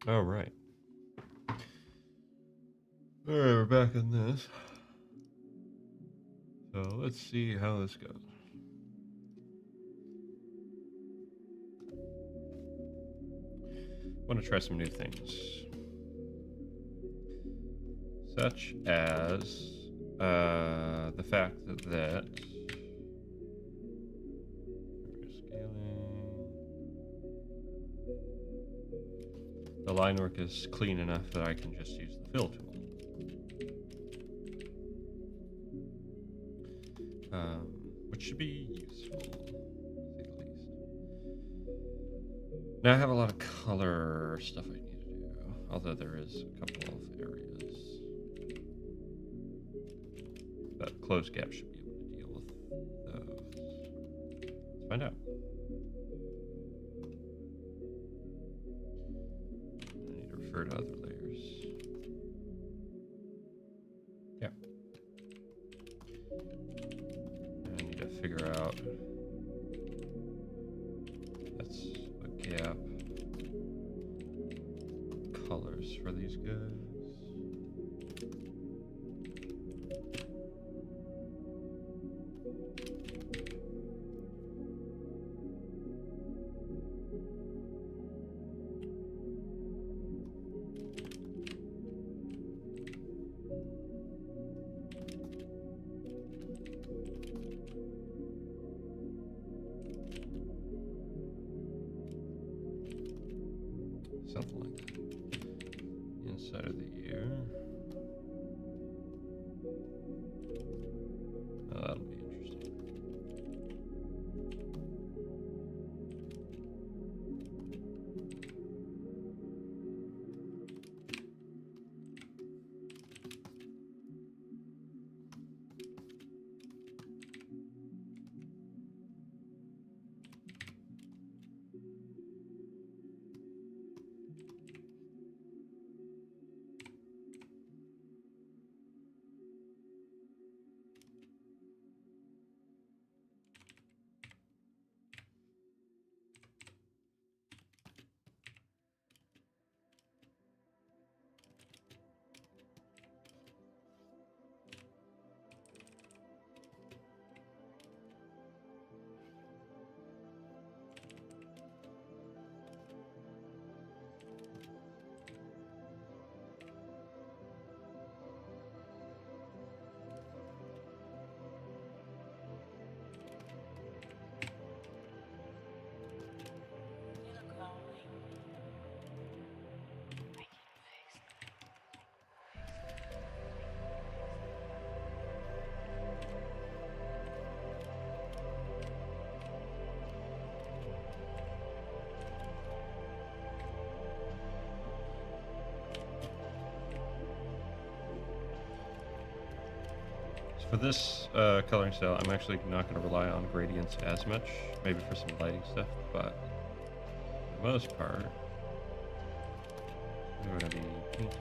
Oh, right. All right, we're back in this. So let's see how this goes. I want to try some new things, such as the fact that scaling, the line work is clean enough that I can just use the fill tool. Which should be useful, to say the least. Now I have a lot of color stuff I need to do, although there is a couple of areas that closed gap should be able to deal with those. Let's find out. I need to refer to other layers. Yeah. I need to figure out that's a gap. Colors for these guys. Something like that. Inside of the ear. Oh, that'll be interesting. For this coloring style, I'm actually not going to rely on gradients as much, maybe for some lighting stuff, but for the most part, we're going to be painting.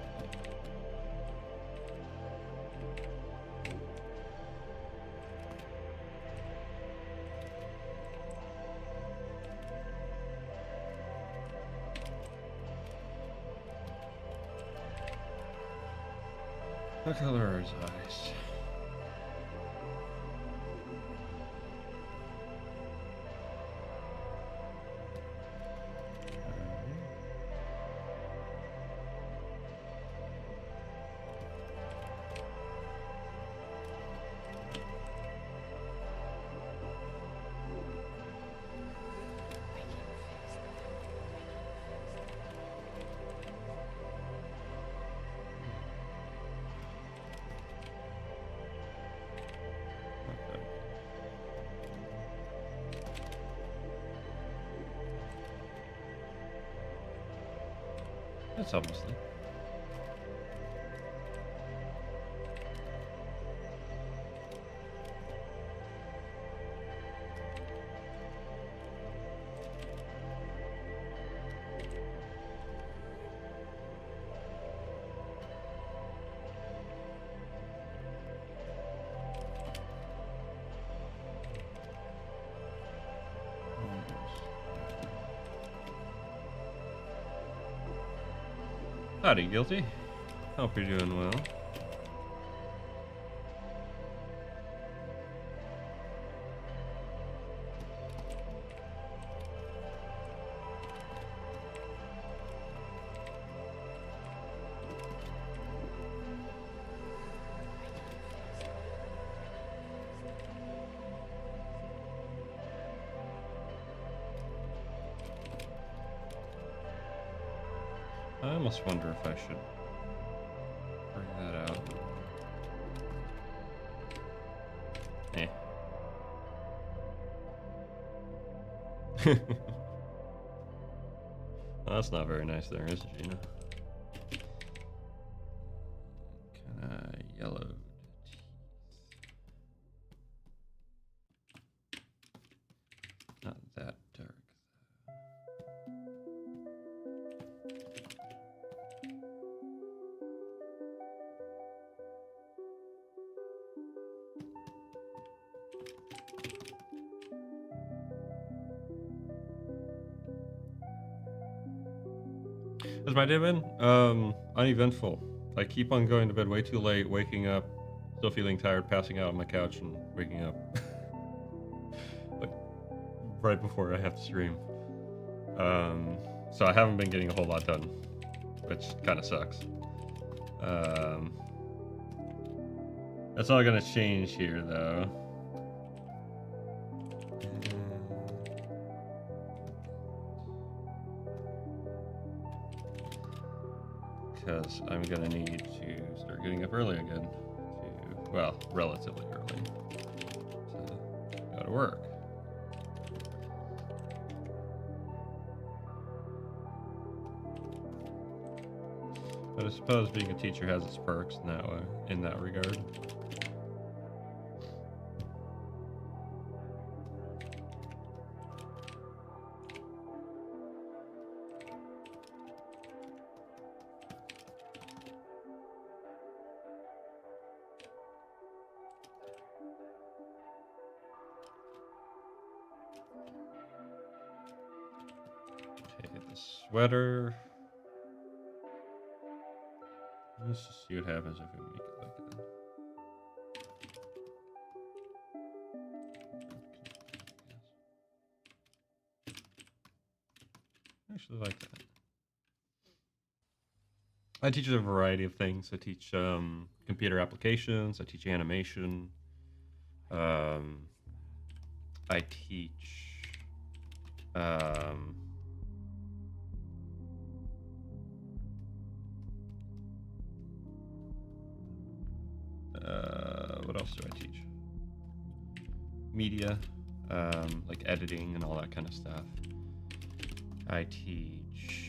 What color are his eyes? That's obviously. Howdy, Guilty. Hope you're doing well. I almost wonder if I should bring that out. Eh. Well, that's not very nice there, is it, Gina? Kinda yellowed teeth. Not that dark. Has my day been? Uneventful. I keep on going to bed way too late, waking up, still feeling tired, passing out on my couch, and waking up like right before I have to stream. So I haven't been getting a whole lot done, which kind of sucks. That's all gonna change here, though. Because I'm gonna need to start getting up early again. Well, relatively early. To go to work. But I suppose being a teacher has its perks in that way, in that regard. Okay, the sweater. Let's just see what happens if we make it like that. I actually like that. I teach a variety of things. I teach computer applications. I teach animation. I teach what else do I teach? Media, like editing and all that kind of stuff. I teach.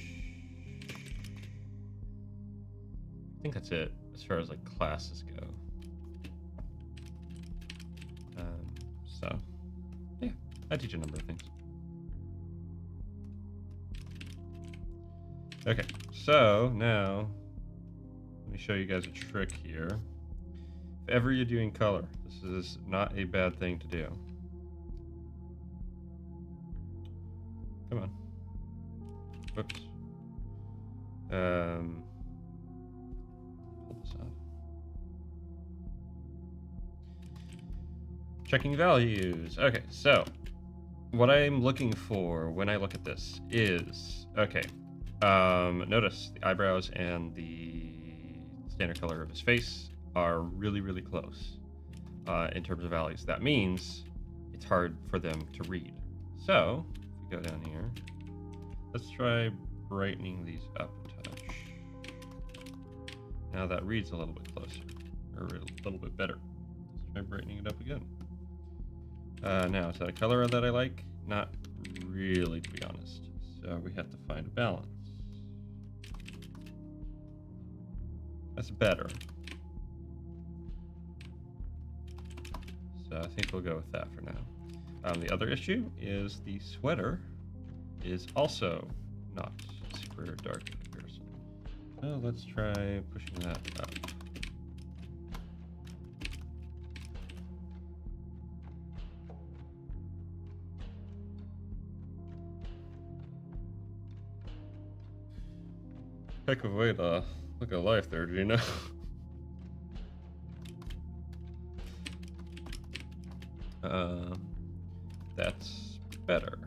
I think that's it as far as like classes go. So, yeah, I teach a number of things. Okay, so now let me show you guys a trick here. If ever you're doing color, this is not a bad thing to do. Come on. Whoops. Pull this off. Checking values. Okay, so what I'm looking for when I look at this is, okay, notice the eyebrows and the standard color of his face are really, really close in terms of values. That means it's hard for them to read. So, if we go down here, let's try brightening these up a touch. Now that reads a little bit closer, or a little bit better. Let's try brightening it up again. Now, is that a color that I like? Not really, to be honest. So we have to find a balance. That's better. So I think we'll go with that for now. The other issue is the sweater is also not super dark in comparison. So let's try pushing that up. Heck of a way to look at life there, do you know? That's better.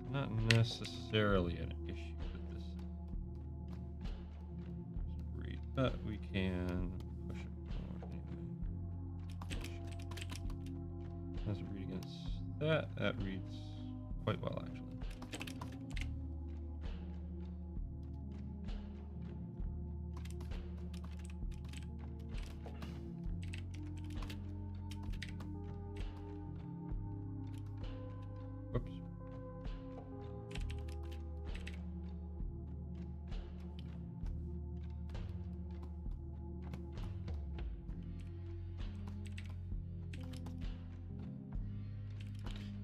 Not necessarily an issue with this read, but we can push it more anyway. As a read against that, that reads quite well actually. Whoops.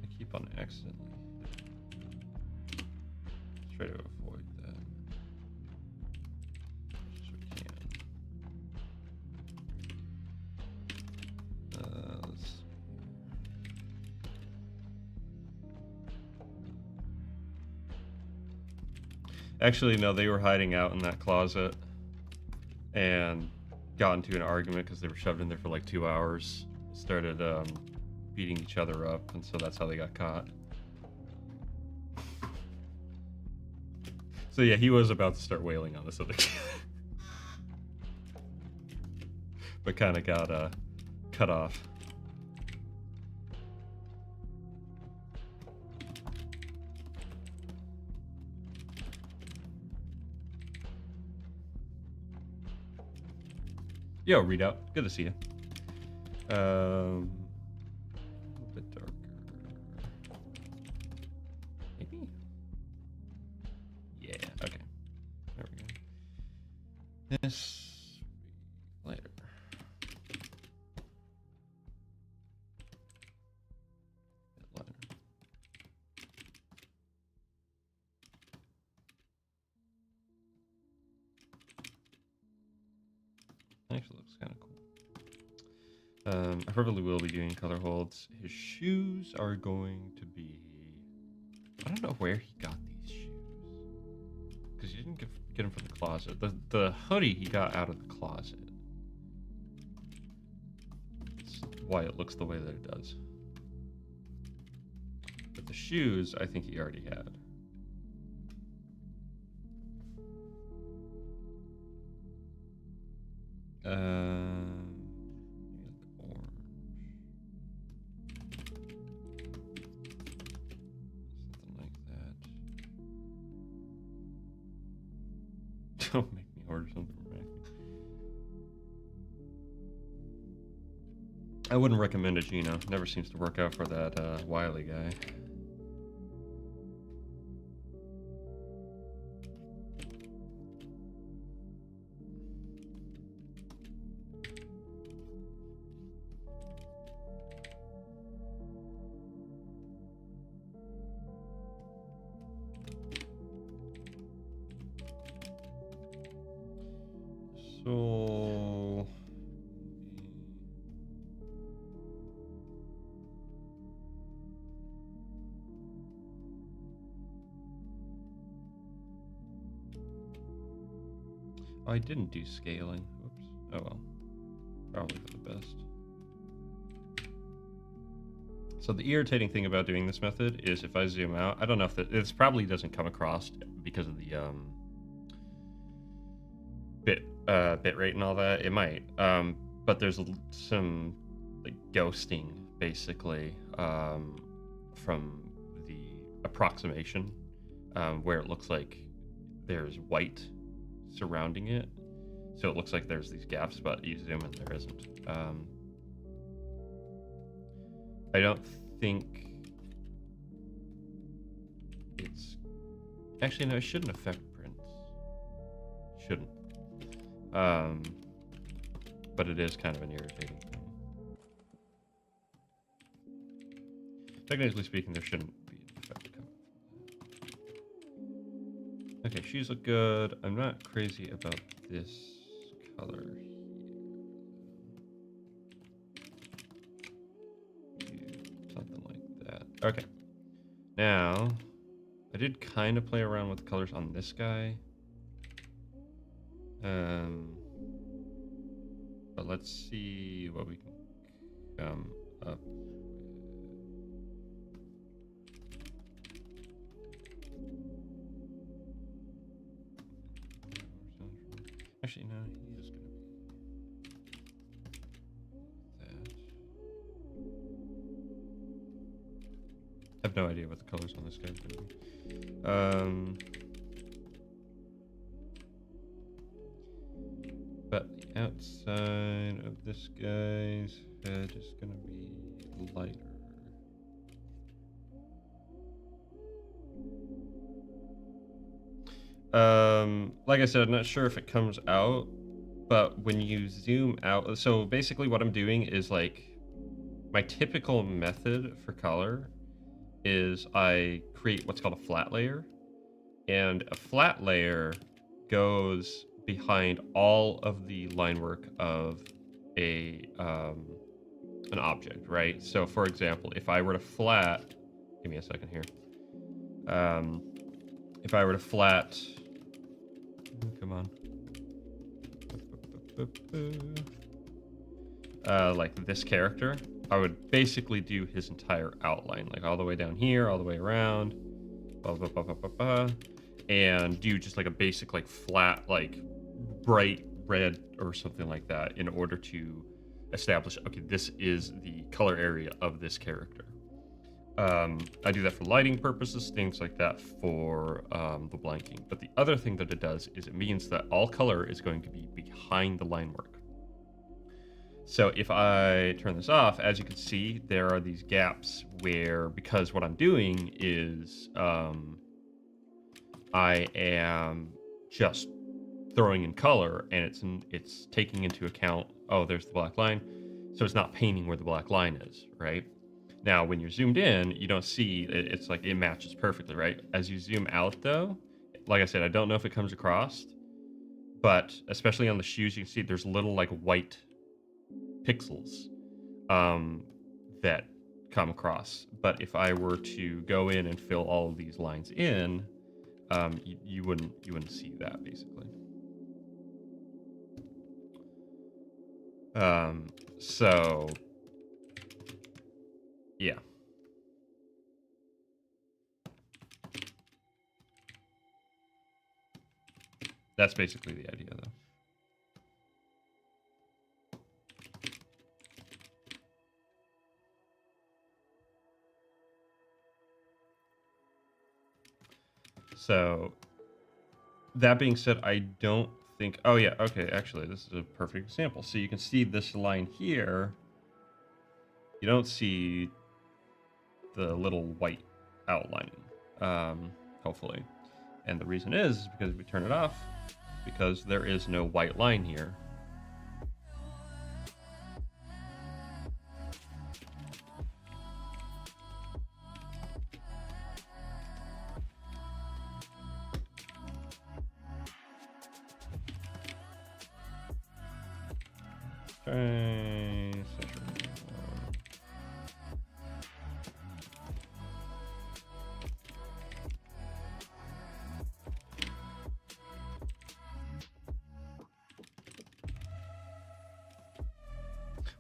I keep on accidentally. Let's try to avoid that as much as we can. Let's see. Actually, no, they were hiding out in that closet and got into an argument because they were shoved in there for like 2 hours. Started beating each other up, and so that's how they got caught. So yeah, he was about to start wailing on this other kid, but kind of got cut off. Yo, Readout, good to see you. A little bit darker. Maybe? Yeah, okay. There we go. This lighter. Lighter. Actually looks kind of cool. I probably will be doing color holds. His shoes are going to be... I don't know where he got these shoes. Because he didn't get them from the closet. The hoodie he got out of the closet. That's why it looks the way that it does. But the shoes, I think he already had. Maybe like orange. Something like that. Don't make me order something from Mackie. I wouldn't recommend it, Gino. Never seems to work out for that Wiley guy. So I didn't do scaling. Whoops. Oh well. Probably for the best. So the irritating thing about doing this method is if I zoom out, I don't know if this probably doesn't come across because of the bit rate and all that. It might, but there's some like ghosting basically from the approximation where it looks like there's white surrounding it, so it looks like there's these gaps, but you zoom in, there isn't. I don't think it's actually, no, it shouldn't affect prints. Shouldn't. But it is kind of an irritating thing. Technically speaking, there shouldn't be an effect coming. Okay, shoes look good. I'm not crazy about this color here. Something like that. Okay. Now, I did kind of play around with the colors on this guy. But let's see what we can come up with. Actually, no, he is going to be that. I have no idea what the colors on this guy is going to be. But the outside of this guy's head is going to be lighter. Like I said, I'm not sure if it comes out, but when you zoom out, so basically what I'm doing is like my typical method for color is I create what's called a flat layer, and a flat layer goes behind all of the line work of a an object, right? So for example, if I were to flat, give me a second here. If I were to flat, come on, like this character, I would basically do his entire outline, like all the way down here, all the way around, blah, blah, blah, blah, blah, blah, and do just like a basic, like flat, like bright red or something like that in order to establish, okay, this is the color area of this character. I do that for lighting purposes, things like that for the blanking. But the other thing that it does is it means that all color is going to be behind the line work. So if I turn this off, as you can see, there are these gaps where, because what I'm doing is I am just throwing in color, and it's taking into account, oh, there's the black line, so it's not painting where the black line is, right? Now, when you're zoomed in, you don't see, it's like it matches perfectly, right? As you zoom out, though, like I said, I don't know if it comes across, but especially on the shoes, you can see there's little like white pixels that come across. But if I were to go in and fill all of these lines in, you wouldn't see that, basically. So yeah. That's basically the idea, though. So that being said, I don't think, oh yeah, okay, actually, this is a perfect example. So you can see this line here. You don't see the little white outlining, hopefully. And the reason is because we turn it off, because there is no white line here. Okay,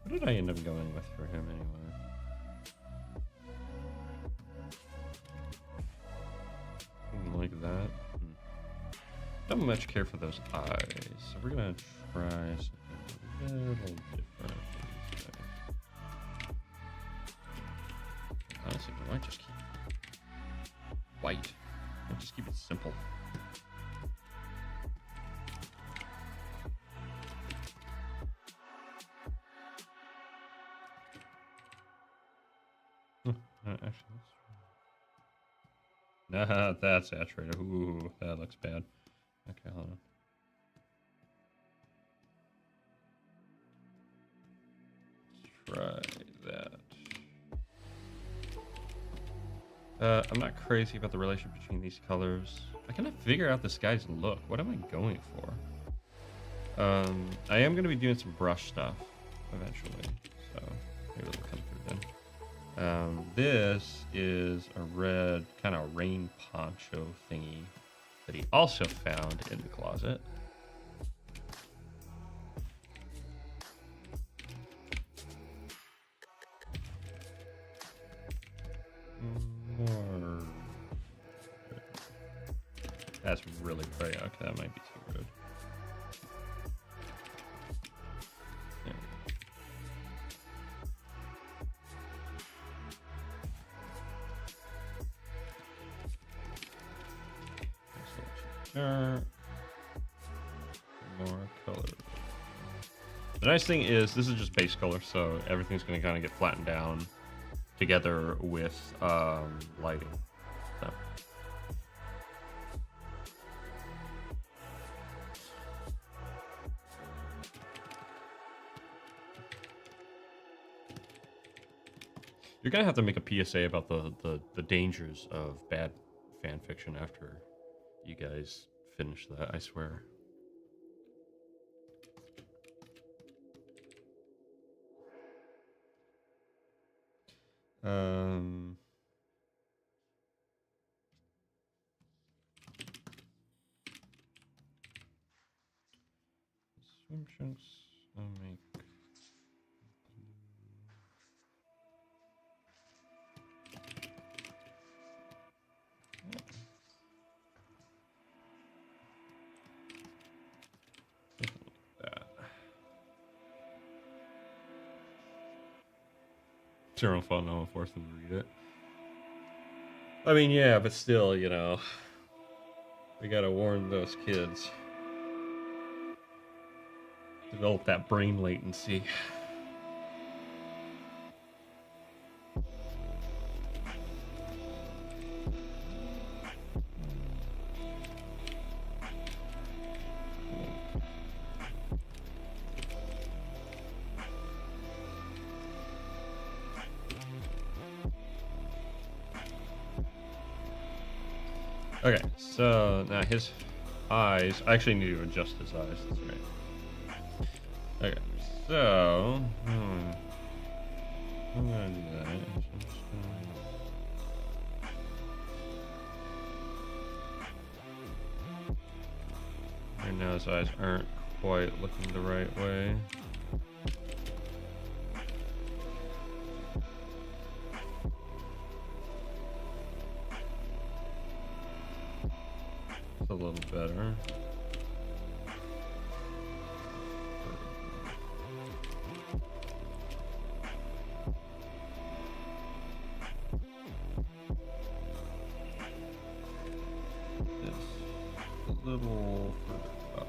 what did I end up going with for him anyway? Like that. Don't much care for those eyes, so we're gonna try something a little different. Honestly, we might just keep white. Might just keep it simple. Actually, nah, that's saturated. Ooh, that looks bad. Okay, hold on. Try that. I'm not crazy about the relationship between these colors. I cannot figure out this guy's look. What am I going for? I am going to be doing some brush stuff eventually, so maybe it'll come through then. This is a red kind of rain poncho thingy that he also found in the closet. More. That's really bright. Okay, that might be too rude. Dark. More color. The nice thing is this is just base color, so everything's going to kind of get flattened down together with lighting. So. You're going to have to make a PSA about the dangers of bad fan fiction after you guys finish that, I swear. Swim trunks, I'll make. Zero fun, no one forced them to read it. I mean, yeah, but still, you know, we gotta warn those kids. Develop that brain latency. Okay, so now his eyes. I actually need to adjust his eyes. That's right. Okay, so I'm gonna do that. Right now his eyes aren't quite looking the right way. It's a little better. A little further up.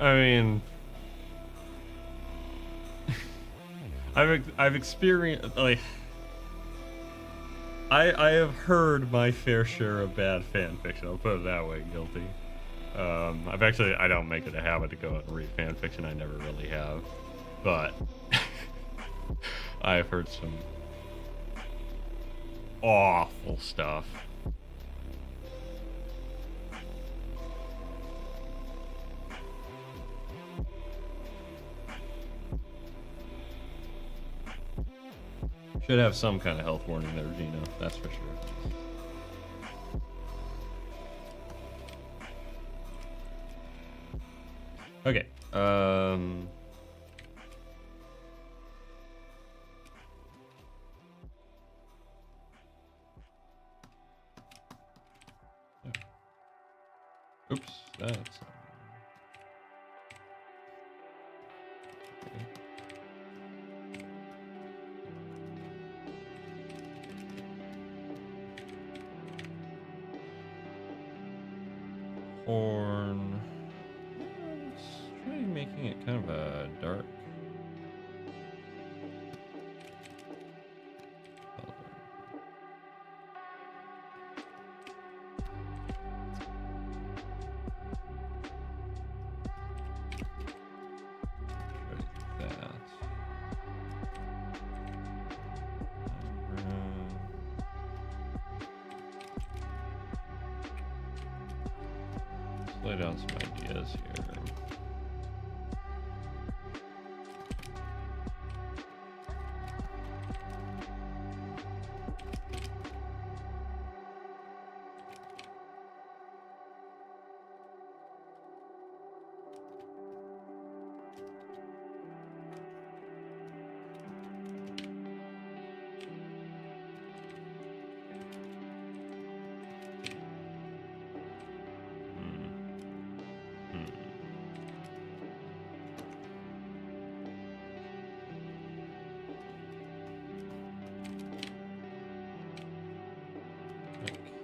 I mean, I've experienced, like, I have heard my fair share of bad fan fiction. I'll put it that way. Guilty. I don't make it a habit to go out and read fan fiction. I never really have, but I've heard some awful stuff. Should have some kind of health warning there, Gino. That's for sure. Okay. Oops, that's. Okay. Horn. Let's try making it kind of a dark color. Like that. Let's lay down some ideas here.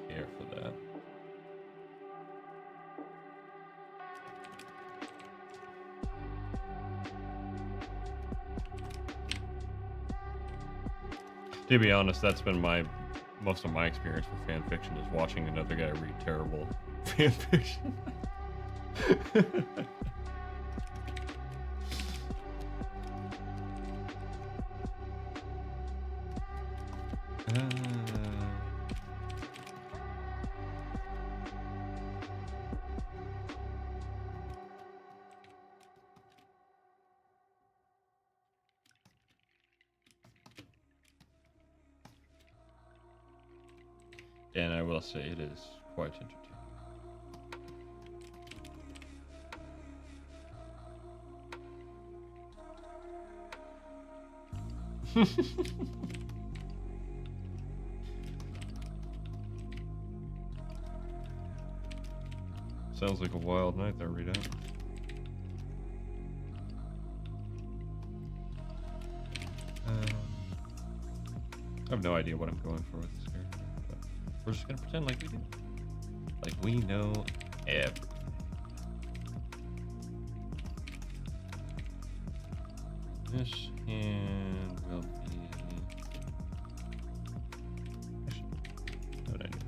Care for that. To be honest, that's been most of my experience with fan fiction is watching another guy read terrible fan fiction. And I will say it is quite entertaining. Sounds like a wild night there, Rita. I have no idea what I'm going for with this character, but we're just gonna pretend like we do. Like we know everything. This hand will be... Actually, what I do?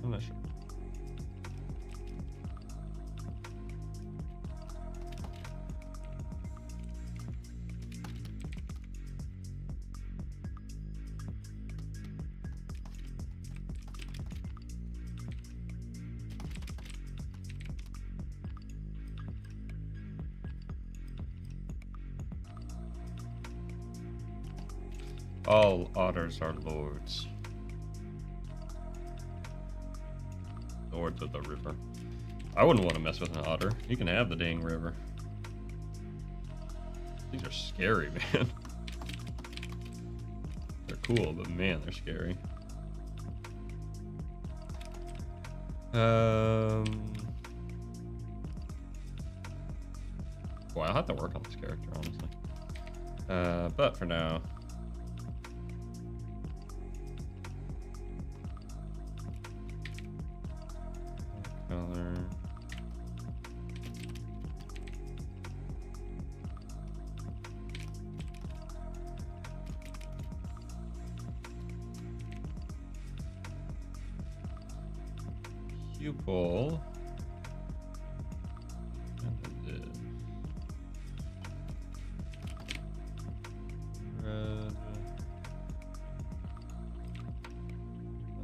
I'm not sure. All otters are lords. Lords of the river. I wouldn't want to mess with an otter. You can have the dang river. These are scary, man. They're cool, but man, they're scary. Boy, I'll have to work on this character, honestly. But for now, color. Pupil. Red.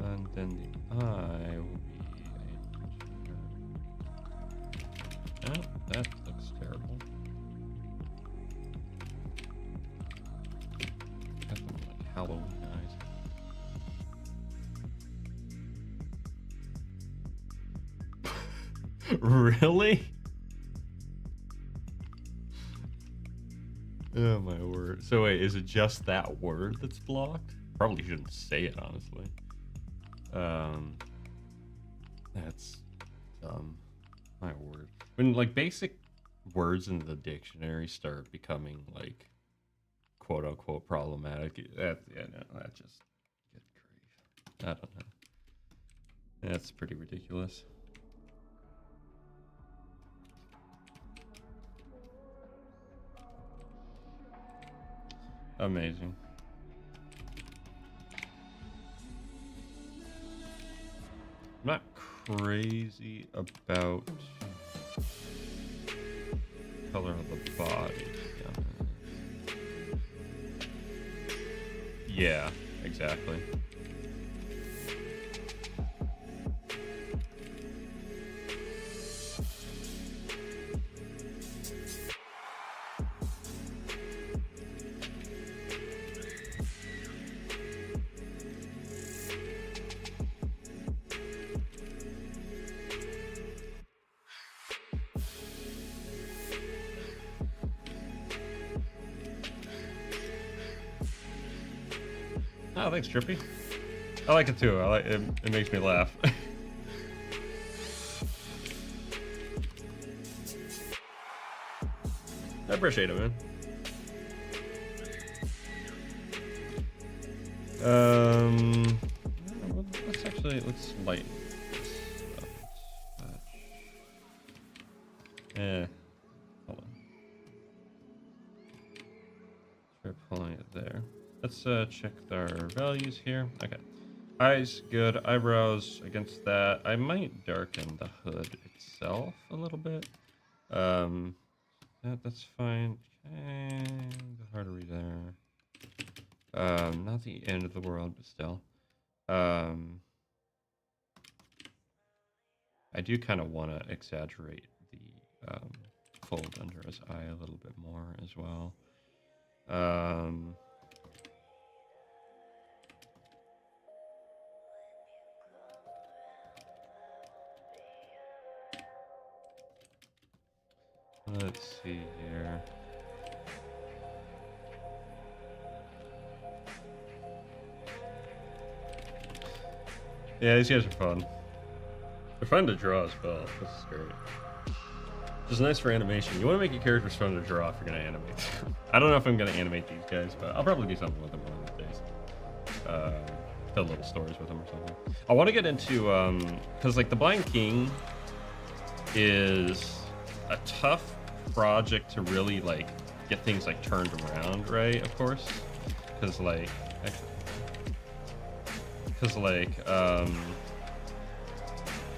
And then the eye will be a... Oh, that looks terrible. Got them like Halloween eyes. Really? Oh my word. So wait, is it just that word that's blocked? Probably shouldn't say it, honestly. That's dumb. My word. When like basic words in the dictionary start becoming like quote unquote problematic, that, yeah, no, that just I don't know. That's pretty ridiculous. Amazing. I'm not crazy about color of the body. Yeah, exactly. Oh, thanks, Trippy. I like it too. I like it. It makes me laugh. I appreciate it, man. Let's lighten this up. Hold on. Try pulling it there. Let's check our values here. Okay. Eyes, good. Eyebrows against that. I might darken the hood itself a little bit. That's fine. Okay. The artery there. Not the end of the world, but still. I do kind of want to exaggerate the fold under his eye a little bit more as well. Let's see here. Yeah, these guys are fun. They're fun to draw as well. This is great. Just nice for animation. You want to make your characters fun to draw if you're going to animate them. I don't know if I'm going to animate these guys, but I'll probably do something with them one of these days. Tell little stories with them or something. I want to get into, because like the Blind King is a tough project to really like get things like turned around, right? Of course, because like,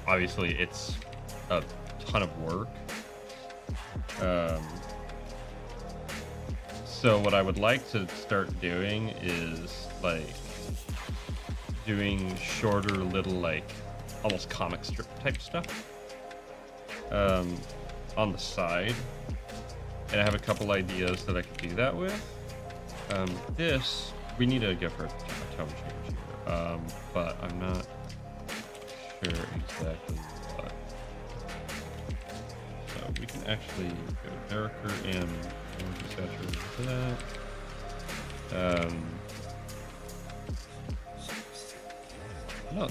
obviously it's a ton of work. So what I would like to start doing is like doing shorter little like almost comic strip type stuff on the side, and I have a couple ideas that I could do that with. This we need to give her a tone change here, but I'm not sure exactly what. So we can actually go to character and saturate for that. No,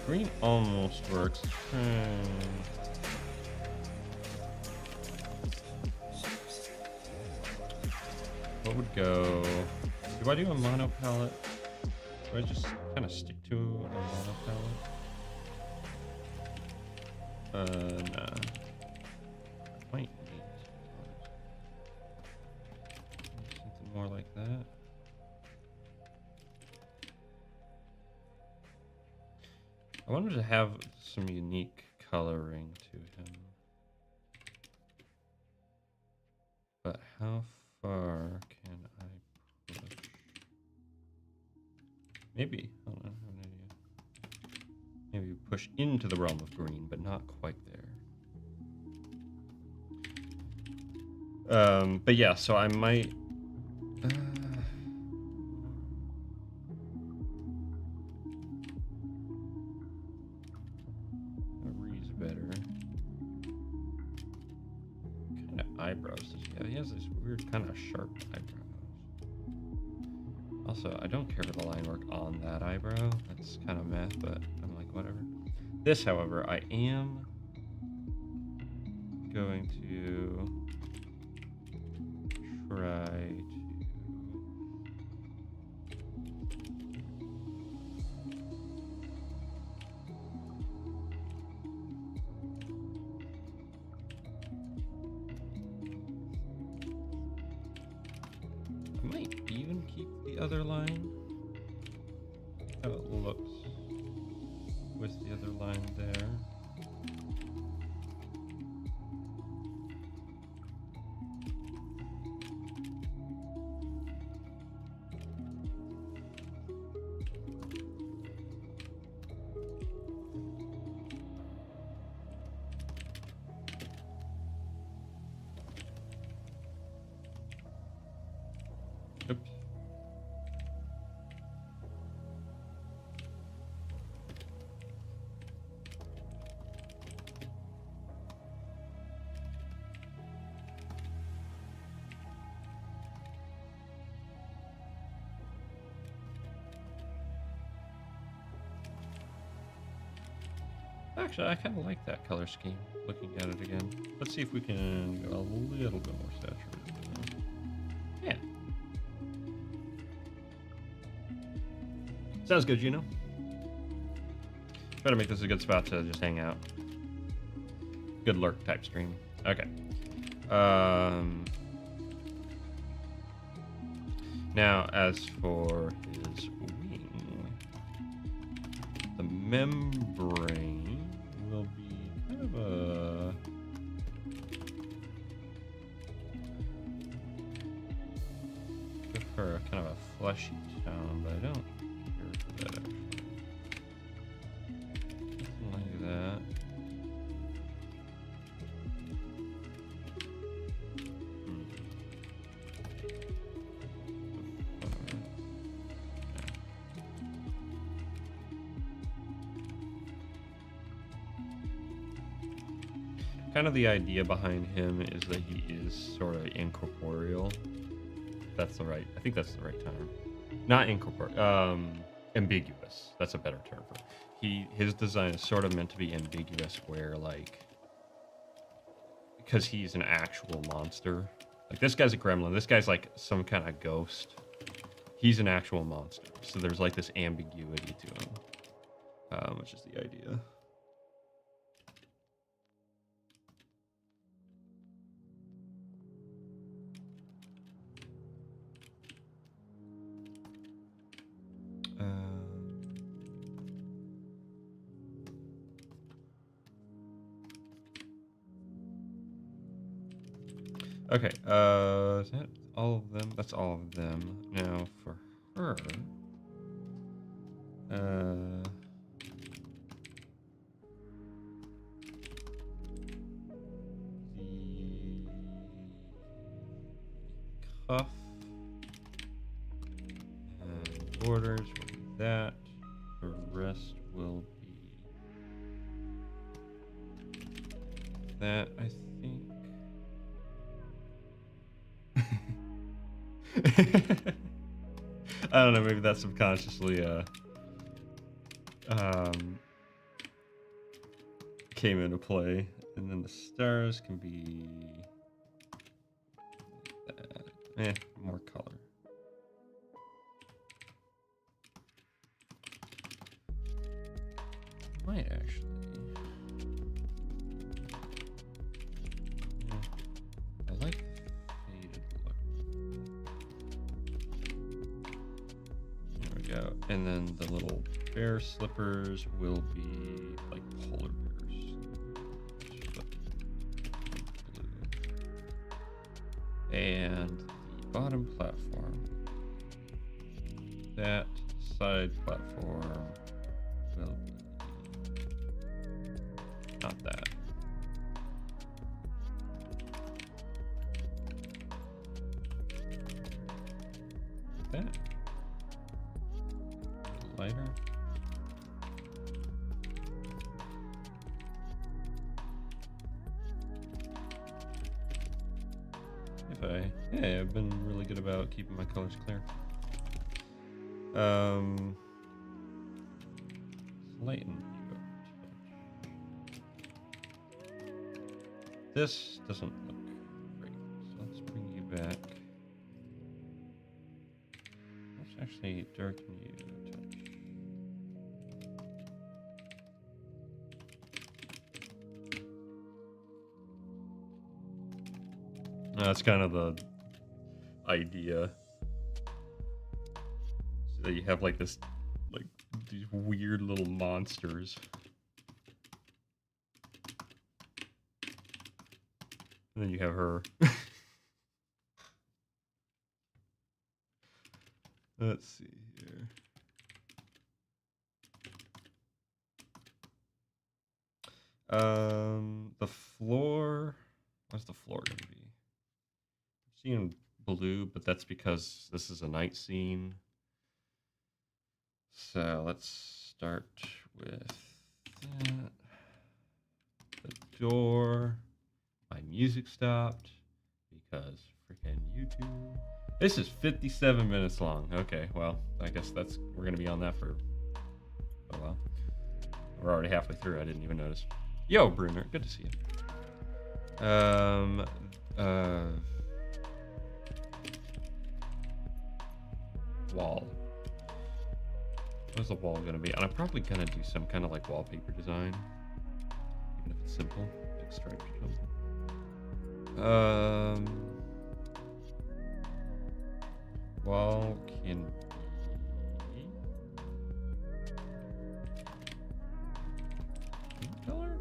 green almost works. What would go? Do I do a mono palette? Or I just kind of stick to a mono palette? Nah. I might need something more like that. I wanted to have some unique coloring to him. But how far can I push? Maybe, I don't know, I have an idea. Maybe push into the realm of green, but not quite there. But yeah, so I might... Ree's better. What kind of eyebrows does he have? He has this weird kind of sharp eyebrows. Also, I don't care for the line work on that eyebrow. That's kind of meh, but I'm like, whatever. This, however, I am going to try to keep the other line. How it looks with the other line there. Oops. Actually, I kind of like that color scheme, looking at it again. Let's see if we can go a little bit more saturated. Yeah. Sounds good, Gino. Try to make this a good spot to just hang out. Good lurk type stream. Okay. Now, as for his wing, the membrane will be kind of a... prefer kind of a fleshy tone, but I don't care for that actually. Something like that. Kind of the idea behind him is that he is sort of incorporeal. That's the right, I think that's the right term. Not incorporeal, ambiguous. That's a better term for it. His design is sort of meant to be ambiguous, where like, because he's an actual monster. Like this guy's a gremlin. This guy's like some kind of ghost. He's an actual monster. So there's like this ambiguity to him, which is the idea. Okay, is that all of them? That's all of them. Now for her, the cuff and borders will be that. The rest will be that, I think. I don't know, maybe that's subconsciously came into play. And then the stars can be that. More color. Might actually. Yeah. I like the faded look. There we go. And then the little bear slippers will be like polar bears. Blue. And the bottom platform. That side platform will be not that. That. Lighter. Yeah, I've been really good about keeping my colors clear. Lighten you up. This doesn't look great, so let's bring you back. Let's actually darken you a touch. That's kind of the idea. that you have like this, like these weird little monsters. And then you have her. Let's see here. The floor. What's the floor gonna be? I'm seeing blue, but that's because this is a night scene. So let's start with that. The door. My music stopped because freaking YouTube. This is 57 minutes long. Okay, well, I guess we're gonna be on that for a while. We're already halfway through. I didn't even notice. Yo, Bruner, good to see you. Wall. What's the wall gonna be? And I'm probably gonna do some kind of like wallpaper design, even if it's simple, like striped or something. Wall can be pink color.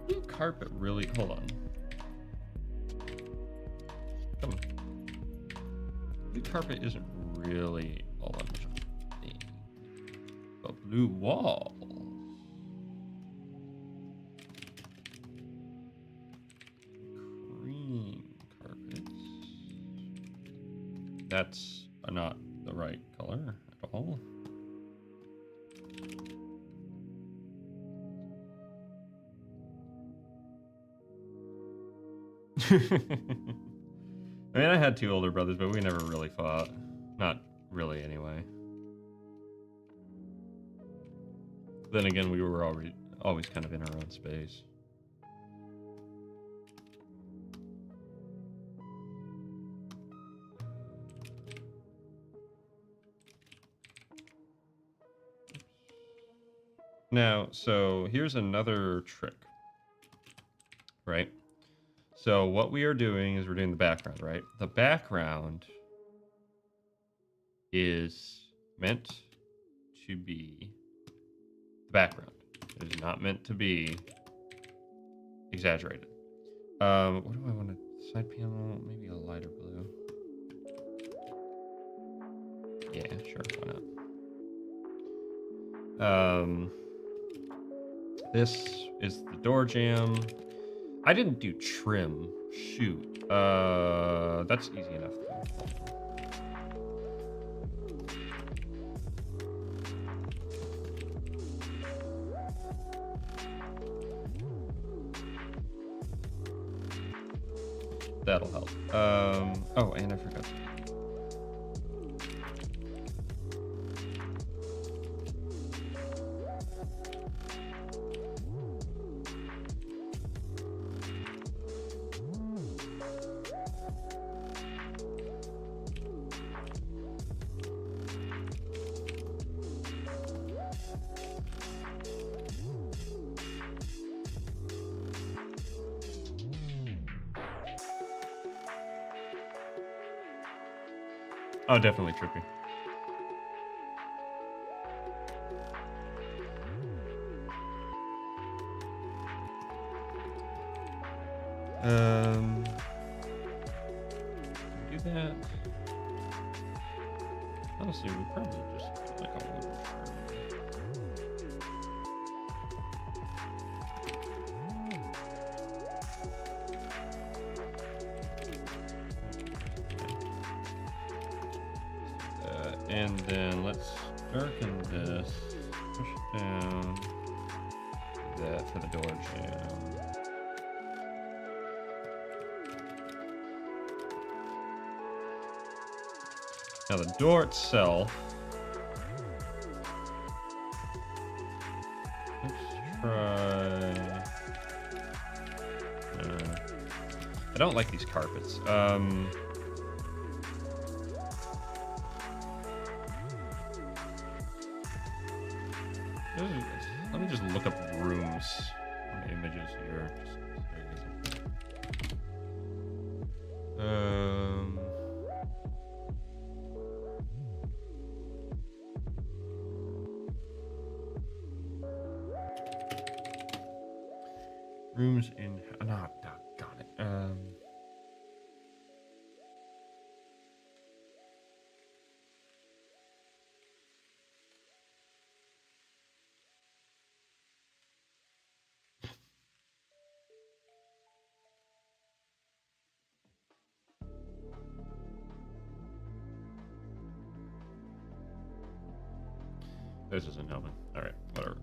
Blue carpet really. Hold on. Come on. Blue carpet isn't really all that much of a thing. But blue walls. Cream carpets. That's not the right color at all. I mean, I had two older brothers, but we never really fought. Not really, anyway. Then again, we were always kind of in our own space. Now, so here's another trick, right? So what we are doing is we're doing the background, right? The background is meant to be the background. It is not meant to be exaggerated. What do I want to side panel? Maybe a lighter blue. Yeah, sure, why not? This is the door jamb. I didn't do trim. Shoot. That's easy enough though. That'll help. Oh, and I forgot. Oh, definitely trippy. Do that. Honestly, we probably just like a little. And then let's darken this, push it down, do that for the door jamb. Now the door itself, let's try, I don't like these carpets. Let me just look up rooms on images here. Rooms in. No, doggone it. This isn't helping. All right, whatever.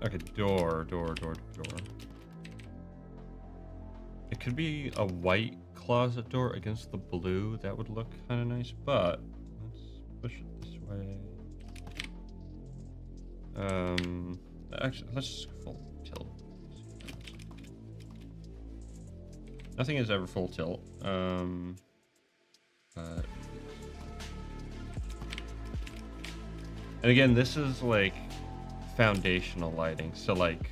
Okay, door. It could be a white closet door against the blue. That would look kind of nice, but let's push it this way. Actually, let's just full tilt. Nothing is ever full tilt. But and again, this is like foundational lighting, so like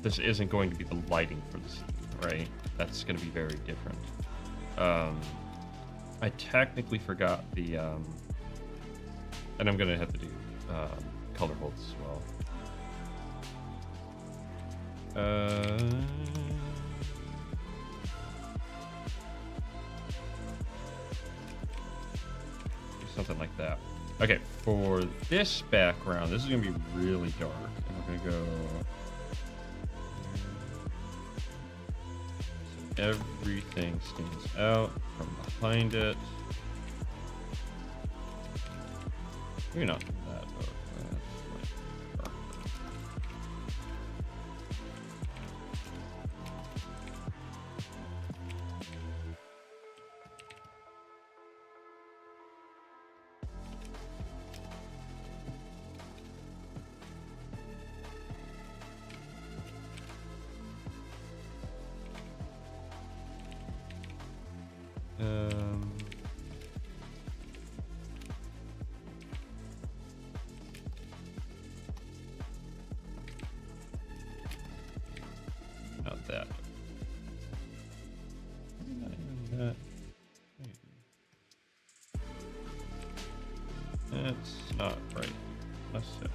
this isn't going to be the lighting for this, right? That's going to be very different. I technically forgot the and I'm going to have to do color holds as well. Something like that. Okay, for this background, this is gonna be really dark, and we're gonna go. So everything stands out from behind it. Maybe not that dark. That's like dark. Not that. Not even that. That's not right. Let's see.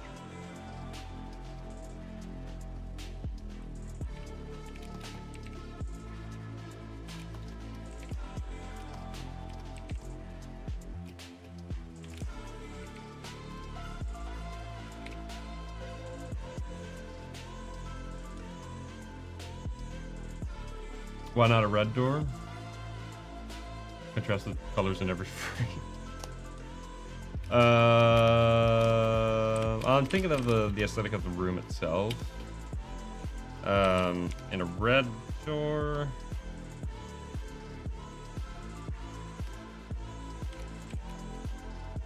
Why not a red door? Contrasted colors in every frame. I'm thinking of the aesthetic of the room itself. And a red door.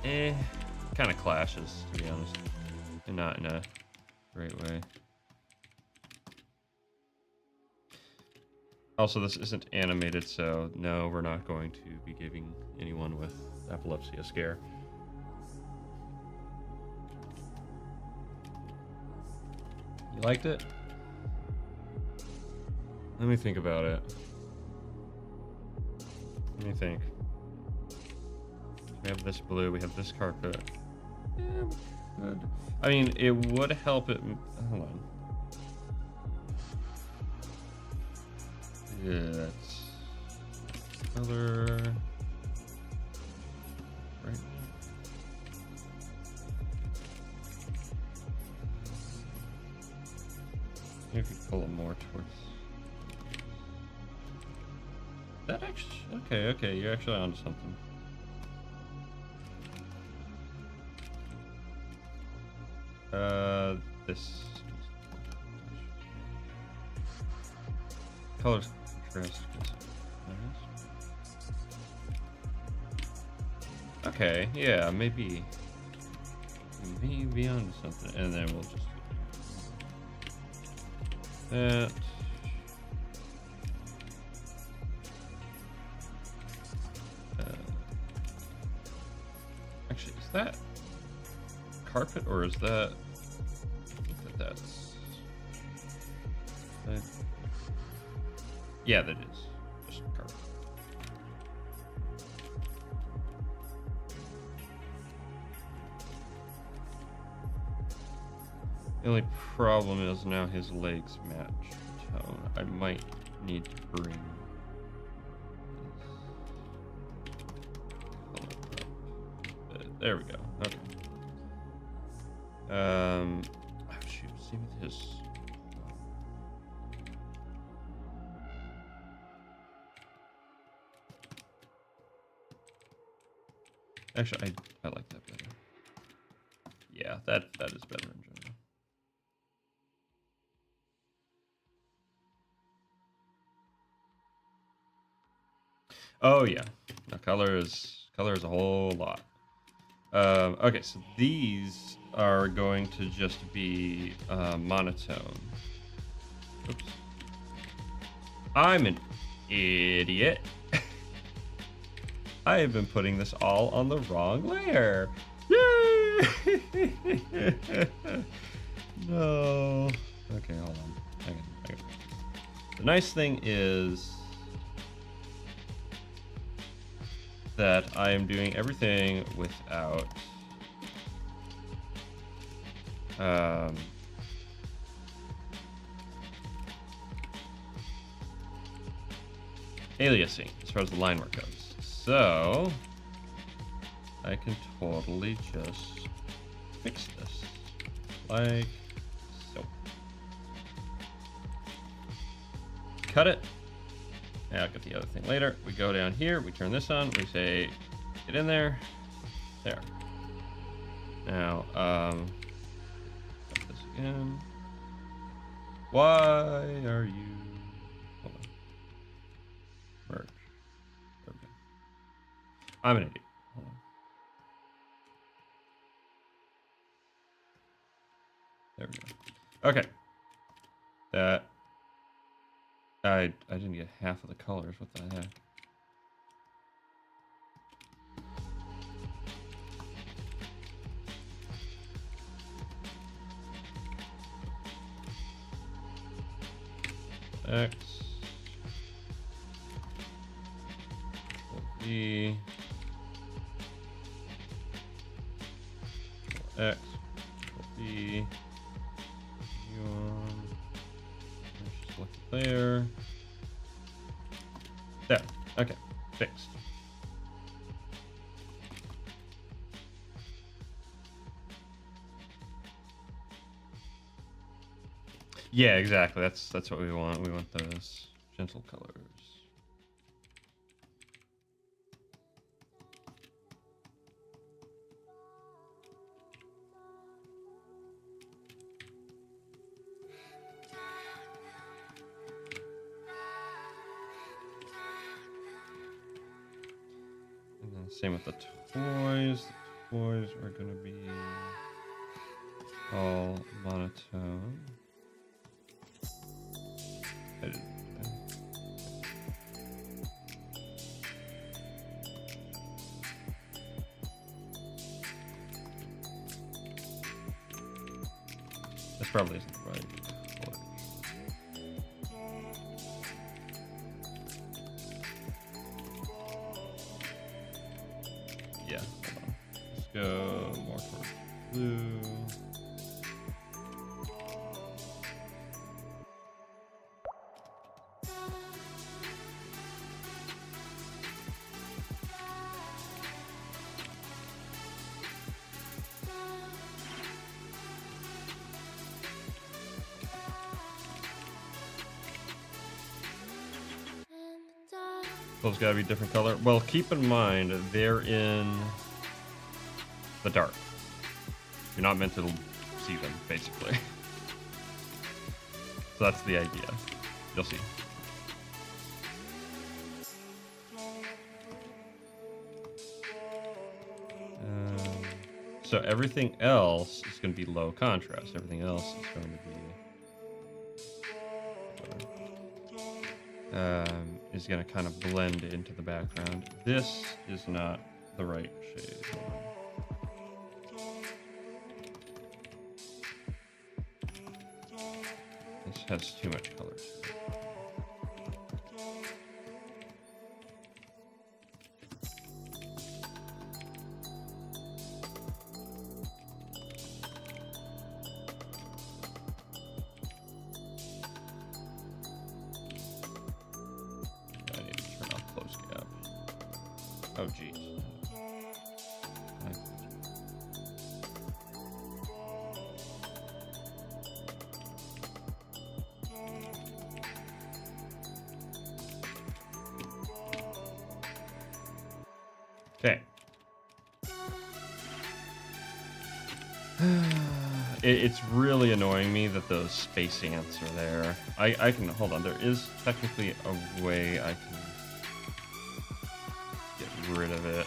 Kind of clashes, to be honest, and not in a great way. Also, this isn't animated, so no, we're not going to be giving anyone with epilepsy a scare. You liked it? Let me think about it. Let me think. We have this blue, we have this carpet. Yeah, good. I mean, it would help it. Hold on. Yeah, that's color. Right. Maybe if you pull it more towards. That actually. Okay, you're actually onto something. This colors contrast. Okay, yeah, maybe onto something, and then we'll just do that. Actually, is that carpet or is that? That's yeah, that is just carpet. The only problem is now his legs match the tone. I might need to bring this color up. There we go. Okay. Oh shoot, see with his. Actually, I like that better. Yeah, that is better in general. Oh yeah, now color is a whole lot. Okay, so these are going to just be monotone. Oops, I'm an idiot. I have been putting this all on the wrong layer. Yay! No. Okay, hold on. Okay. The nice thing is that I am doing everything without aliasing as far as the line work goes. So I can totally just fix this like so. Cut it. And I'll get the other thing later. We go down here, we turn this on, we say get in there. There. Now, cut this again. Why are you hold on. Merge. There we go. I'm an idiot. Hold on. There we go. Okay. That I didn't get half of the colors. What the heck? X. V. X. V. Just select it there. There. Okay. Fixed. Yeah, exactly. That's what we want. We want those gentle colors. And then same with the toys. The toys are going to be all monotone. I didn't do that. This probably isn't the right color. Yeah, hold on. Let's go more towards blue. Those gotta be different color. Well, keep in mind they're in the dark. You're not meant to see them, basically. So that's the idea. You'll see. So everything else is going to be low contrast. Everything else is going to be is going to kind of blend into the background. This is not the right shade. This has too much color. Oh, geez. Okay. It's really annoying me that those space ants are there. I can, hold on, there is technically a way I can get rid of it.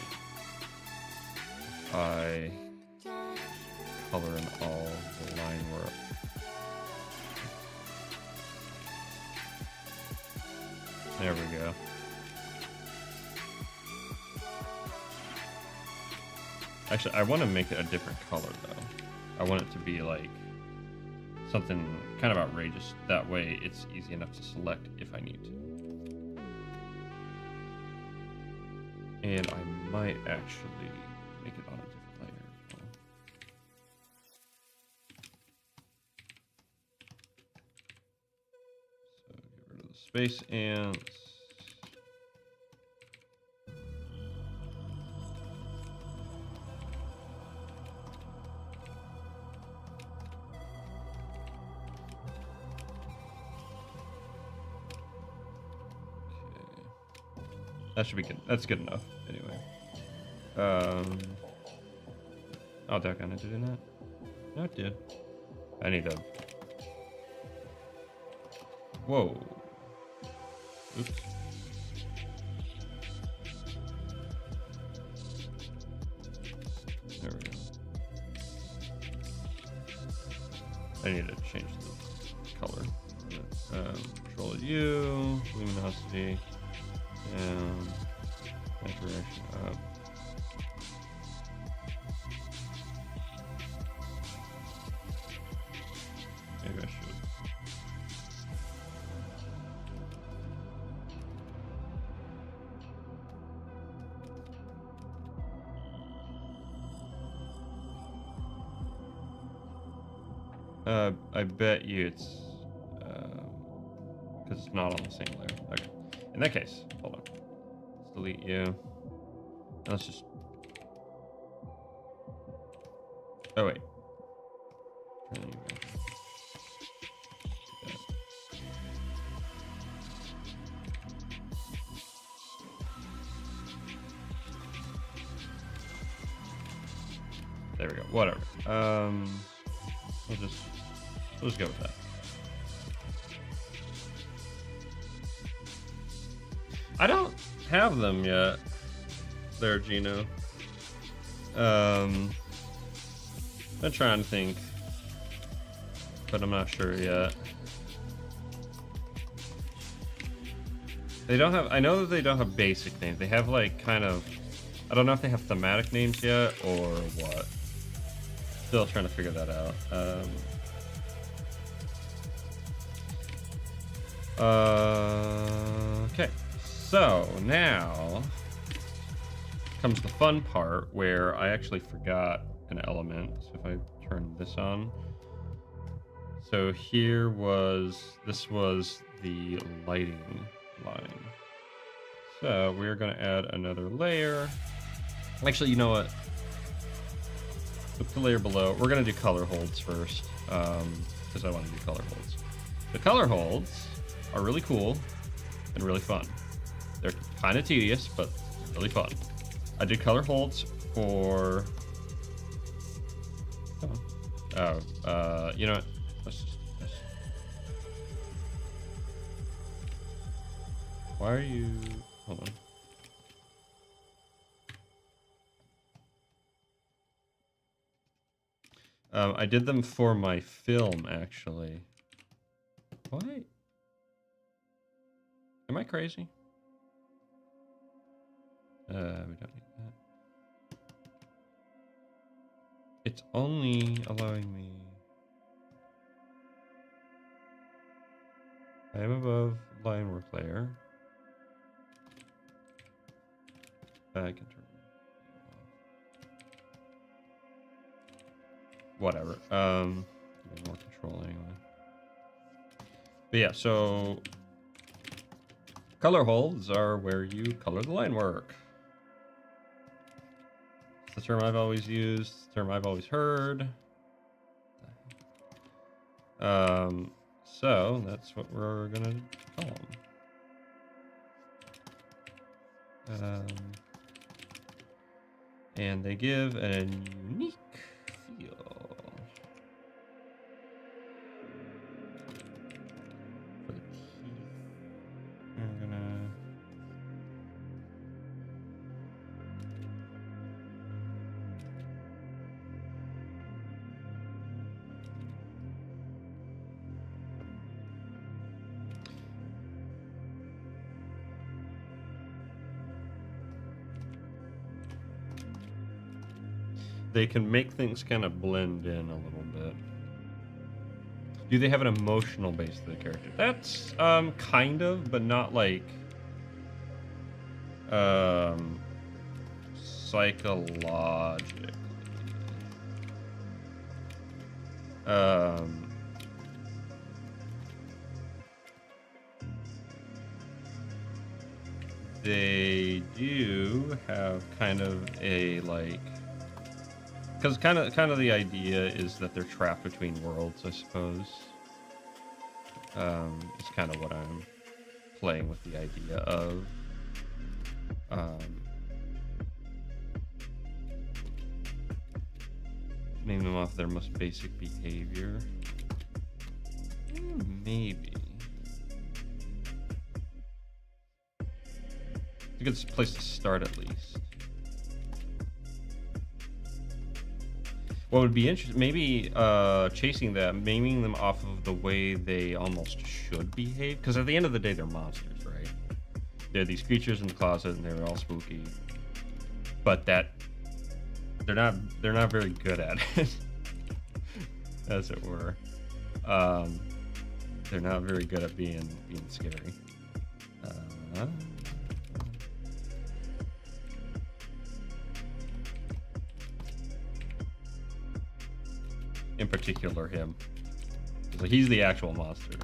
I color in all the line work. There we go. Actually, I want to make it a different color, though. I want it to be, like, something kind of outrageous. That way, it's easy enough to select if I need to. And I might actually make it on a different layer as well. So, get rid of the space ants. That should be good. That's good enough, anyway. Oh, that kind of did that. No, it did. I need to. Whoa. Oops. There we go. I need to change the color. Control U, luminosity. And saturation up. Maybe I should. I bet you it's because it's not on the same layer. Okay. In that case, hold on. Let's delete you. And let's just. Oh wait. There we go. Whatever. We'll just go with that. I don't have them yet. There, Gino. I'm trying to think, but I'm not sure yet. They don't have. I know that they don't have basic names. They have like kind of. I don't know if they have thematic names yet or what. Still trying to figure that out. Okay. So now comes the fun part where I actually forgot an element. So if I turn this on. So this was the lighting line. So we're going to add another layer. Actually, you know what? Look the layer below. We're going to do color holds first because I want to do color holds. The color holds are really cool and really fun. They're kind of tedious, but really fun. I did color holds for. You know what? Why are you? Hold on. I did them for my film, actually. What? Am I crazy? We don't need that. It's only allowing me. I am above line work layer. I can turn. Whatever. Give me more control anyway. But yeah, so color holds are where you color the line work. the term I've always used, the term I've always heard. So that's what we're gonna call them. And they give a unique feel for the teeth. I'm gonna. They can make things kind of blend in a little bit. Do they have an emotional base to the character? That's kind of, but not like psychologically. They do have kind of a like, because kind of the idea is that they're trapped between worlds, I suppose. It's kind of what I'm playing with the idea of. Name them off their most basic behavior. Maybe. It's a good place to start, at least. What would be interesting, maybe chasing them, naming them off of the way they almost should behave. Because at the end of the day, they're monsters, right? They're these creatures in the closet, and they're all spooky. But that they're not very good at it, as it were. They're not very good at being scary. In particular, him. Like, he's the actual monster.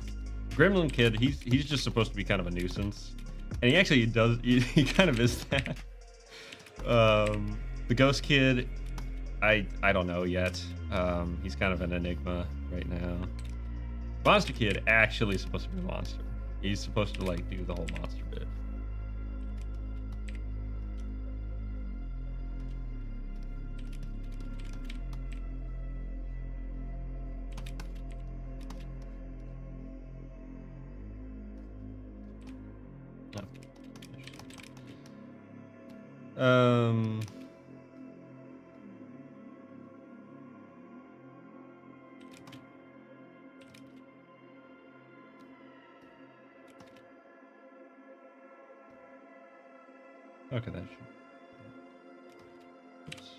Gremlin Kid, he's just supposed to be kind of a nuisance, and he actually does. He kind of is that. The Ghost Kid, I don't know yet. He's kind of an enigma right now. Monster Kid actually is supposed to be a monster. He's supposed to like do the whole monster bit. Okay, that should. Oops.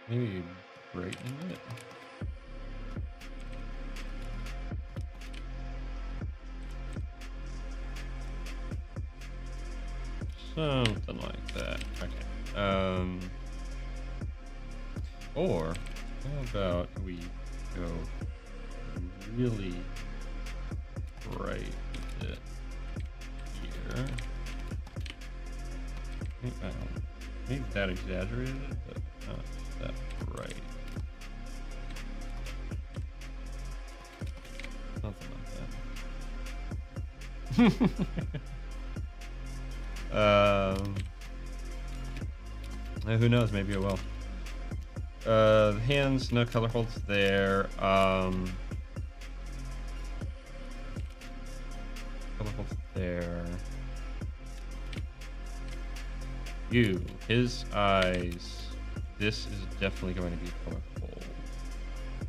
Maybe brighten it. Something like that. Okay. Or how about we go really bright with it here? Maybe that exaggerated it, but not that bright. Something like that. Who knows? Maybe it will. Hands, no color holds there. Color holds there. His eyes. This is definitely going to be colorful.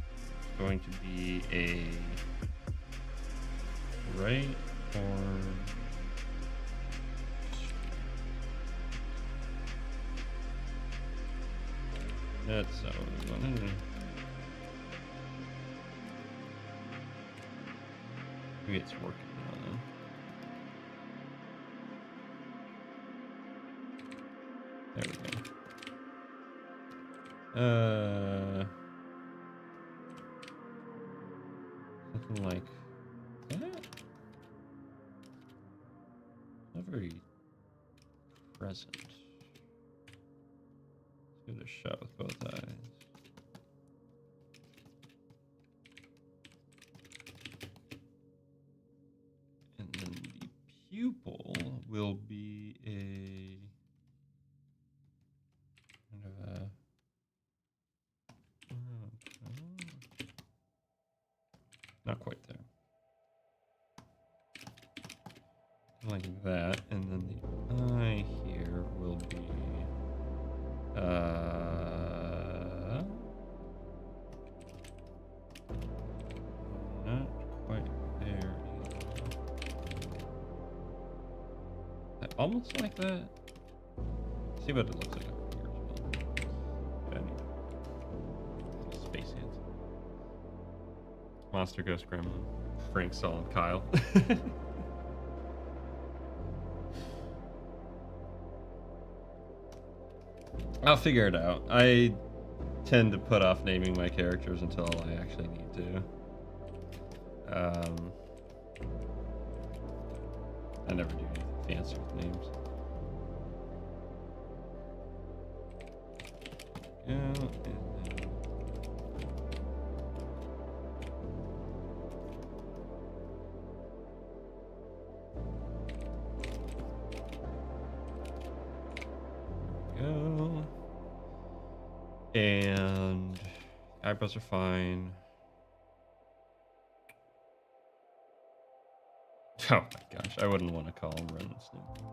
It's going to be a right orange. That's not what we wanted. Maybe it's working on. There we go. Something like that. Not very present. Let's give it a shot with both eyes. And then the pupil will be a kind of a not quite there. Like that, and then the eye here will be not quite there either. Almost like that. See what it looks like up here as well. Space hands. Monster Ghost Gremlin. Frank, Saul, and Kyle. I'll figure it out. I tend to put off naming my characters until I actually need to. I never do anything fancy with names. Go. And eyebrows are fine. Oh my gosh, I wouldn't want to call him Ren and Stimpy.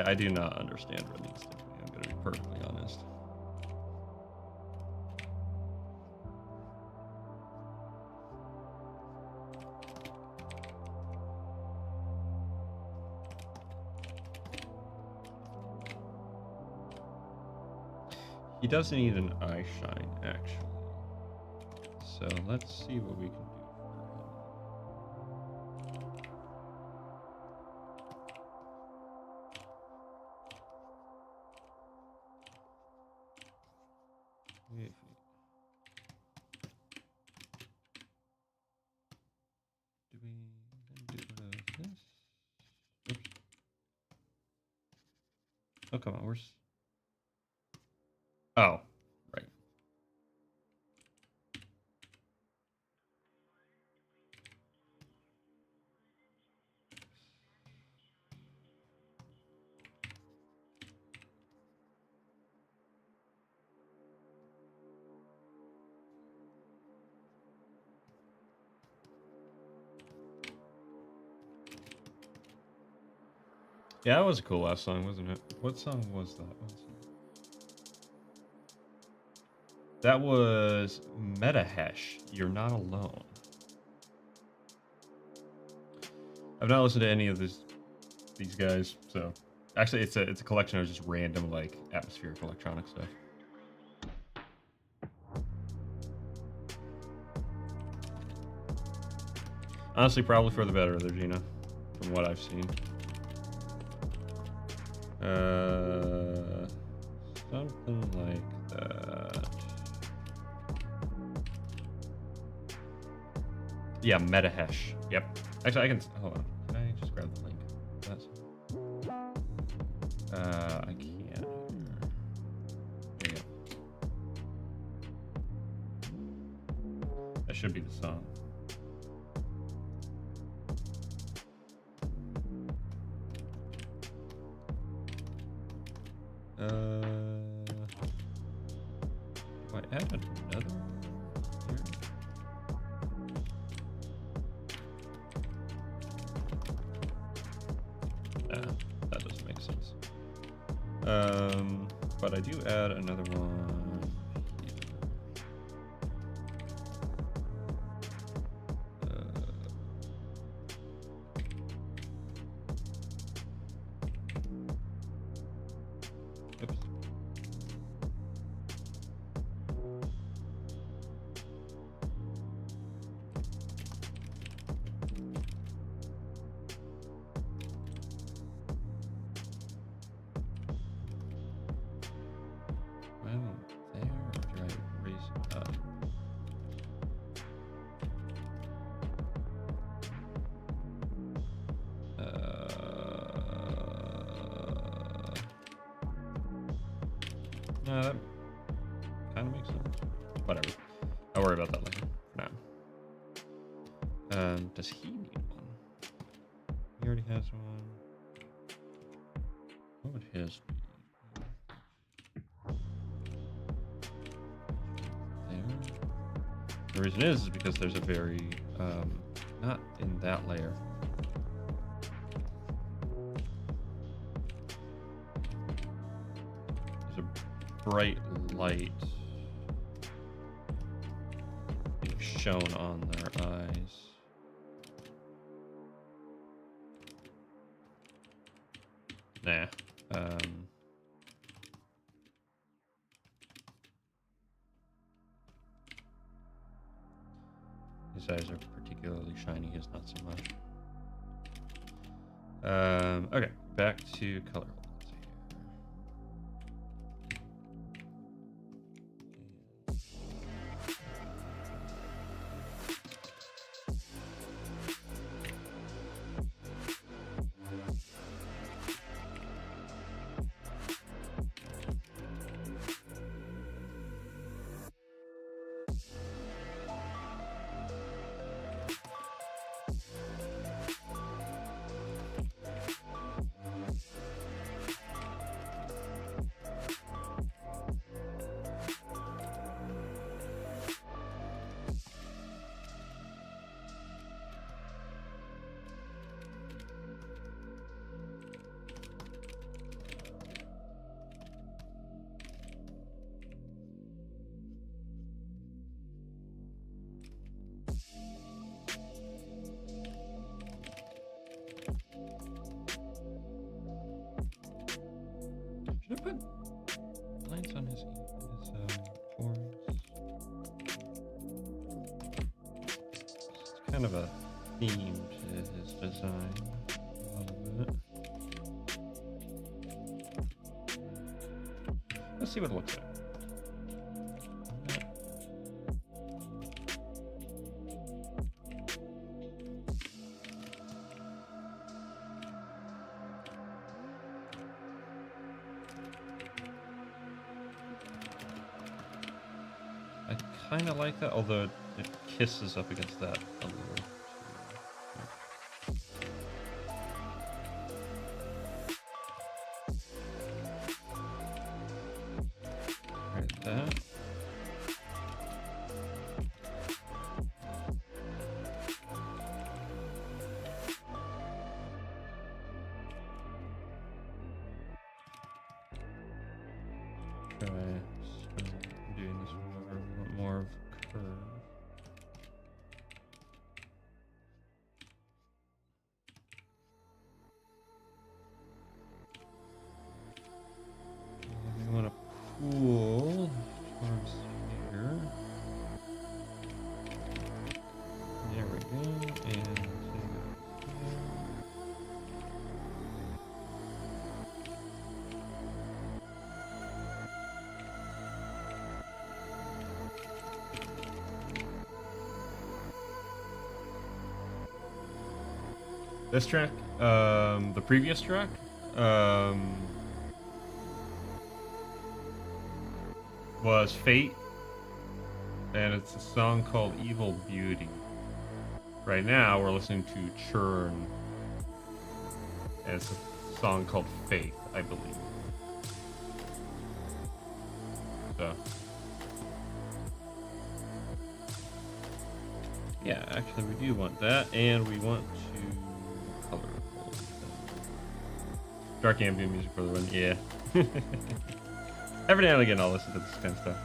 I do not understand Ren and Stimpy, I'm going to be perfectly honest. He does need an eye shine, actually. So let's see what we can do for him. Do we do this? Oops. Oh, come on, where's... Oh, right. Yeah, that was a cool last song, wasn't it? What song was that? That was Metahesh, You're Not Alone. I've not listened to any of these guys, so actually it's a collection of just random like atmospheric electronic stuff. Honestly, probably for the better there, Gina, from what I've seen. Something like that. Yeah, Metahesh. Yep. Actually, I can... Hold on. Can I just grab the link? That's... I can't. There you go. That should be the song. Do I add another one here? That doesn't make sense. But I do add another one here. Oops. Well, That kind of makes sense. Whatever. I'll worry about that later. For now. Does he need one? He already has one. What would his be? There. The reason is because there's a very not in that layer. There's a bright light being shown on their eyes. Nah. His eyes are particularly shiny, his not so much. Okay, back to color. Should I put lines on his horns? It's kind of a theme to his design. A lot of it. Let's see what it looks like. I kind of like that, although it kisses up against that a little. Right, that. Try doing this one over a little more of a curve. We want to pull towards here. There we go. And this track, the previous track, was Fate, and it's a song called Evil Beauty. Right now, we're listening to Churn, and it's a song called Faith, I believe. So, yeah, actually, we do want that, and we want to color code. Dark ambient music for the run, yeah. Every now and again, I'll listen to this kind of stuff.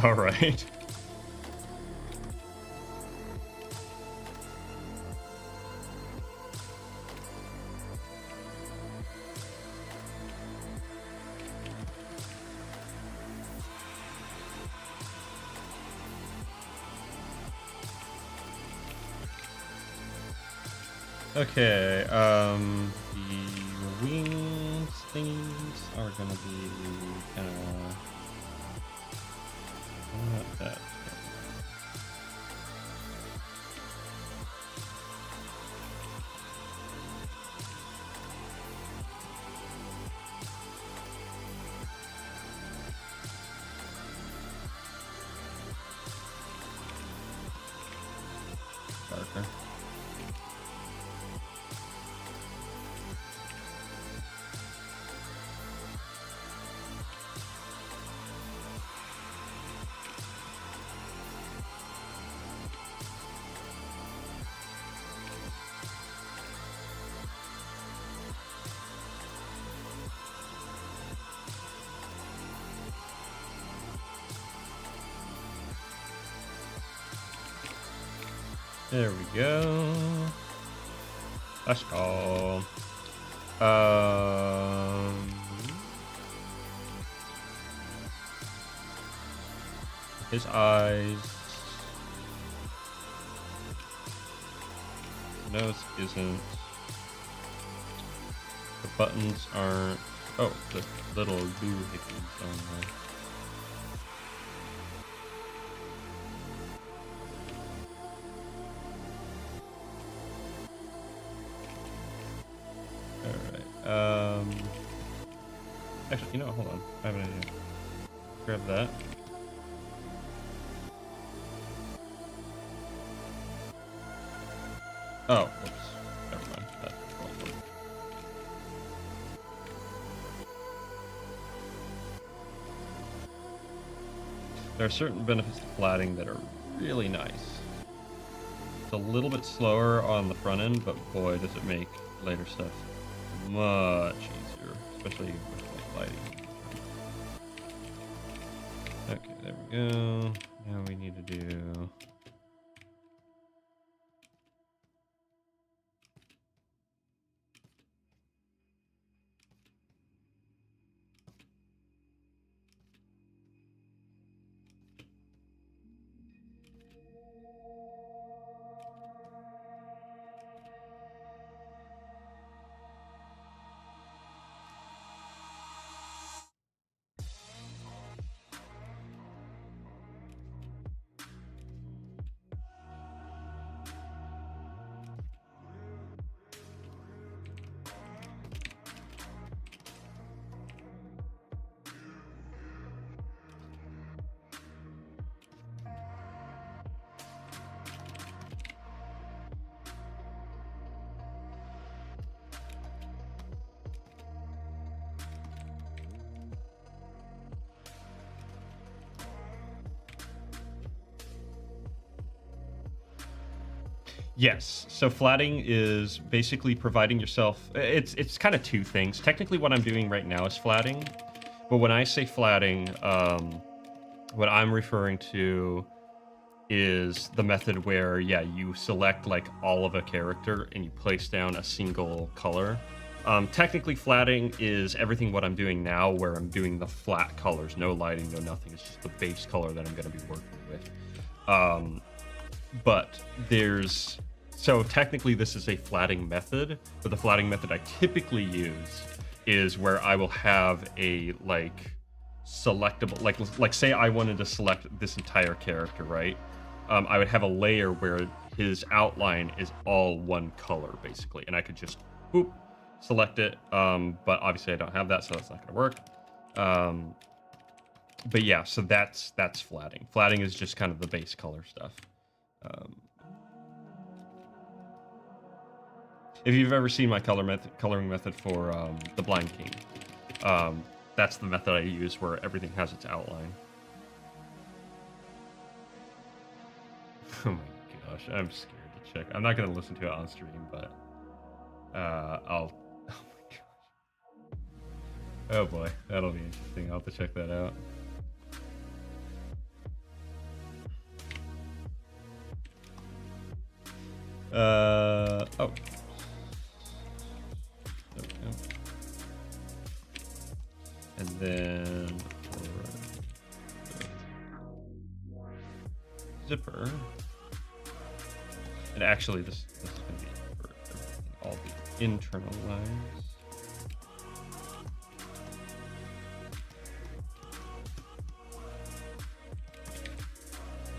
All right. Okay, the wings things are gonna be kind of that. Darker. There we go. Let's go. His eyes. Nose isn't. The buttons aren't. Oh, the little doohickeys on there. Actually, you know what? Hold on. I have an idea. Grab that. Oh, whoops. Never mind. That won't work. There are certain benefits to flatting that are really nice. It's a little bit slower on the front end, but boy, does it make later stuff much easier, especially with like lighting. Okay, there we go. Now we need to do. Yes. So flatting is basically providing yourself. It's kind of two things. Technically, what I'm doing right now is flatting, but when I say flatting, what I'm referring to is the method where, yeah, you select like all of a character and you place down a single color. Technically, flatting is everything what I'm doing now, where I'm doing the flat colors, no lighting, no nothing. It's just the base color that I'm going to be working with. But there's so technically this is a flatting method, but the flatting method I typically use is where I will have a like selectable, like say I wanted to select this entire character, right? I would have a layer where his outline is all one color basically, and I could just boop select it. But obviously I don't have that, so that's not going to work. But yeah, so that's flatting. Flatting is just kind of the base color stuff. If you've ever seen my coloring method for the Blind King, that's the method I use where everything has its outline. Oh my gosh, I'm scared to check. I'm not going to listen to it on stream, but I'll... Oh my gosh. Oh boy, that'll be interesting. I'll have to check that out. Oh. There we go. And then for the zipper. And actually, this is going to be for everything, all the internal lines.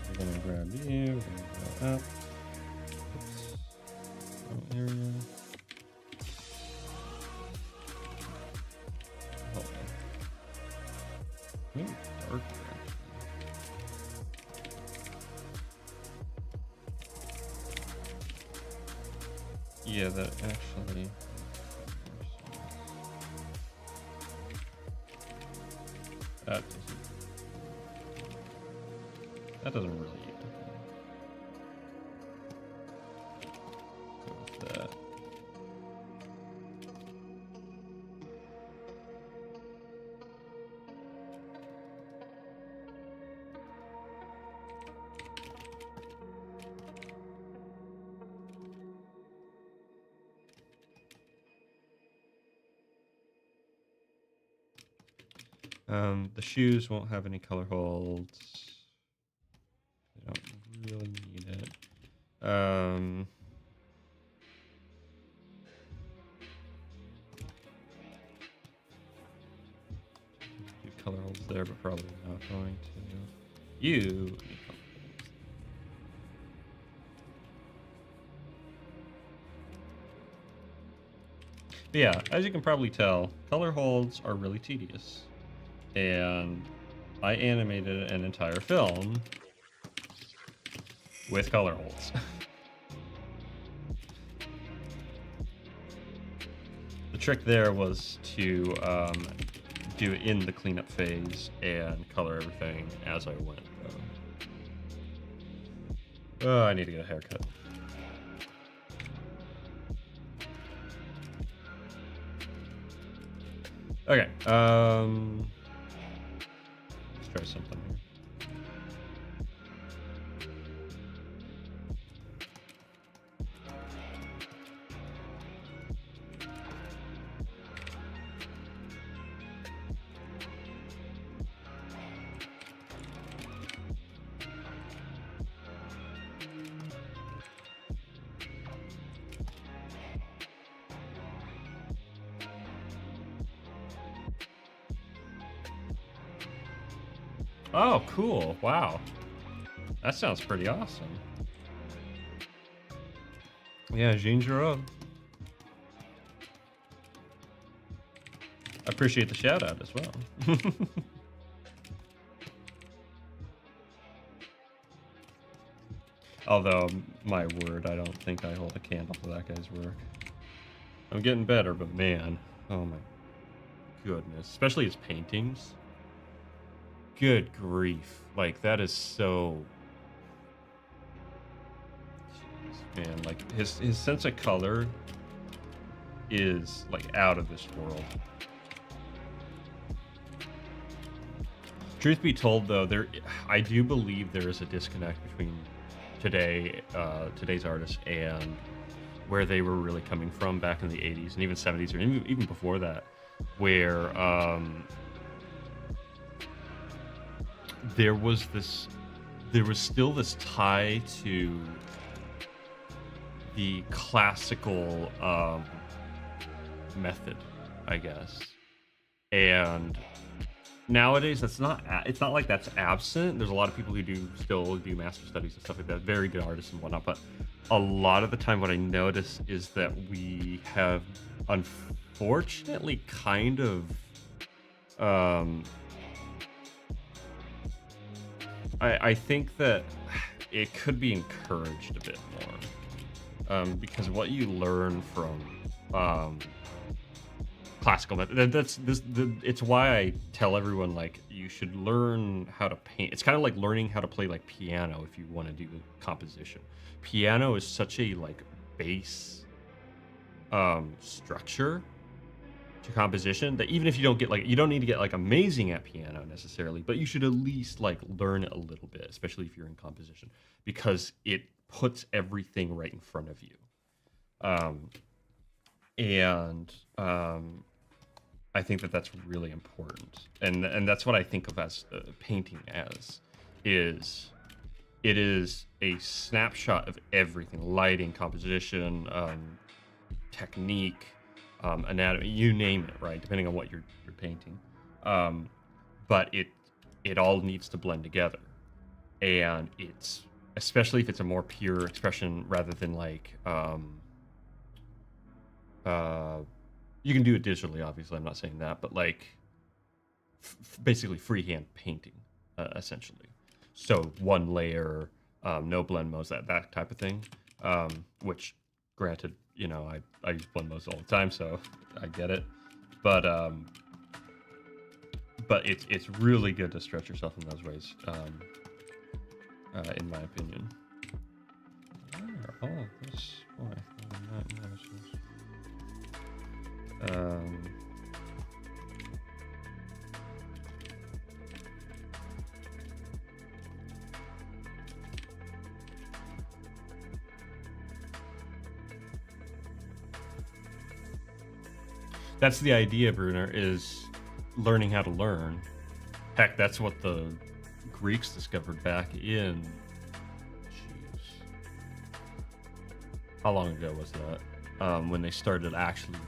We're going to grab you. We're going to go up. Oops. Oh, area. Hold on. Ooh, darker. Yeah, that actually. That doesn't really go with that. The shoes won't have any color holds. They don't really need it. Do color holds there, but probably not going to. You need color holds. But yeah, as you can probably tell, color holds are really tedious. And I animated an entire film with color holds. The trick there was to do it in the cleanup phase and color everything as I went. Oh, I need to get a haircut. Okay, let's try something here. Oh, cool. Wow. That sounds pretty awesome. Yeah, Jean Giraud. I appreciate the shout out as well. Although, my word, I don't think I hold a candle to that guy's work. I'm getting better, but man, oh my goodness. Especially his paintings. Good grief. Like, that is so... Jeez, man, like, his sense of color is, like, out of this world. Truth be told, though, I do believe there is a disconnect between today's artists and where they were really coming from back in the 80s and even 70s or even before that, where there was still this tie to the classical method, I guess. And nowadays it's not like that's absent. There's a lot of people who still do master studies and stuff like that, very good artists and whatnot, but a lot of the time what I notice is that we have unfortunately kind of I think that it could be encouraged a bit more, because what you learn from classical method, it's why I tell everyone, like, you should learn how to paint. It's kind of like learning how to play like piano if you want to do composition. Piano is such a like base structure to composition that even if you don't get like, you don't need to get like amazing at piano necessarily, but you should at least like learn it a little bit, especially if you're in composition, because it puts everything right in front of you. And I think that that's really important, and that's what I think of as painting as is. It is a snapshot of everything: lighting, composition, technique, anatomy, you name it, right? Depending on what you're painting, but it all needs to blend together, and it's especially if it's a more pure expression rather than like you can do it digitally, obviously. I'm not saying that, but like basically freehand painting, essentially. So one layer, no blend modes, that type of thing. Which, granted, I use blend modes all the time, so I get it. But it's really good to stretch yourself in those ways, in my opinion. Where all of this? Boy, I did not notice this. That's the idea, Bruner, is learning how to learn. Heck, that's what the Greeks discovered back in... Jeez. How long ago was that? When they started actually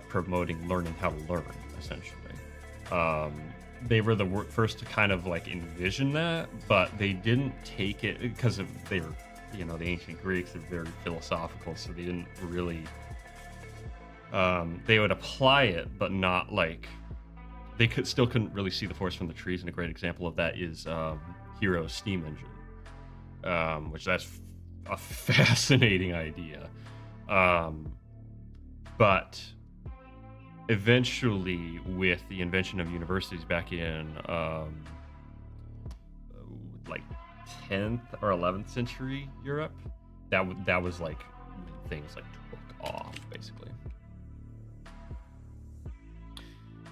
promoting learning how to learn, essentially. They were the first to kind of like envision that, but they didn't take it because they were, the ancient Greeks are very philosophical, so they didn't really. They would apply it, but not like they couldn't really see the forest from the trees. And a great example of that is Hero's steam engine, which that's a fascinating idea. But eventually, with the invention of universities back in like 10th or 11th century Europe, that was like when things like took off, basically.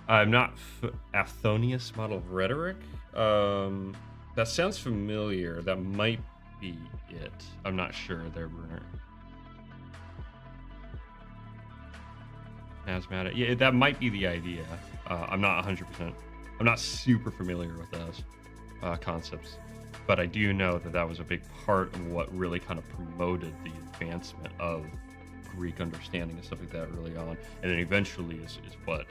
I'm not Aphthonius model of rhetoric. That sounds familiar. That might be it. I'm not sure there, Bruner. Asthmatic. Yeah, that might be the idea. I'm not 100%. I'm not super familiar with those concepts, but I do know that was a big part of what really kind of promoted the advancement of Greek understanding and stuff like that early on, and then eventually is what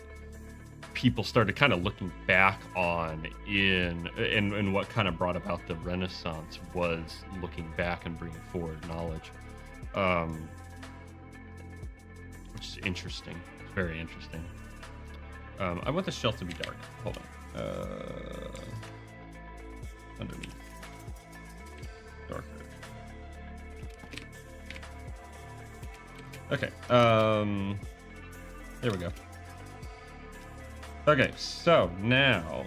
people started kind of looking back on and what kind of brought about the Renaissance was looking back and bringing forward knowledge, which is interesting. Very interesting. I want the shelf to be dark. Hold on. Underneath. Darker. Okay. There we go. Okay, so now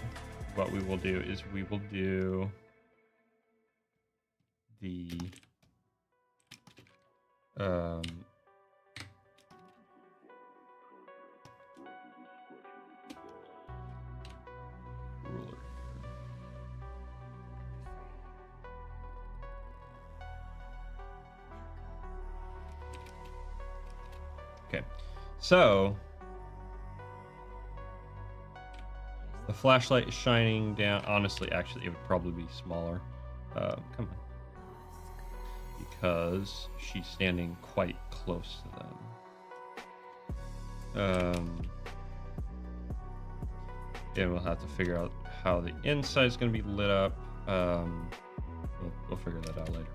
what we will do is we will do the ruler. Okay, so the flashlight is shining down. Honestly, actually, it would probably be smaller. Come on. Because she's standing quite close to them. And we'll have to figure out how the inside is going to be lit up. We'll figure that out later.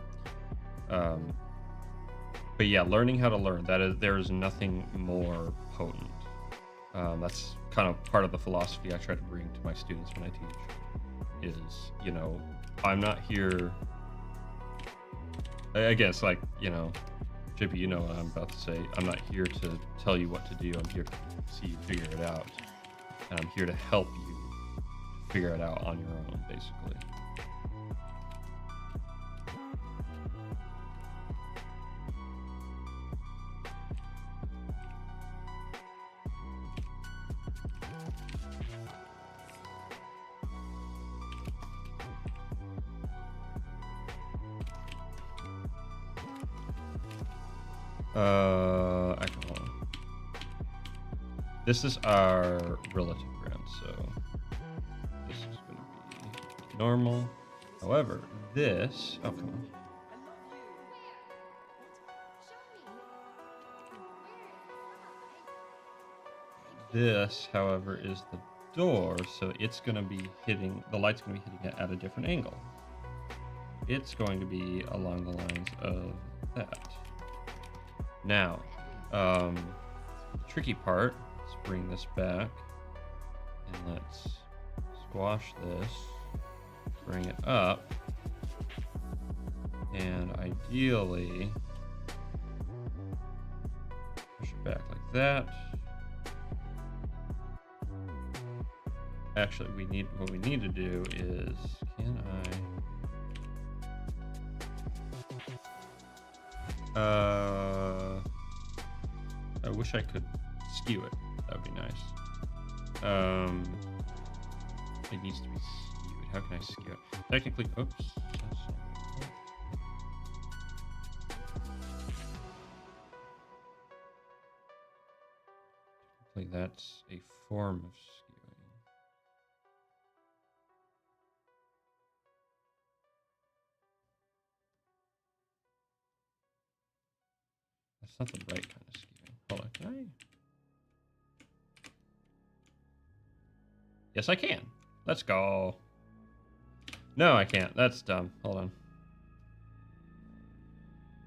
But yeah, learning how to learn. There is nothing more potent. That's kind of part of the philosophy I try to bring to my students when I teach. Is, I'm not here. I guess, like, JP, you know what I'm about to say. I'm not here to tell you what to do. I'm here to see you figure it out. And I'm here to help you figure it out on your own, basically. Actually, hold on. This is our relative ground, so this is going to be normal. However, this, oh, come on. This, however, is the door, so it's going to be hitting, the light's going to be hitting it at a different angle. It's going to be along the lines of that. Now, the tricky part, let's bring this back, and let's squash this, bring it up, and ideally, push it back like that. Actually, what we need to do is, I wish I could skew it. That would be nice. It needs to be skewed. How can I skew it? Technically, oops. Technically, that's a form of skewing. That's not the right kind of skewing. Hold on, can I? Yes, I can. Let's go. No, I can't. That's dumb. Hold on.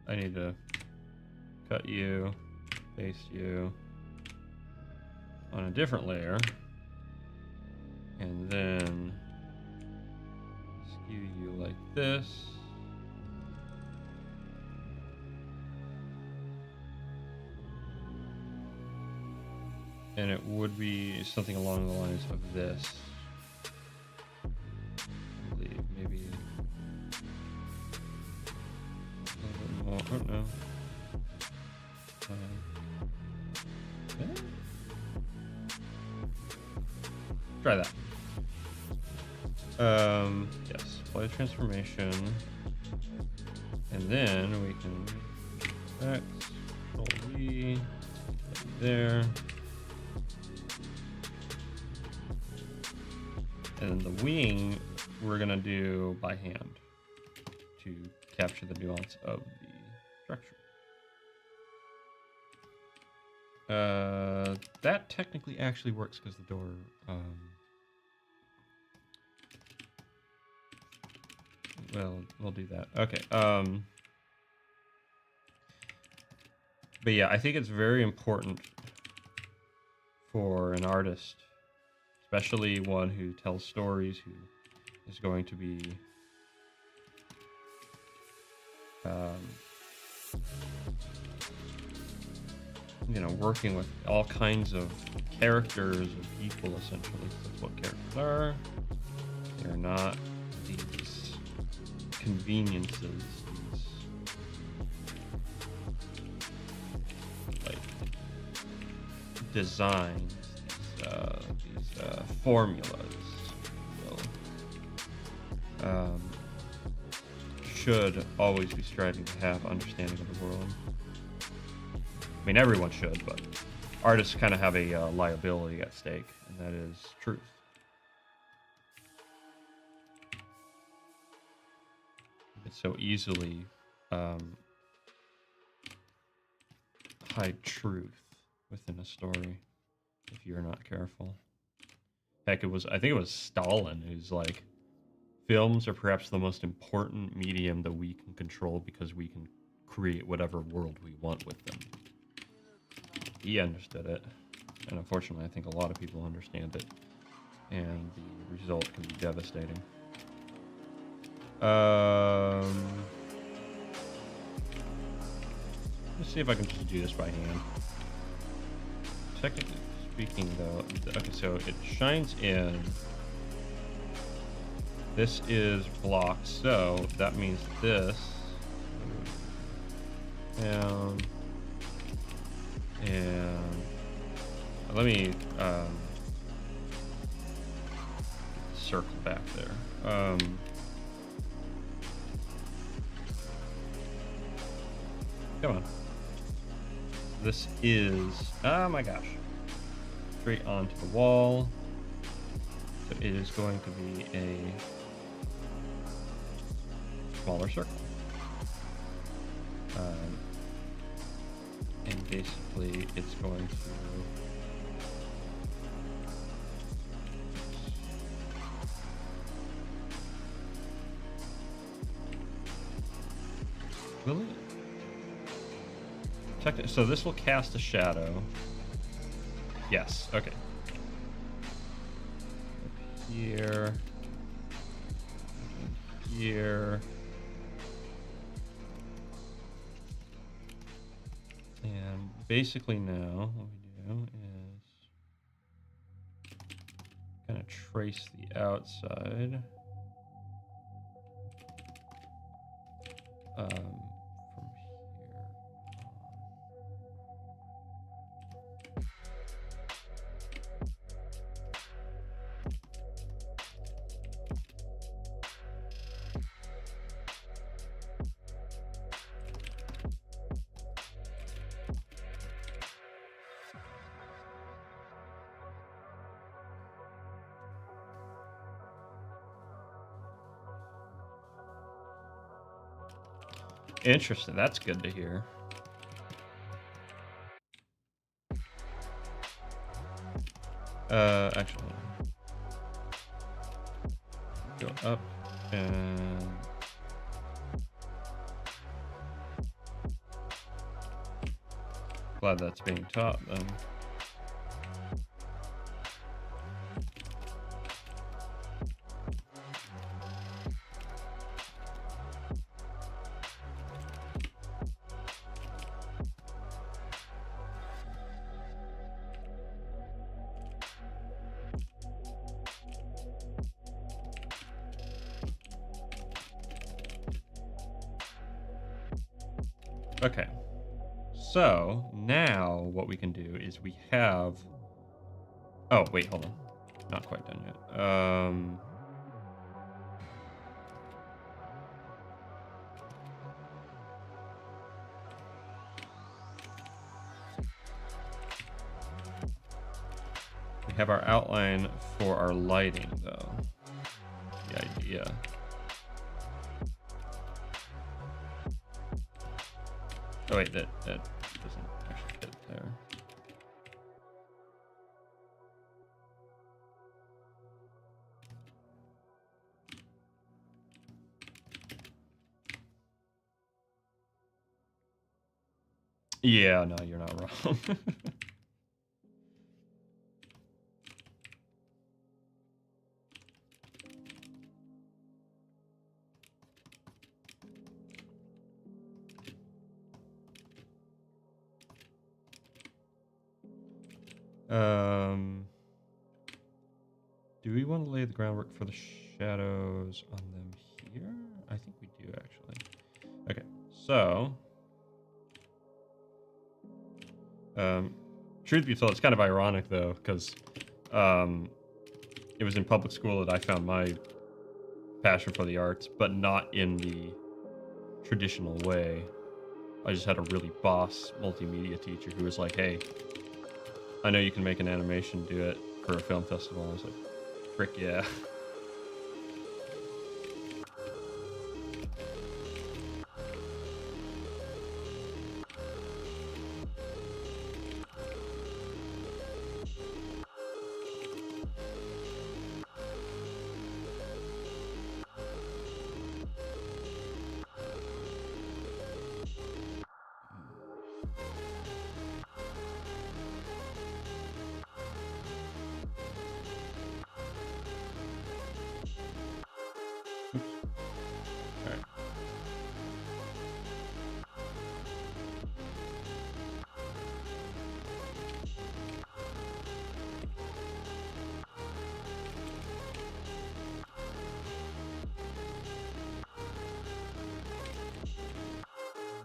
I need to cut you, paste you on a different layer, and then skew you like this. And it would be something along the lines of this. I believe maybe a little bit more. Oh no. Yeah. Try that. Yes, apply transformation. And then we can X, Control V, there. And the wing we're gonna do by hand to capture the nuance of the structure. That technically actually works because the door, well, we'll do that. Okay. But yeah, I think it's very important for an artist, especially one who tells stories, who is going to be you know, working with all kinds of characters of people, essentially. That's what characters are. They're not these conveniences, these like designs, these formulas. So, should always be striving to have understanding of the world. I mean, everyone should, but artists kind of have a liability at stake, and that is truth. You can so easily hide truth within a story if you're not careful. Heck, I think it was Stalin who's like, films are perhaps the most important medium that we can control because we can create whatever world we want with them. He understood it, and unfortunately I think a lot of people understand it, and the result can be devastating. Let's see if I can just do this by hand. Technically speaking though, okay, so it shines in. This is blocked, so that means this down. And let me circle back there. Come on. this is, oh my gosh, straight onto the wall. So it is going to be a smaller circle. And basically it's going to will it? Check it. So this will cast a shadow. Yes, okay. Here. Here. And basically now what we do is kind of trace the outside. From here. Interesting. That's good to hear. Actually, go up and glad that's being taught then. Okay, so now what we can do is we have, oh wait, hold on, not quite done yet. We have our outline for our lighting though. The idea. Oh wait, that doesn't actually fit there. Yeah, no, you're not wrong. Do we want to lay the groundwork for the shadows on them here? I think we do actually. Okay, so truth be told, it's kind of ironic though, because it was in public school that I found my passion for the arts, but not in the traditional way. I just had a really boss multimedia teacher who was like, hey, I know you can make an animation, do it for a film festival. I was like, frick yeah.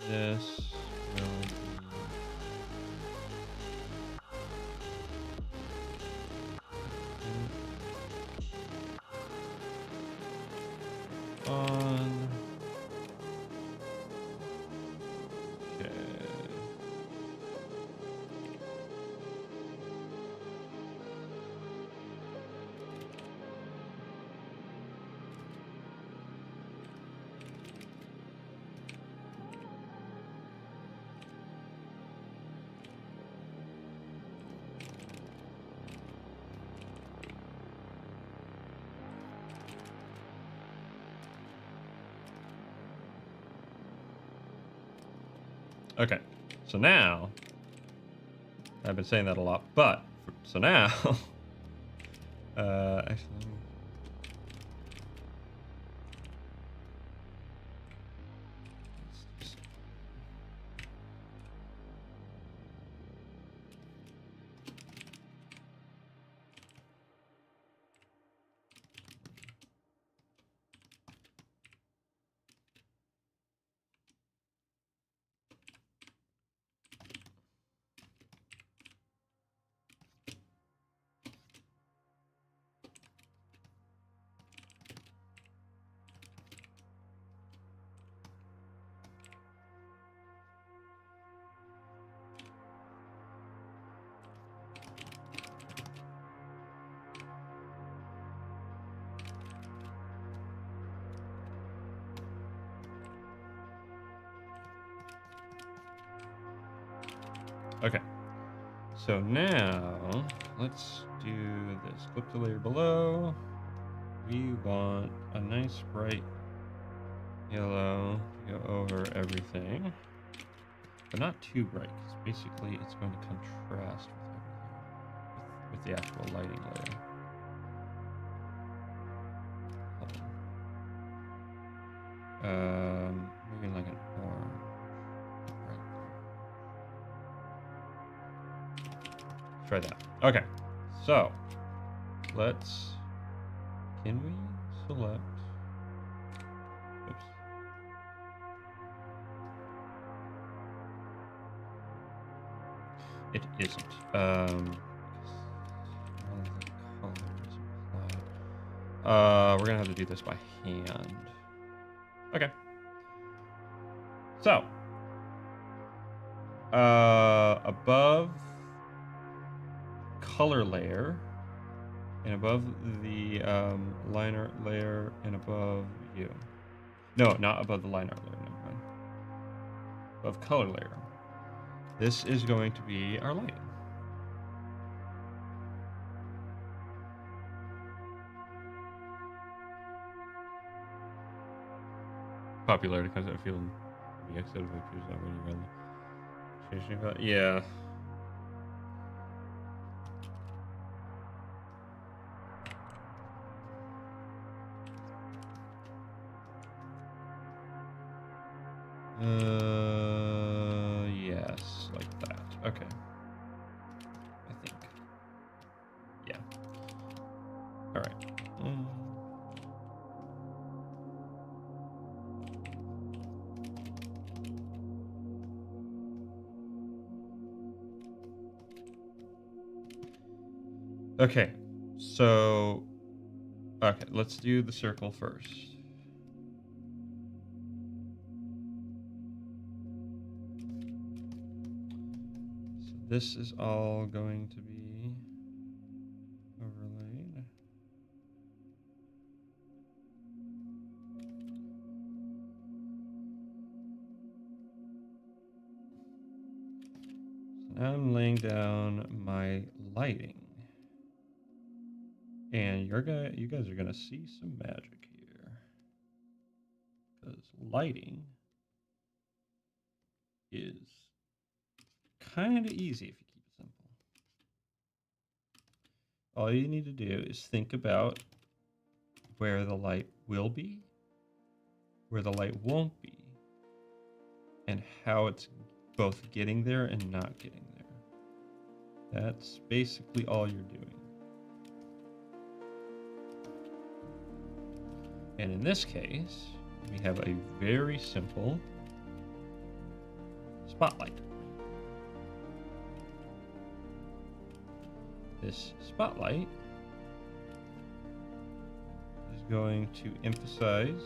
This will be on. Okay. Okay, so now I've been saying that a lot, but so now, actually, okay. So now let's do this. Click the layer below. We want a nice bright yellow to go over everything, but not too bright, because basically it's going to contrast with everything, with the actual lighting layer. Maybe like an orange. Right. Try that. Okay, so let's. Can we select? Oops. It isn't. We're gonna have to do this by hand. Okay. So, above color layer, and above the liner layer, and above you. No, not above the liner layer. Never mind. Above color layer. This is going to be our lighting. Popularity comes out feeling the exit of appears that when you run changing about. Yeah. Yes, like that. Okay. I think. Yeah. All right. Okay. So, okay, let's do the circle first. So this is all going to be overlaid. So now I'm laying down my lighting. And you guys are gonna see some magic here. Because lighting is kind of easy if you keep it simple. All you need to do is think about where the light will be, where the light won't be, and how it's both getting there and not getting there. That's basically all you're doing. And in this case, we have a very simple spotlight. This spotlight is going to emphasize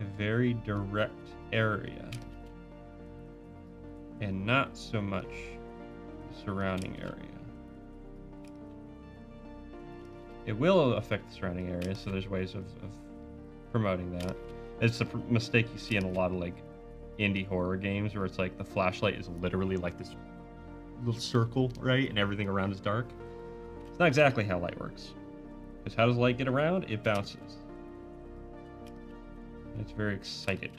a very direct area and not so much the surrounding area. It will affect the surrounding area, so there's ways of promoting that. It's a mistake you see in a lot of like indie horror games where it's like the flashlight is literally like this little circle, right? And everything around is dark. It's not exactly how light works. Because how does light get around? It bounces. And it's very excited.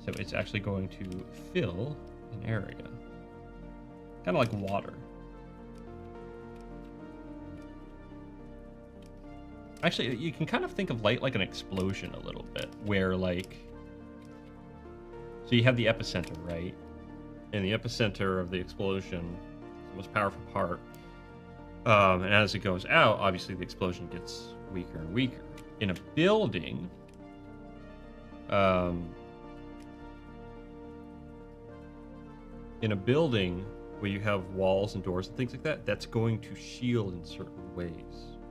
So it's actually going to fill an area. Kind of like water. Actually, you can kind of think of light like an explosion a little bit, where like... So you have the epicenter, right? And the epicenter of the explosion is the most powerful part. And as it goes out, obviously the explosion gets weaker and weaker. In a building, where you have walls and doors and things like that, that's going to shield in certain ways,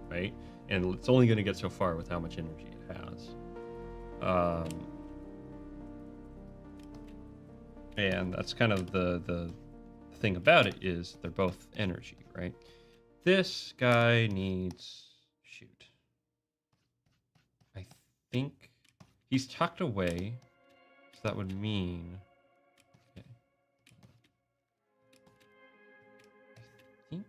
right? And it's only going to get so far with how much energy it has. And that's kind of the thing about it is they're both energy, right? This guy needs... Shoot. I think he's tucked away, so that would mean... Okay. I think...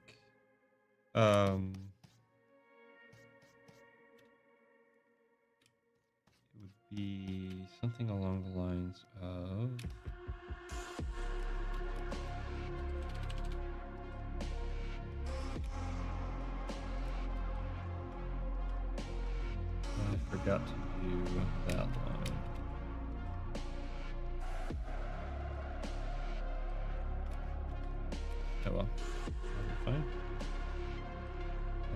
it would be something along the lines of... I forgot to do that line. Oh well, that'll be fine.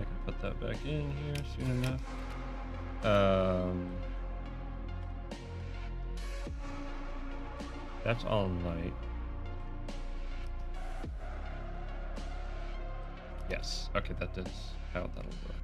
I can put that back in here soon enough. That's all night. Yes, okay, that is how that'll work.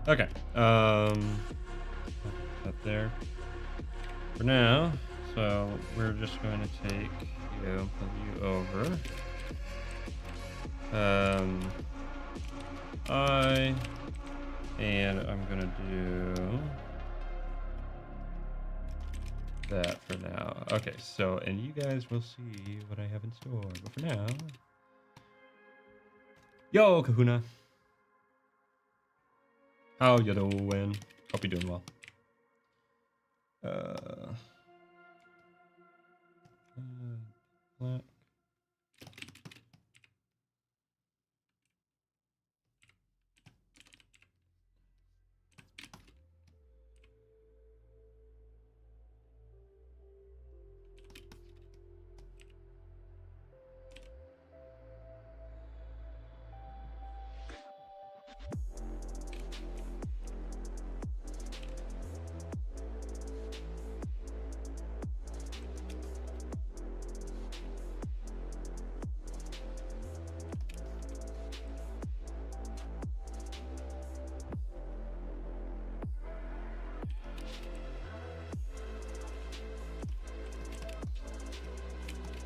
Okay, up there for now. So we're just going to take you, move you over. And I'm gonna do that for now. Okay, so, and you guys will see what I have in store, but for now, yo, Kahuna. How you doing? Hope you're doing well. Black.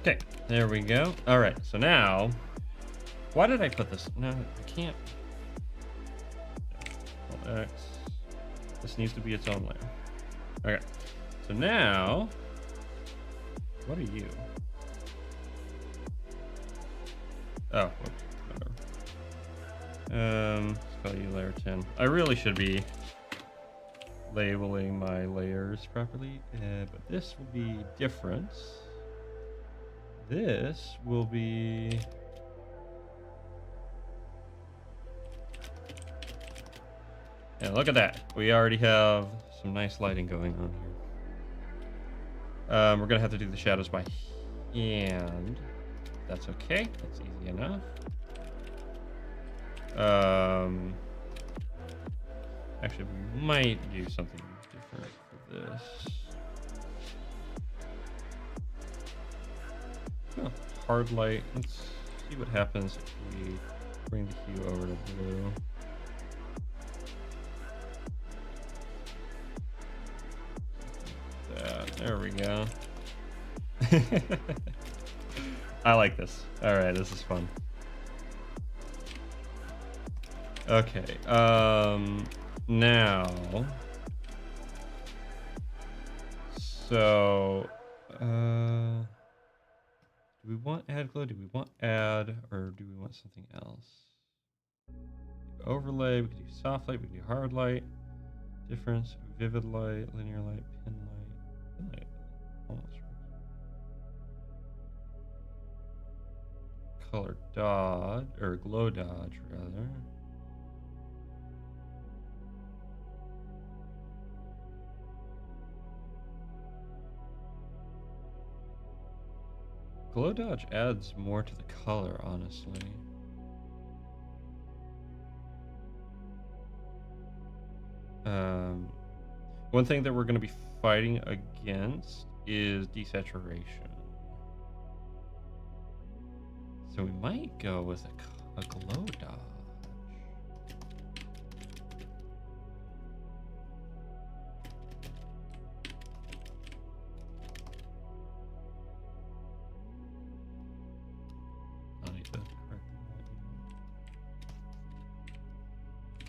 Okay, there we go. All right, so now, why did I put this? No, I can't. X. This needs to be its own layer. Okay, so now, what are you? Oh, whatever. Let's call you layer 10. I really should be labeling my layers properly, but this will be different. This will be... Yeah, look at that. We already have some nice lighting going on here. We're gonna have to do the shadows by hand. That's okay. That's easy enough. Actually, we might do something different for this. Oh, hard light. Let's see what happens if we bring the hue over to blue. There we go. I like this. All right, this is fun. Okay. Now. So, do we want add glow? Do we want add, or do we want something else? Overlay. We could do soft light. We could do hard light. Difference: vivid light, linear light, pin light. Pin light. Almost right. Color dodge, or glow dodge rather. Glow dodge adds more to the color, honestly. One thing that we're going to be fighting against is desaturation. So we might go with a glow dodge. I'll need to correct that.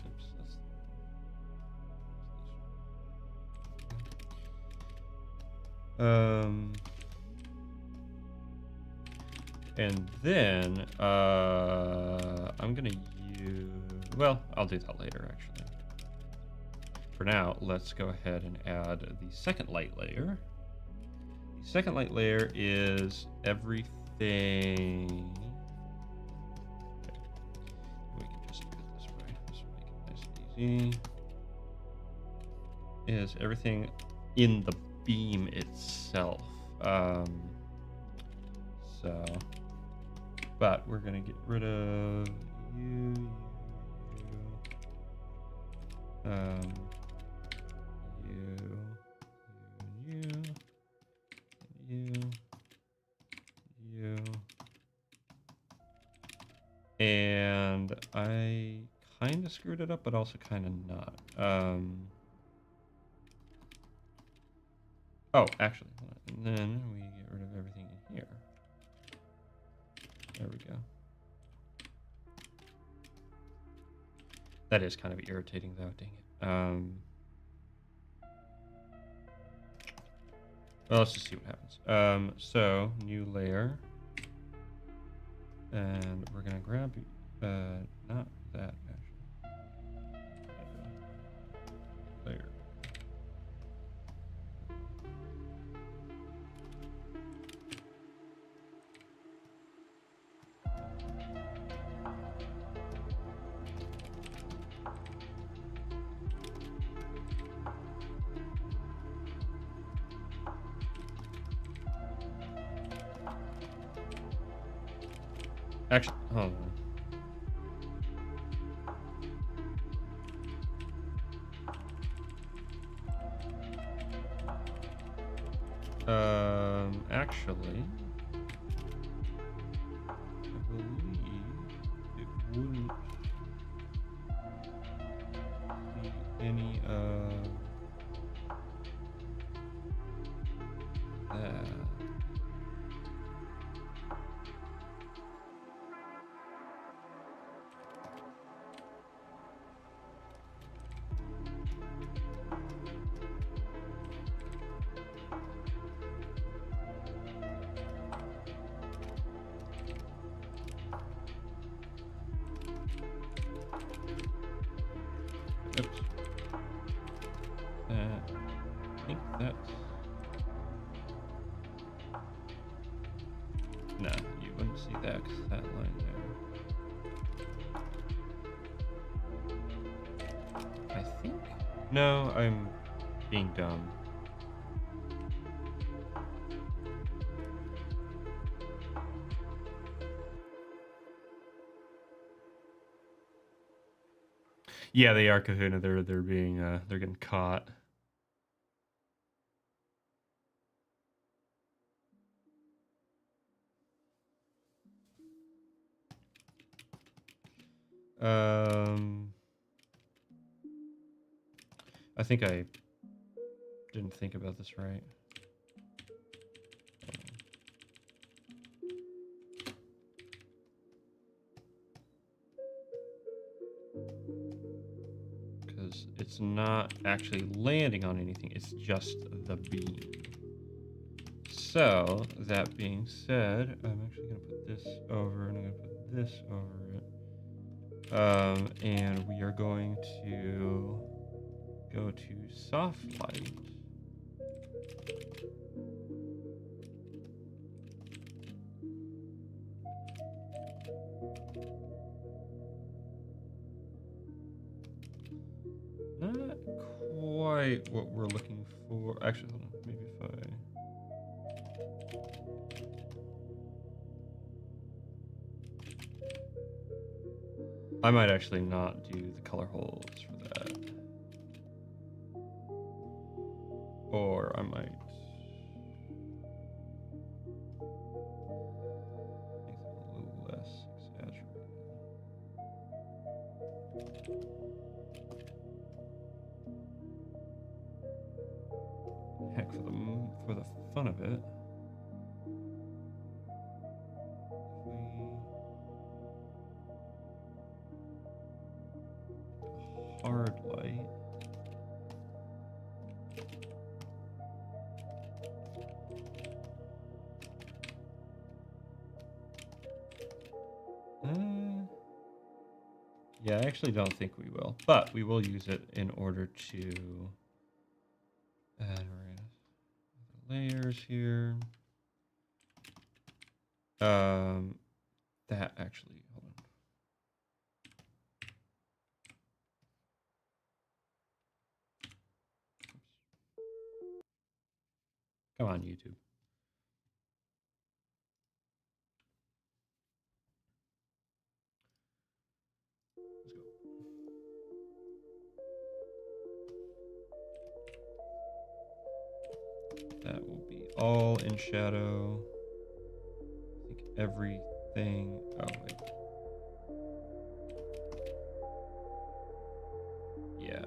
Oops, that's and then I'm gonna use, well, I'll do that later actually. For now, let's go ahead and add the second light layer. The second light layer is everything. Okay. We can just do it this way. This will make it nice and easy. Is everything in the beam itself. But we're gonna get rid of you, you, and I kind of screwed it up, but also kind of not. Oh, actually, and then we get rid of everything in here. There we go. That is kind of irritating though, dang it. Well, let's just see what happens. So, new layer. And we're gonna grab, not that actually. Layer. Actually, hold on. Actually, I believe it wouldn't be any of that. Oops. I think that's... No, you wouldn't see that because that line there. I think... No, I'm being dumb. Yeah, they are Kahuna. They're being they're getting caught. I think I didn't think about this right. Because it's not actually landing on anything, it's just the beam. So, that being said, I'm actually going to put this over, and I'm going to put this over it. And we are going to go to soft light. Not quite what we're looking for. Actually, hold on. Maybe if I might actually not do the color holes for that. Or I might make them a little less exaggerated. Heck, for the fun of it, if we hard light. Yeah, I actually don't think we will, but we will use it in order to add layers here. That actually, hold on. Come on, YouTube. Let's go. That will be all in shadow. I think everything. Oh, wait. Yeah.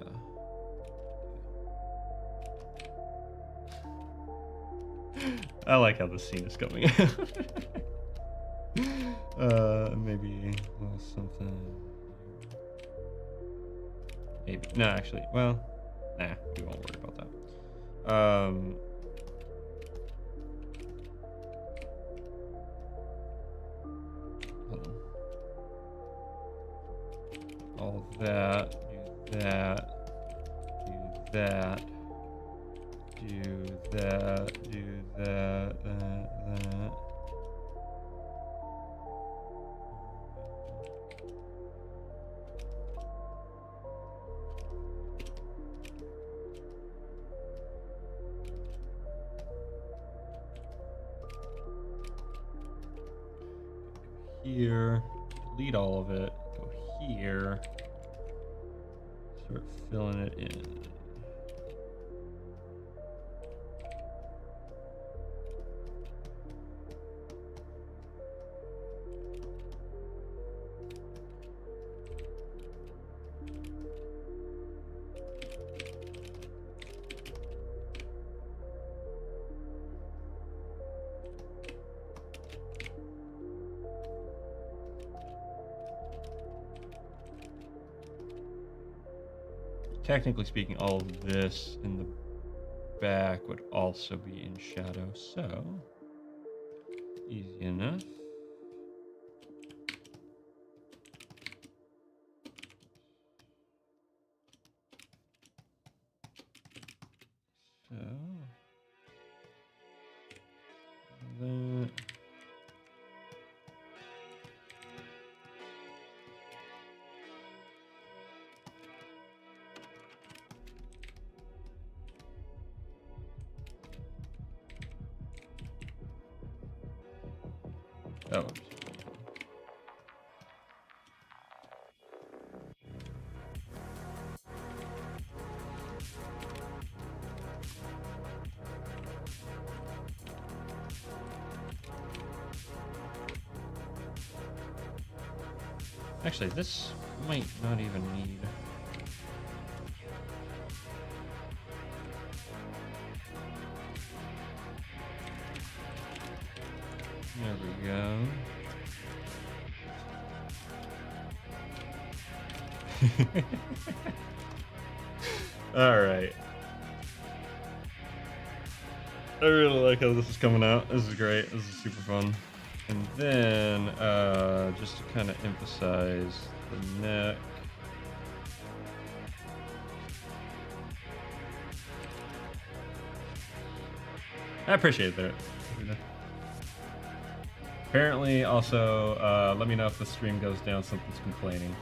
I like how the scene is coming. Maybe a little something. Maybe. No, actually. Well, nah, we won't worry about that. Hold on. All of that. Do that. Do that. Do that. Do that. That. Here, delete all of it, go here, start filling it in. Technically speaking, all of this in the back would also be in shadow, so easy enough. So that. Oh. Actually, this might not even need. There we go. All right. I really like how this is coming out. This is great. This is super fun. And then, just to kind of emphasize the neck. I appreciate that. Apparently, also, let me know if the stream goes down. Something's complaining.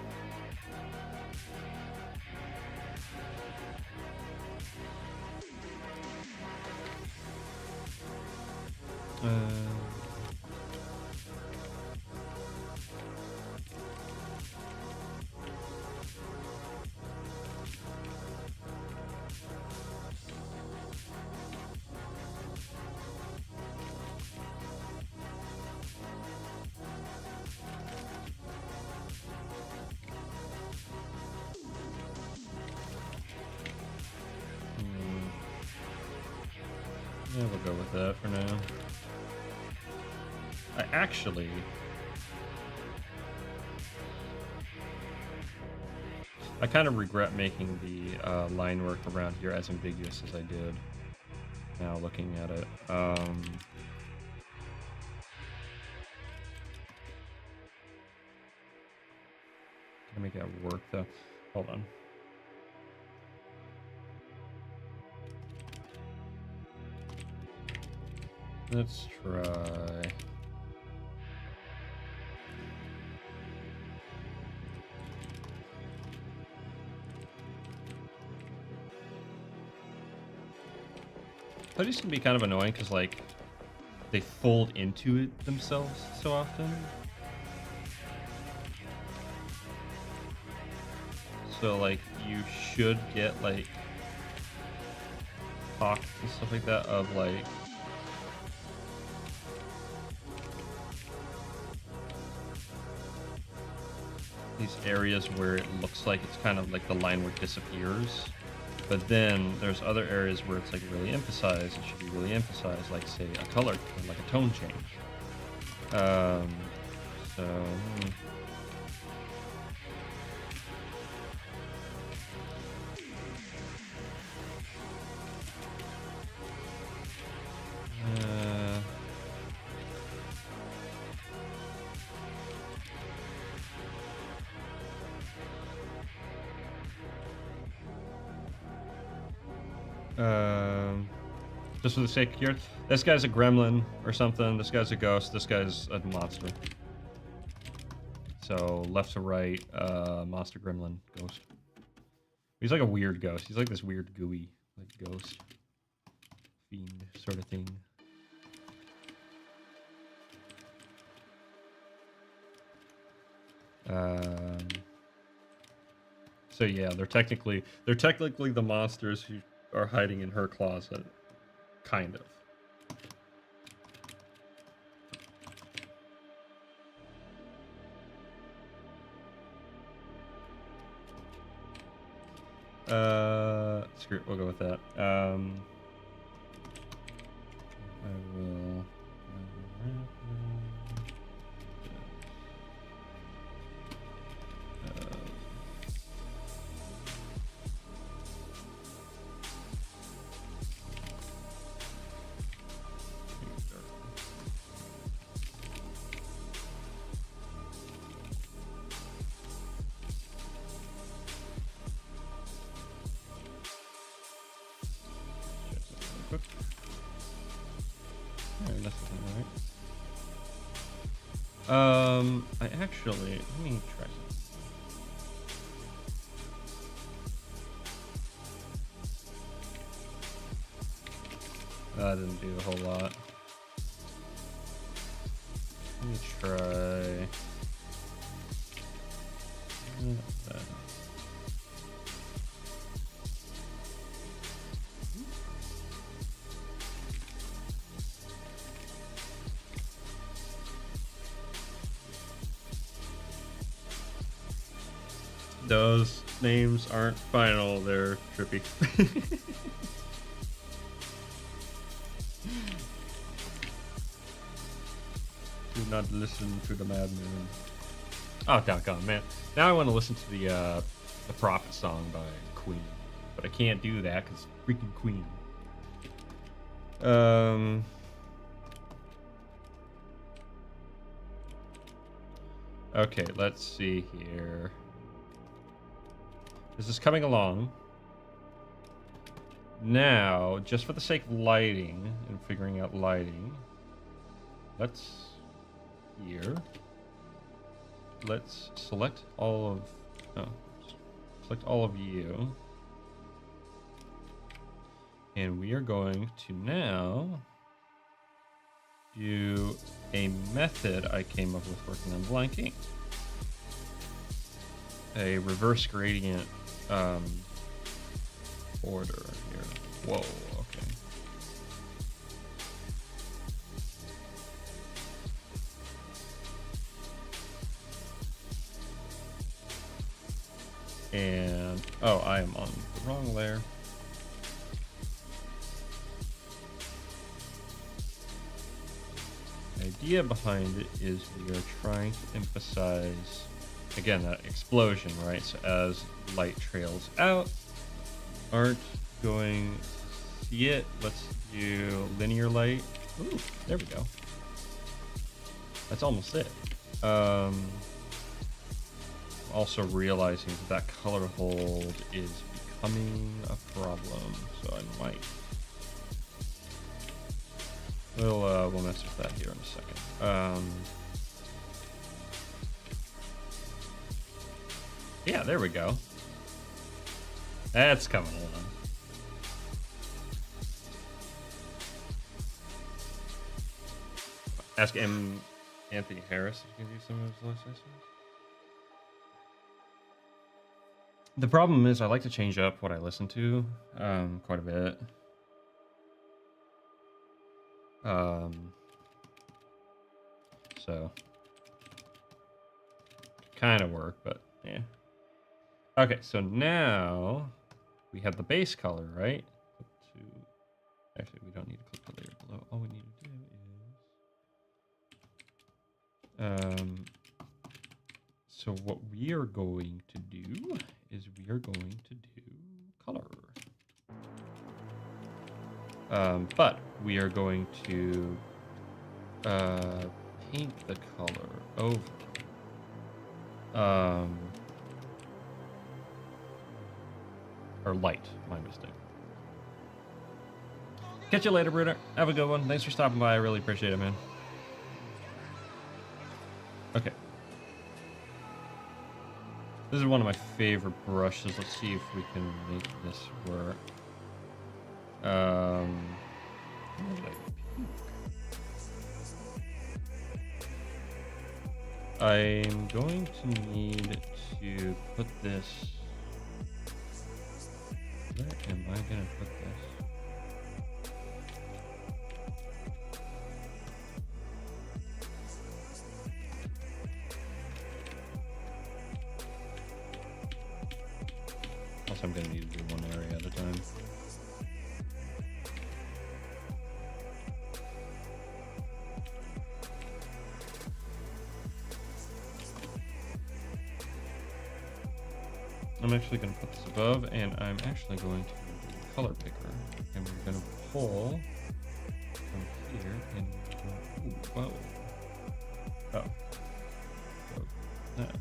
Yeah, we'll go with that for now. I kind of regret making the line work around here as ambiguous as I did. Now looking at it. Can I make that work though? Hold on. Let's try. Hoodies can be kind of annoying because, like, they fold into it themselves so often. So, like, you should get, like, pockets and stuff like that of, like, these areas where it looks like it's kind of like the line work disappears. But then there's other areas where it's like really emphasized. It should be really emphasized, like say a color, like a tone change. So. Just for the sake of here, this guy's a gremlin or something. This guy's a ghost. This guy's a monster. So left to right, monster, gremlin, ghost. He's like a weird ghost. He's like this weird gooey like ghost, fiend sort of thing. So yeah, they're technically the monsters who are hiding in her closet, kind of. Screw it, we'll go with that. I will. I actually, let me try something. That didn't do a whole lot. Let me try. those names aren't final. They're trippy. Do not listen to the madman. Oh, doggone, man. Now I want to listen to the Prophet song by Queen. But I can't do that because freaking Queen. Okay, let's see here. This is coming along. Now, just for the sake of lighting and figuring out lighting, let's select all of you. And we are going to now do a method I came up with working on blanking. A reverse gradient order here. Whoa, okay. And, oh, I am on the wrong layer. The idea behind it is we are trying to emphasize, again, that explosion, right? So as light trails out, aren't going to see it. Let's do linear light. Ooh, there we go. That's almost it. Also realizing that color hold is becoming a problem, so I might. We'll mess with that here in a second. Yeah, there we go. That's coming along. Ask Anthony Harris if you can do some of his illustrations. The problem is I like to change up what I listen to quite a bit. So kind of work, but yeah. Okay, so now we have the base color, right? Actually, we don't need to click the layer below. All we need to do is so what we are going to do is we are going to do color. But we are going to paint the color over. Or light, my mistake. Catch you later, Bruder. Have a good one. Thanks for stopping by. I really appreciate it, man. Okay. This is one of my favorite brushes. Let's see if we can make this work. I'm going to need to put this. Where am I gonna put this? Also, I'm gonna need to do one area at a time. I'm actually going to put this above, and I'm actually going to do the color picker, and we're going to pull from here, and we're going, ooh, whoa. Oh. So, that.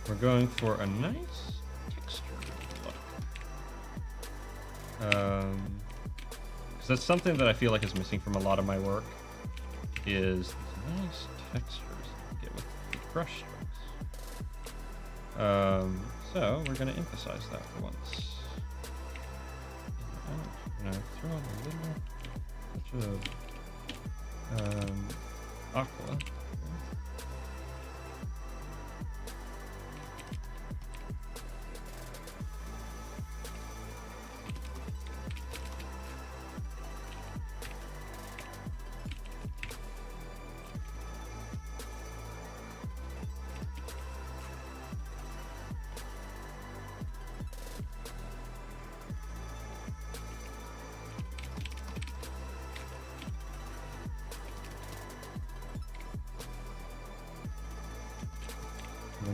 We're going for a nice texture look. So that's something that I feel like is missing from a lot of my work, is these nice textures you get with the brush strokes. So we're going to emphasize that for once. I'm going to throw in a little touch of aqua.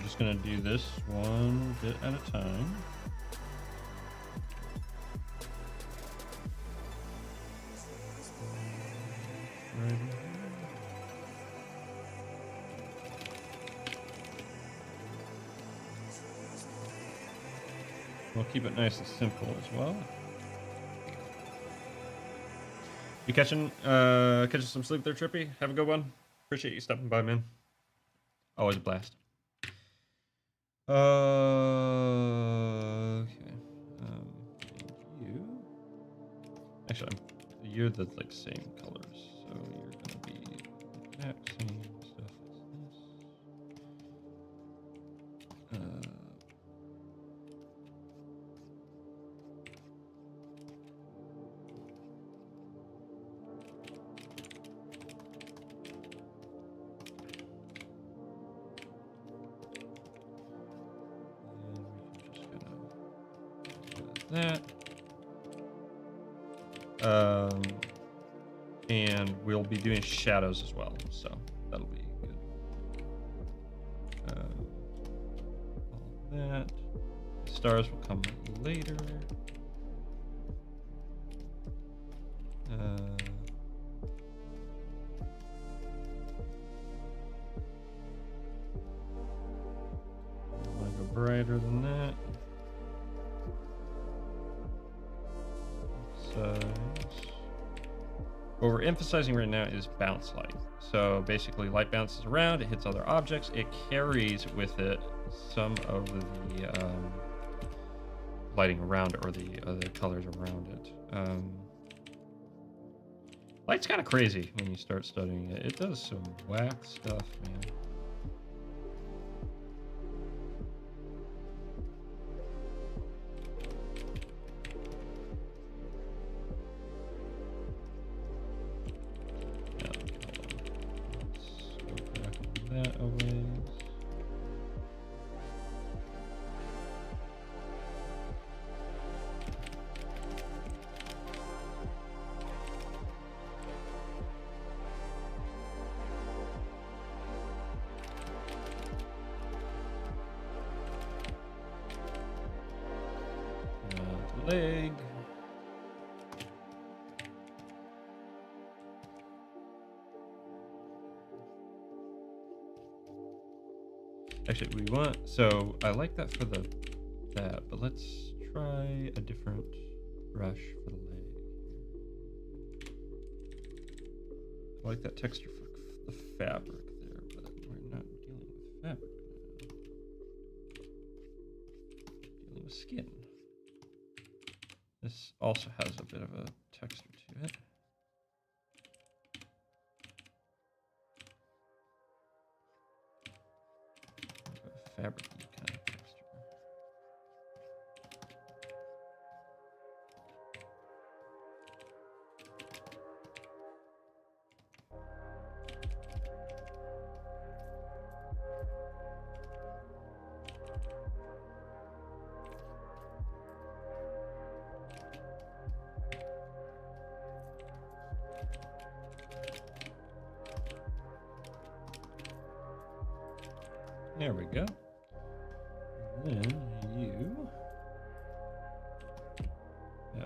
just gonna do this one bit at a time. Right here. We'll keep it nice and simple as well. You catching some sleep there, Trippy? Have a good one. Appreciate you stopping by, man. Always a blast. Okay. You. Actually, you're the like same colors, so you're gonna be the exact same stuff as this. That. And we'll be doing shadows as well, so that'll be good. All that. Stars will come later. I want to go brighter than that. What we're emphasizing right now is bounce light. So basically light bounces around, it hits other objects, it carries with it some of the lighting around it, or the other colors around it. Light's kind of crazy when you start studying it. It does some whack stuff, man. That away. Leg. Actually, we want, so I like that for that, but let's try a different brush for the leg. I like that texture for the fabric there, but we're not dealing with fabric now. Dealing with skin. This also has a bit of a texture to it. Fabric kind of texture. There we go. And then you. Yeah.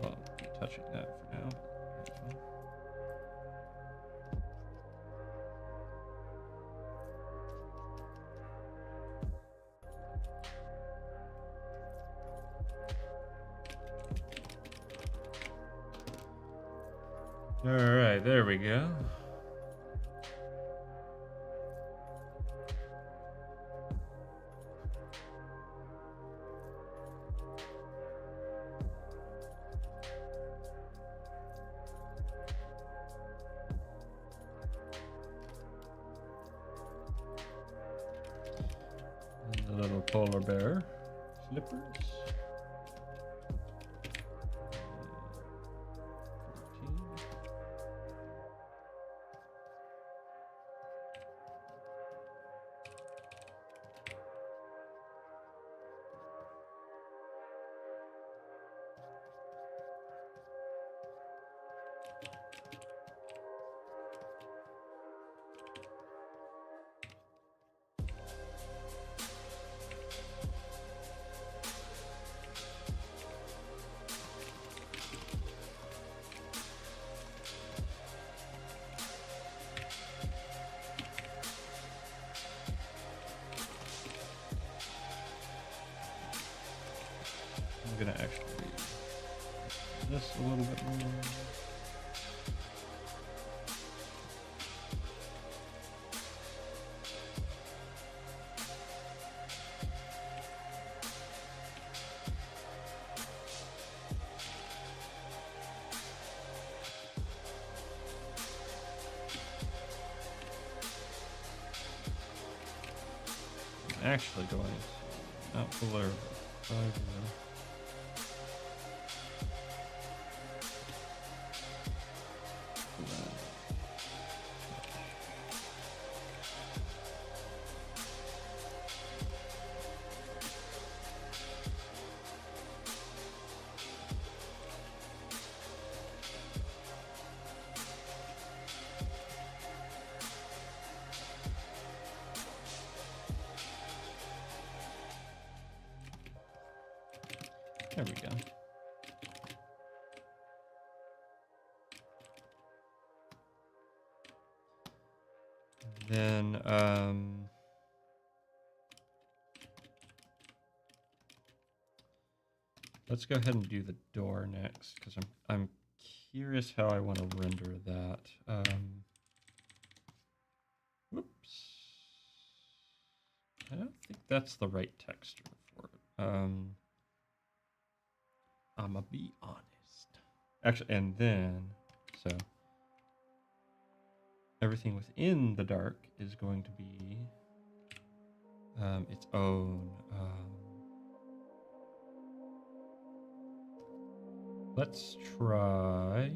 Well, I'll be touching that for now. All right, there we go. And the little polar bear slippers. I'm gonna actually do this a little bit more. I'm actually going to not blur, but there we go. Then let's go ahead and do the door next, because I'm curious how I want to render that. Whoops. I don't think that's the right texture for it. I'ma be honest. Actually, and then, so everything within the dark is going to be its own. Let's try.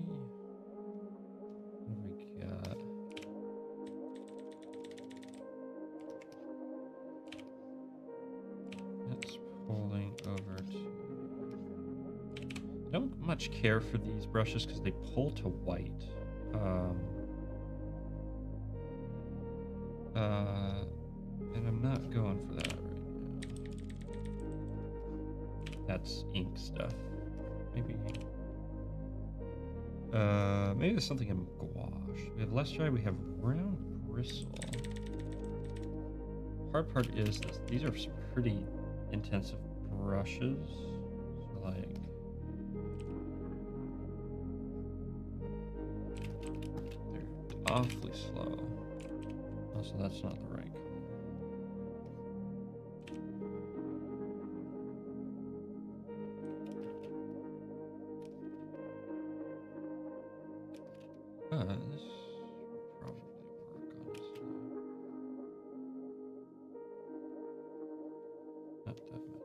What do we got? That's pulling over to. I don't much care for these brushes because they pull to white. And I'm not going for that right now. That's ink stuff. Maybe there's something in gouache. We have less dry, we have round bristle. Hard part is this. These are some pretty intensive brushes. So like they're awfully slow. Also, that's not the right color. This will probably work, honestly. Not that much.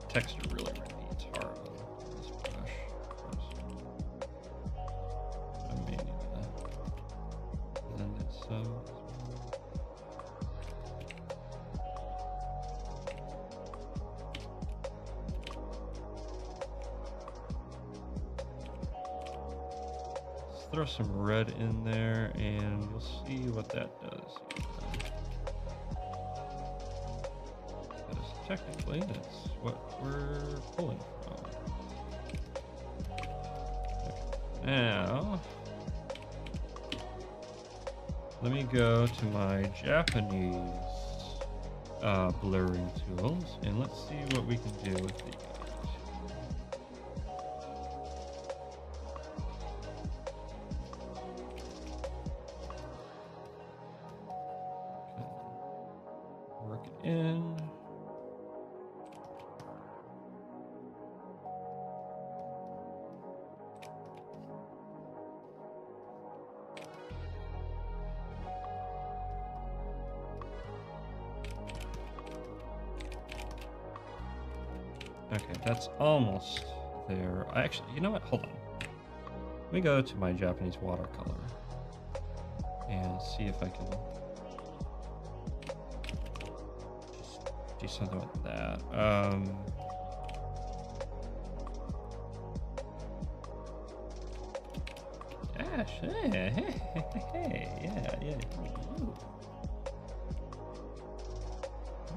Texture really radiates hard on this brush. I may need to blend it some. Let's throw some red in there and we'll see what that does. Because technically that's what we're pulling from. Okay. Now, let me go to my Japanese blurring tools and let's see what we can do with these. Okay. Work it in. Okay, that's almost there. I actually, you know what? Hold on. Let me go to my Japanese watercolor and see if I can just do something with that. Ash, hey, yeah.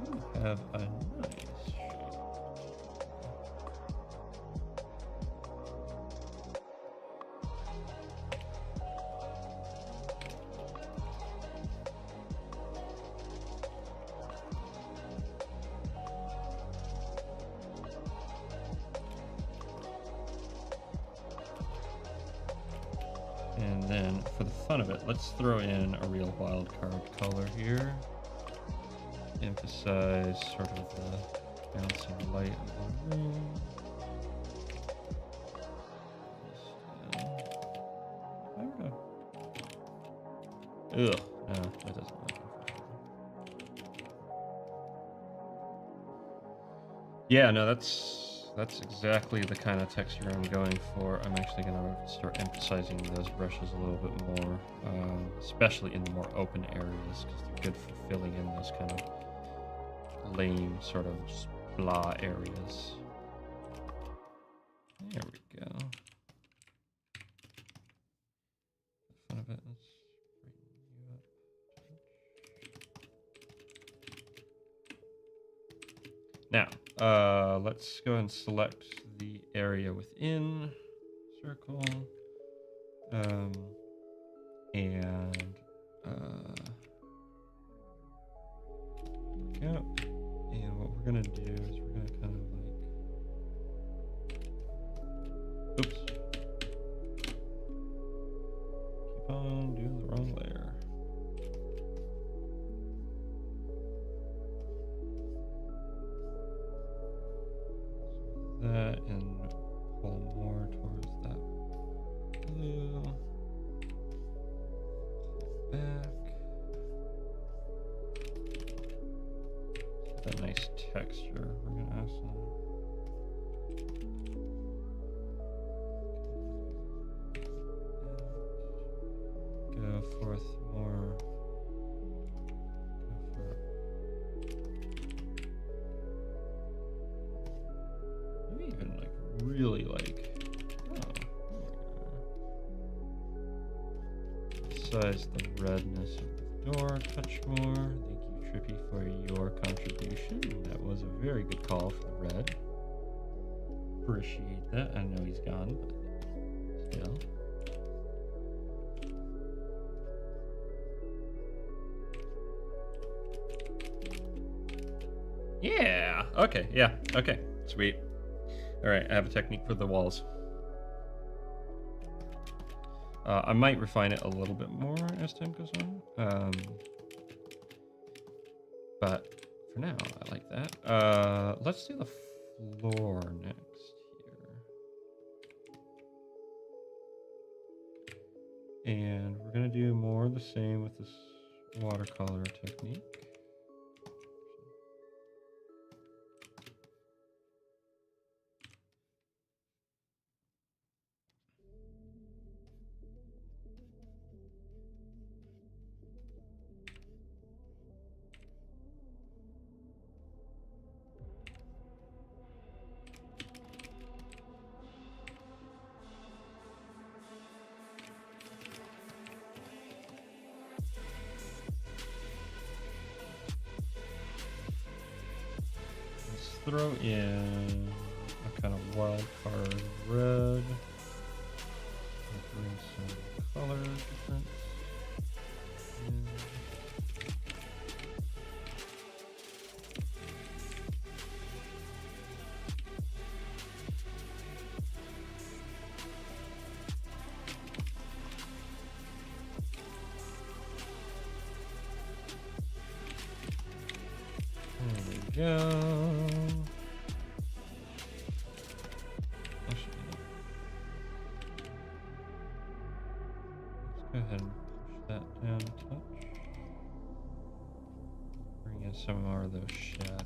You have a nice shape. And then, for the fun of it, let's throw in a real wild card color here. Emphasize sort of the bouncing light of the room. I don't know. Ugh, no, that doesn't look good. Yeah, no, that's exactly the kind of texture I'm going for. I'm actually going to start emphasizing those brushes a little bit more, especially in the more open areas, because they're good for filling in those kind of lame, sort of just blah areas. There we go. Fun of it. Let's bring you up. Now, let's go and select the area within circle, and go. And what we're gonna do is we're gonna kind of like, oops, keep on doing the wrong layer. That and pull more towards that blue. Back. That nice texture. We're gonna add some. Go forth more. Go for maybe even like really like. Emphasize the redness of the door a touch more. Thank you, Trippy, for your contribution. That was a very good call for the red. Appreciate that. I know he's gone, but still. Yeah. Okay. Yeah. Okay. Sweet. All right. I have a technique for the walls. I might refine it a little bit more as time goes on. But for now, I like that. Let's do the floor next here. And we're going to do more of the same with this watercolor technique. Throw in a kind of wild card red. Bring some color difference. There we go. Go ahead and push that down a touch. Bring in some more of those shadows.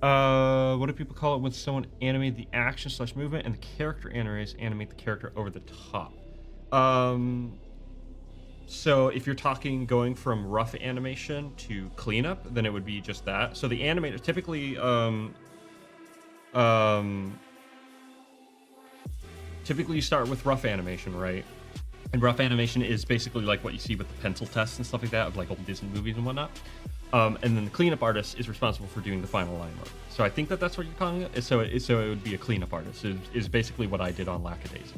What do people call it when someone animated the action slash movement and the character animate the character over the top? So if you're talking going from rough animation to cleanup, then it would be just that. So the animator typically, typically you start with rough animation, right? And rough animation is basically like what you see with the pencil tests and stuff like that of like old Disney movies and whatnot. And then the cleanup artist is responsible for doing the final line work. So I think that that's what you're calling it. So it would be a cleanup artist. Is basically what I did on Lackadaisy,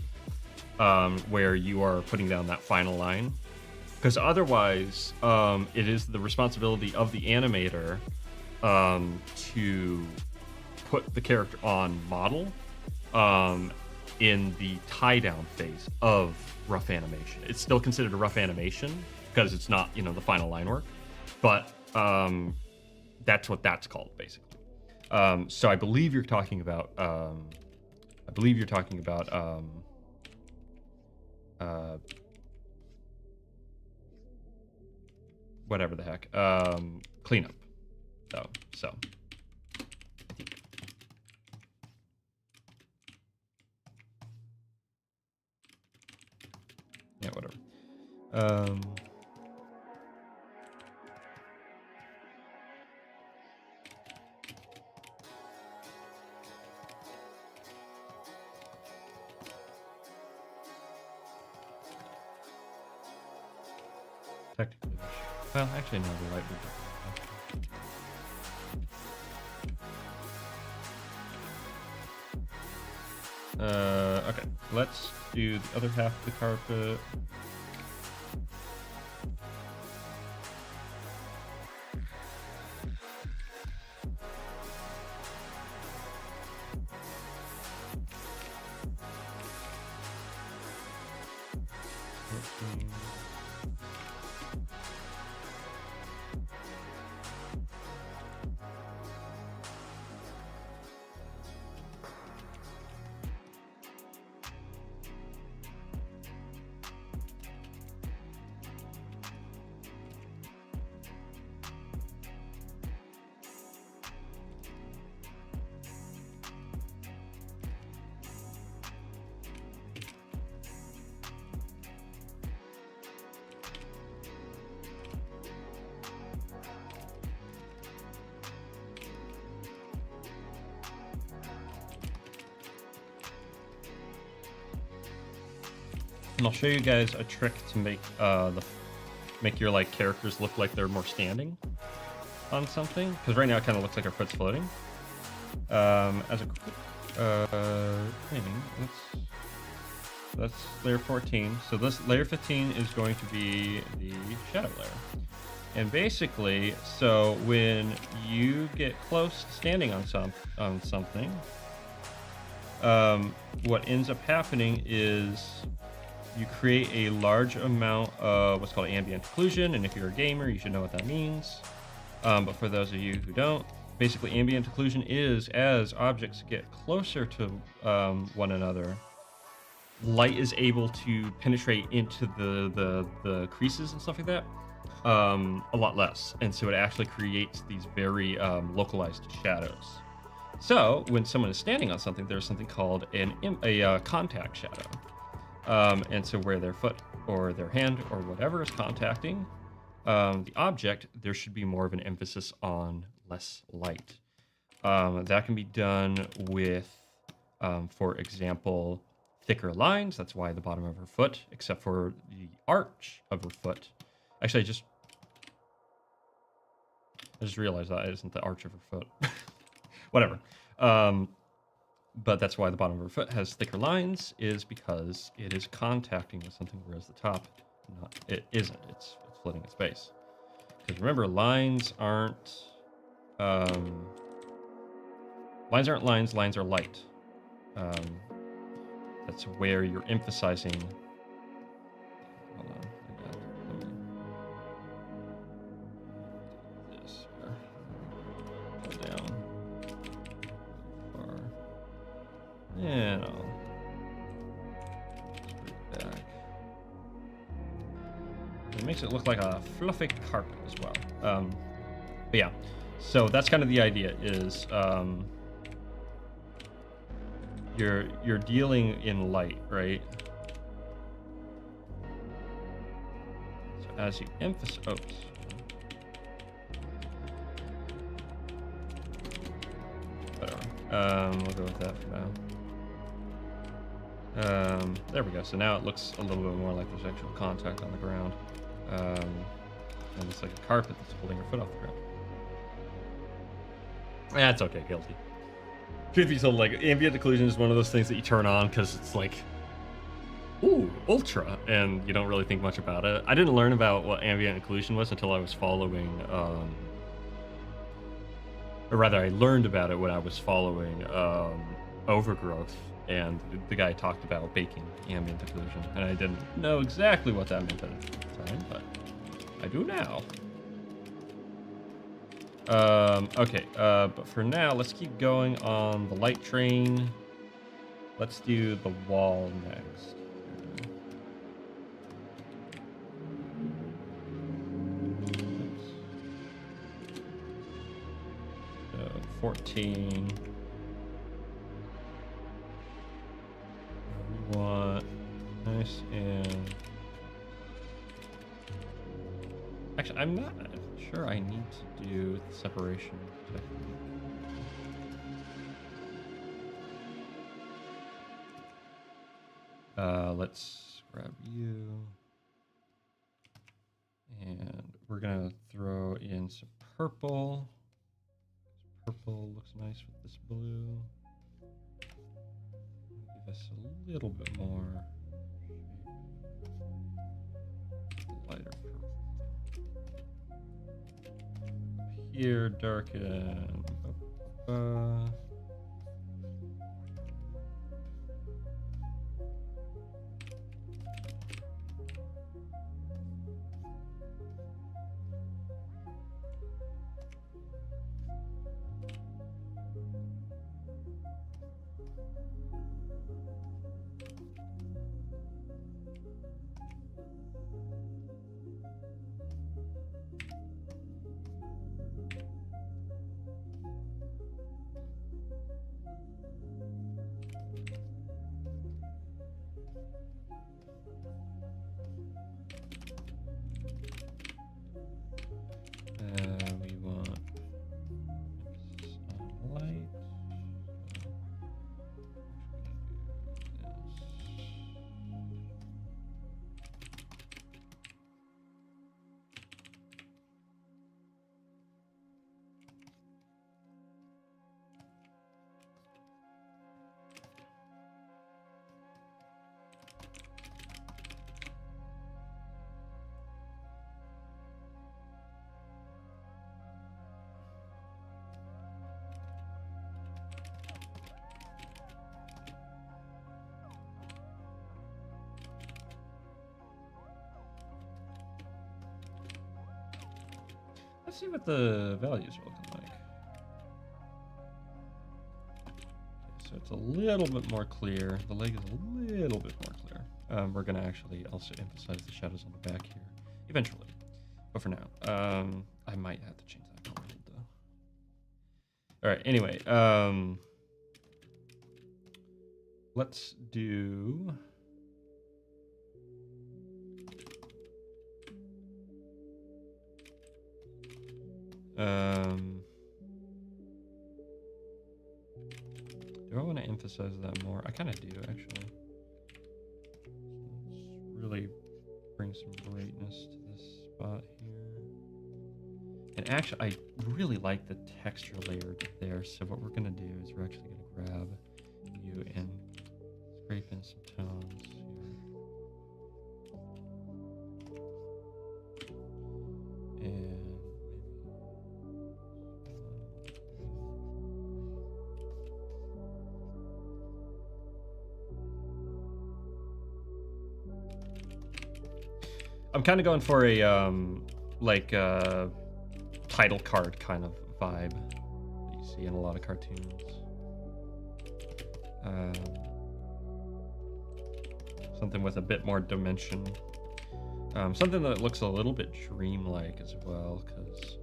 where you are putting down that final line. Because otherwise, it is the responsibility of the animator to put the character on model in the tie-down phase of rough animation. It's still considered a rough animation because it's not, the final line work, but that's what that's called, basically. So I believe you're talking about. Whatever the heck, cleanup, though. So. Yeah, whatever. Technically, well, actually, no, the light would. Okay, let's do the other half of the carpet. And I'll show you guys a trick to make make your like characters look like they're more standing on something, because right now it kind of looks like our foot's floating. As a quick thing, that's layer 14. So this layer 15 is going to be the shadow layer. And basically, so when you get close to standing on something, what ends up happening is you create a large amount of what's called ambient occlusion, and if you're a gamer, you should know what that means. But for those of you who don't, basically ambient occlusion is as objects get closer to one another, light is able to penetrate into the creases and stuff like that a lot less, and so it actually creates these very localized shadows. So when someone is standing on something, there's something called a contact shadow. And so where their foot or their hand or whatever is contacting the object, there should be more of an emphasis on less light. That can be done with, for example, thicker lines. That's why the bottom of her foot, except for the arch of her foot. Actually, I just realized that isn't the arch of her foot. Whatever. But that's why the bottom of her foot has thicker lines, is because it is contacting with something, whereas the top, it isn't. It's floating in space. Because remember, lines aren't lines, lines are light. That's where you're emphasizing. Hold on. This here. Pull down. Far. And I'll put it back. It makes it look like a fluffy carpet as well. But yeah, So that's kind of the idea. Is you're dealing in light, right? So as you emphasize, whatever. We'll go with that for now. There we go. So now it looks a little bit more like there's actual contact on the ground. And it's like a carpet that's holding your foot off the ground. That's okay, guilty. Truth be told, like, ambient occlusion is one of those things that you turn on because it's like, ooh, ultra, and you don't really think much about it. I didn't learn about what ambient occlusion was until I was following, or rather, I learned about it when I was following Overgrowth, and the guy talked about baking ambient occlusion, and I didn't know exactly what that meant at the time, but I do now. Okay, but for now, let's keep going on the light train. Let's do the wall next. Oops. So 14. We want nice and... Actually, I'm not sure I need to do the separation technique. Let's grab you. And we're gonna throw in some purple. Purple looks nice with this blue. Give us a little bit more lighter purple. Here, darken. We want light. Let's see what the values are looking like. Okay, so it's a little bit more clear. The leg is a little bit more clear. We're going to actually also emphasize the shadows on the back here eventually. But for now, I might have to change that color a little though. All right, anyway, let's do... do I want to emphasize that more? I kind of do, actually. Let's really bring some brightness to this spot here. And actually, I really like the texture layer there. So what we're going to do is we're actually going to grab you and scrape in some tones here. And I'm kind of going for a like title card kind of vibe that you see in a lot of cartoons. Something with a bit more dimension. Something that looks a little bit dreamlike as well, because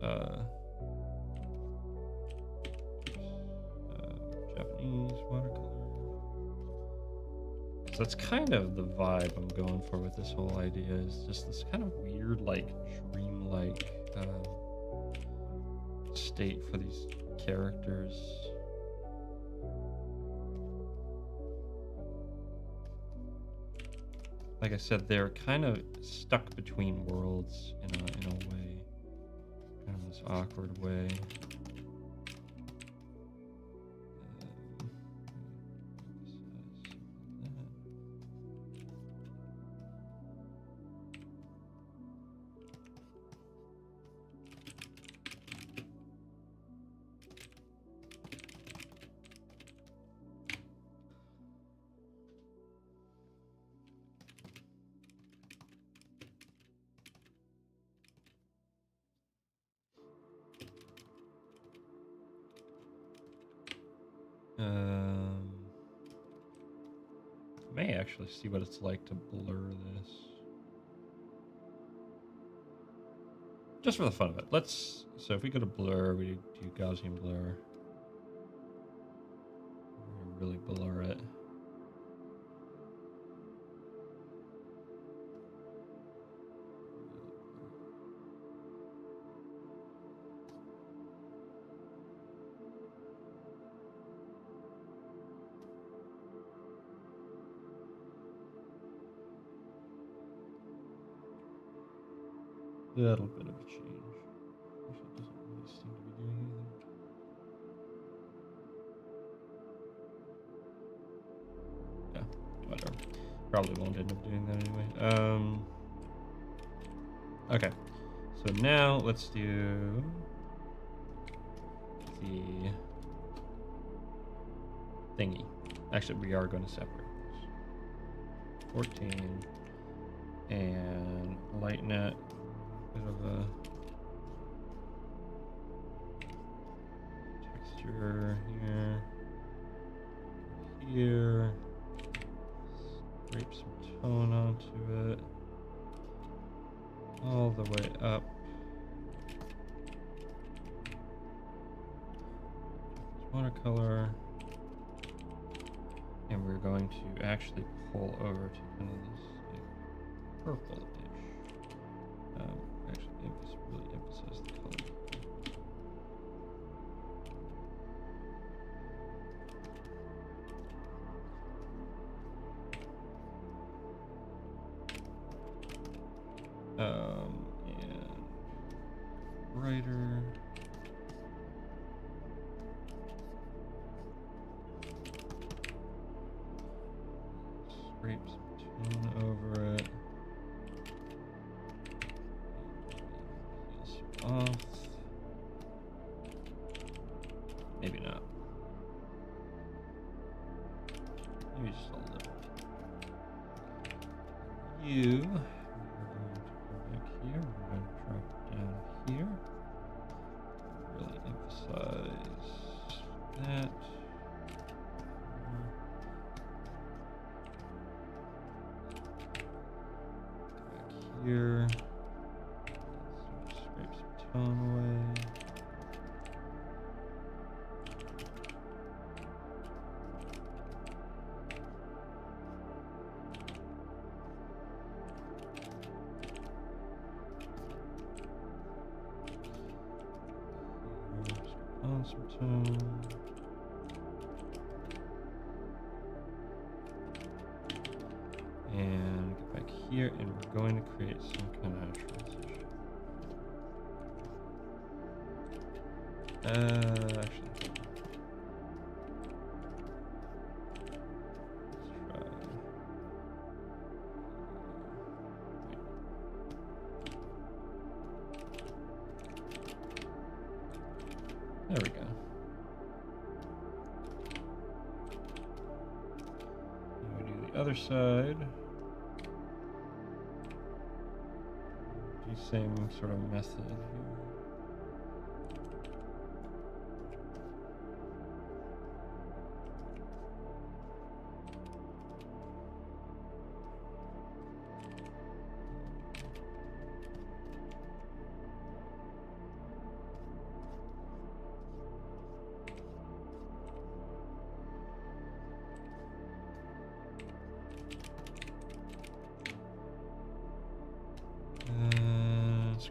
Japanese watercolor. So that's kind of the vibe I'm going for with this whole idea, is just this kind of weird, like, dreamlike state for these characters. Like I said, they're kind of stuck between worlds in a way, kind of this awkward way. May actually see what it's like to blur this. Just for the fun of it. So if we go to blur, we do Gaussian blur. Really blur it. Little bit of a change. Actually, it doesn't really seem to be doing anything. Yeah, whatever. Probably won't end up doing that anyway. Okay. So now let's do the thingy. Actually, we are going to separate this. 14 and lighten it. Bit of a texture here, scrape some tone onto it, all the way up. Watercolor, and we're going to actually pull over to kind of this like, purple-ish. Actually, really emphasize the color. And brighter. Scrape some tone over it. Off. Maybe not. Maybe just a little. You. We're going to come back here. We're going to drop down here. Really emphasize that. Back here. Scrape some tone away. On some tone. And get back here, and we're going to create some kind of transition. Actually, let's try. There we go. Now we do the other side. Do the same sort of method here.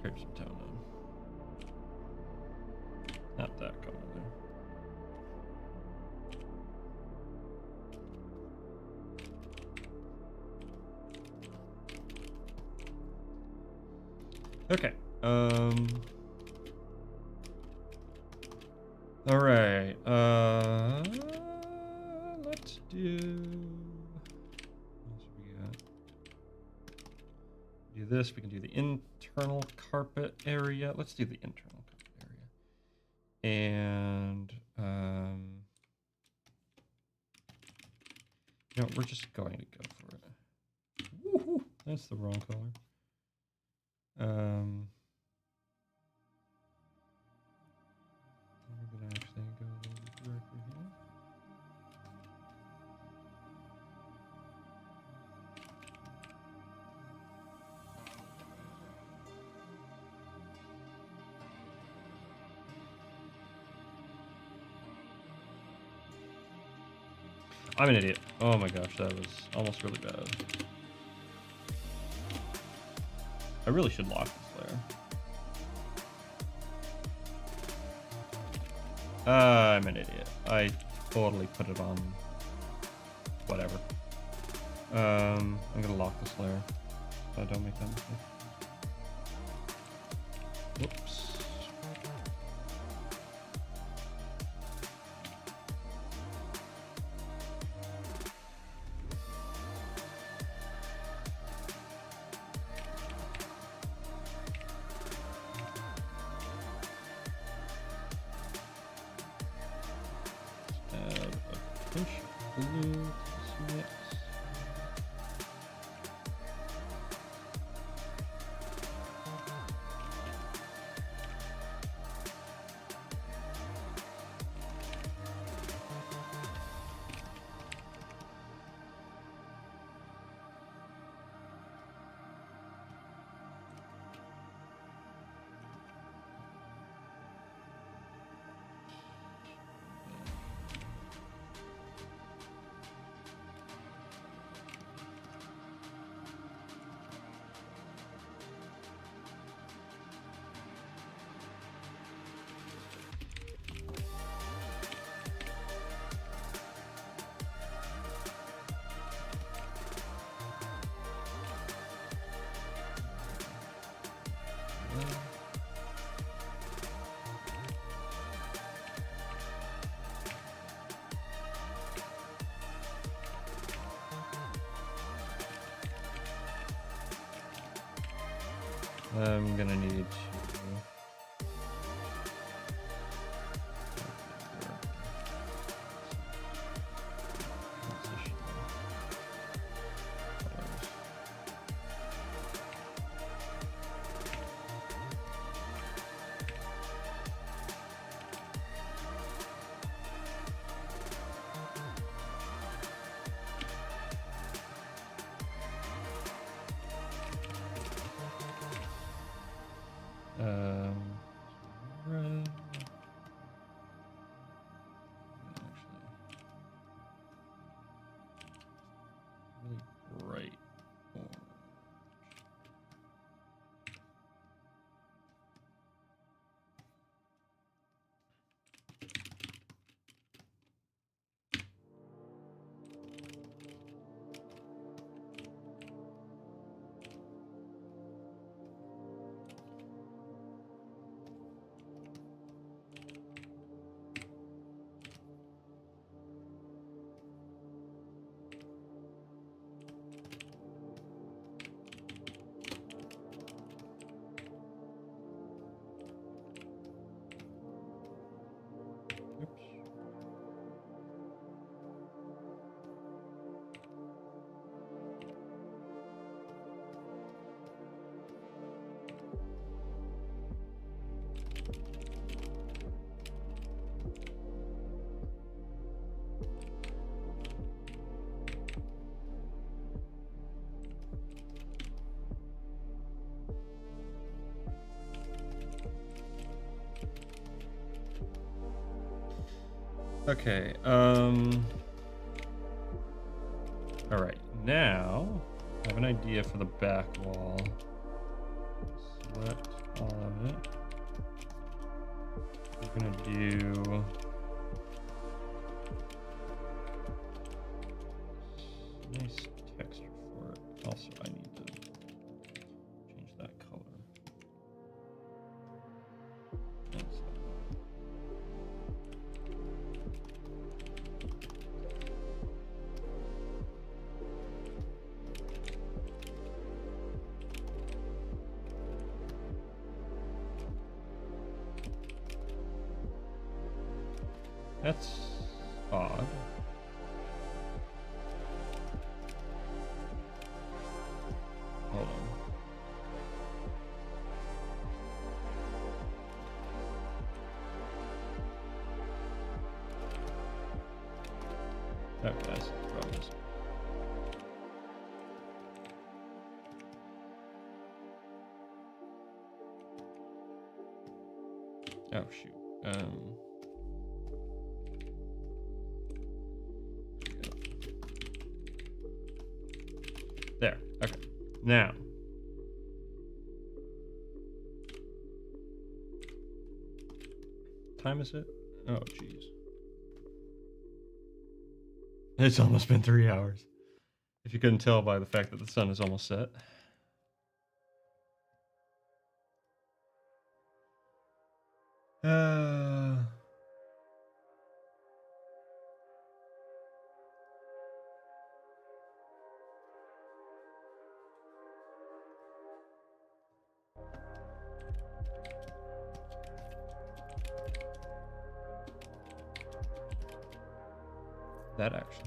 scrape some tone on. Not that color there. Okay. All right. Let's do. What else we got? Do this. We can do the internal carpet area. Let's do the internal carpet area. And no, we're just going to go for it. Woohoo! That's the wrong color. We're gonna actually go a little bit darker here. I'm an idiot. Oh my gosh, that was almost really bad. I really should lock this layer. I'm an idiot. I totally put it on whatever. I'm gonna lock this layer so I don't make that mistake. Whoops. Pinch blue to this mix. I'm gonna need to red. Actually, really bright orange. Oops. Okay, all right, now I have an idea for the back wall. Select gonna do nice texture for it. Also, I need to change that color. That's odd. Hold on. Okay, that's the problem. Oh shoot. There. Okay. Now. Time is it? Oh jeez. It's almost been 3 hours. If you couldn't tell by the fact that the sun is almost set. That actually.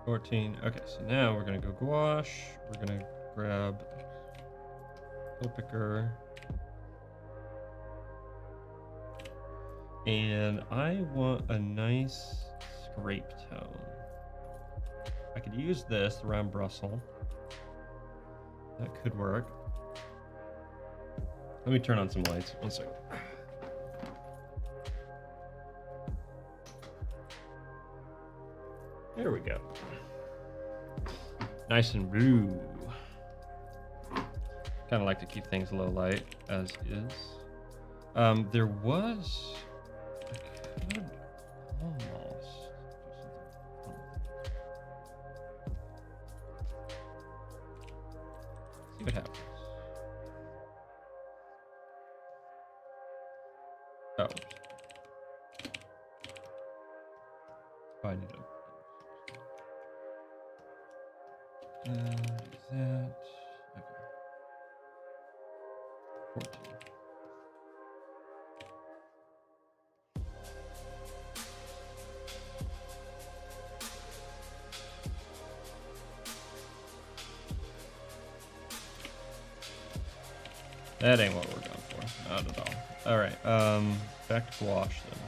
14. Okay, so now we're gonna go gouache. We're gonna grab color picker. And I want a nice scrape tone. I could use this around Brussels. That could work. Let me turn on some lights. 1 second. There we go. Nice and blue. Kind of like to keep things low light as is. There was. I could almost. See what happens. Oh. I need to. That. Okay. 14. That ain't what we're going for. Not at all. All right. Back to gouache then.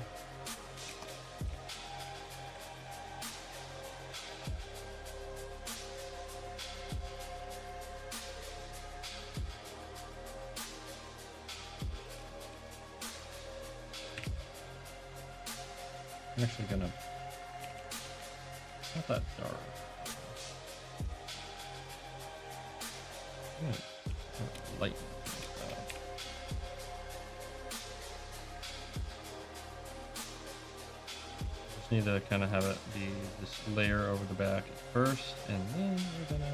I'm actually gonna. It's not that dark. I'm gonna lighten it up. Just need to kind of have it be this layer over the back at first, and then we're gonna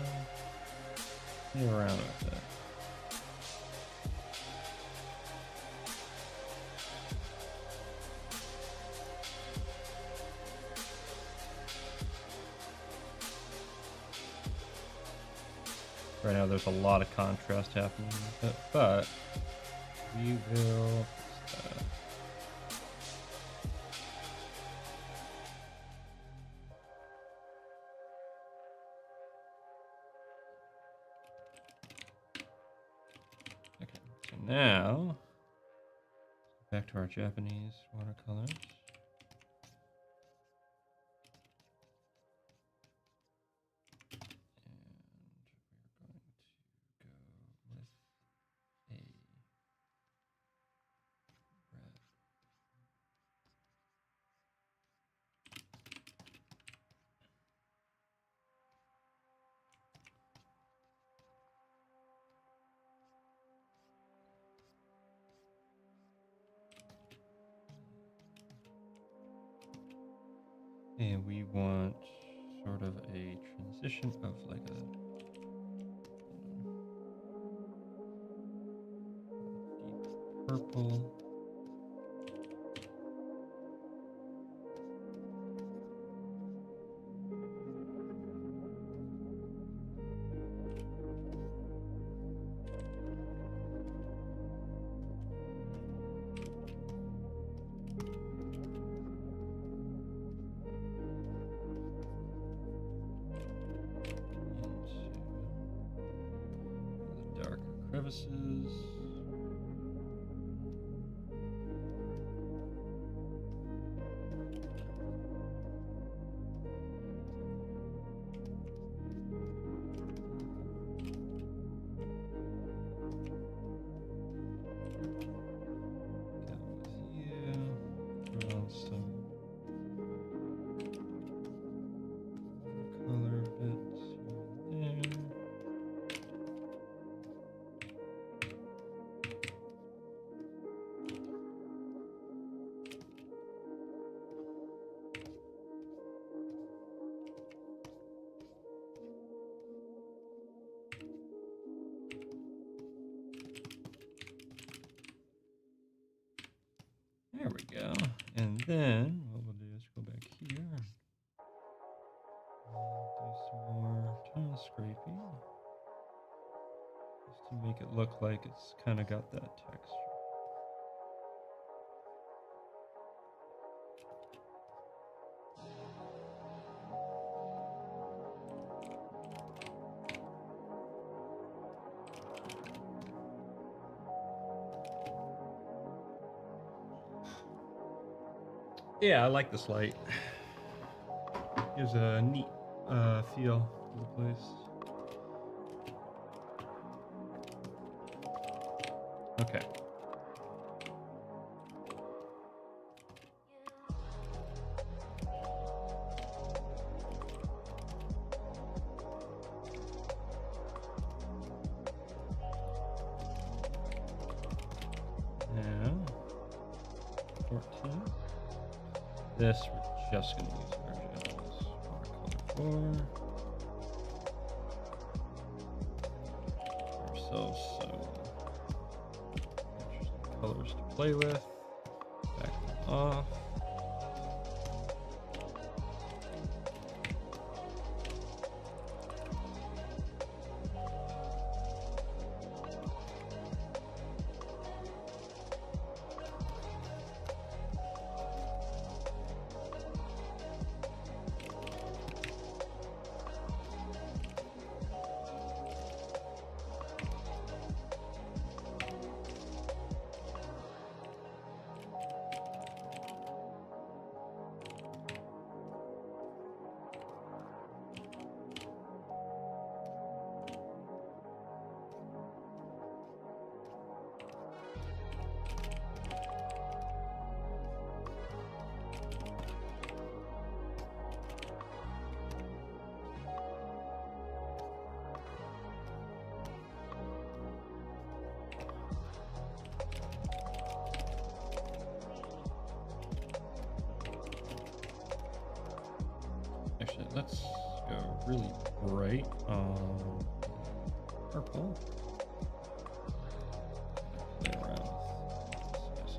play around with it. Right now there's a lot of contrast happening with it, but we will okay, so now back to our Japanese watercolors. And we want sort of a transition of like a deep purple. Crevices. Put on some color bits here and there. There we go. And then what we'll do is go back here and do some more tone scraping just to make it look like it's kind of got that texture. Yeah, I like this light. Gives a neat feel to the place. Okay. Now, 14. This, we're just going to use margins. Watercolor 4. Ourselves some interesting colors to play with. Back them off. Actually, let's go really bright on purple. Play around with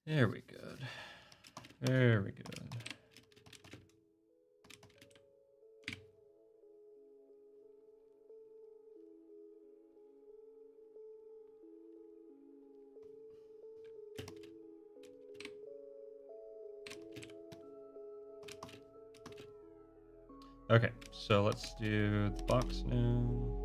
Very good. Very good. Okay, so let's do the box now.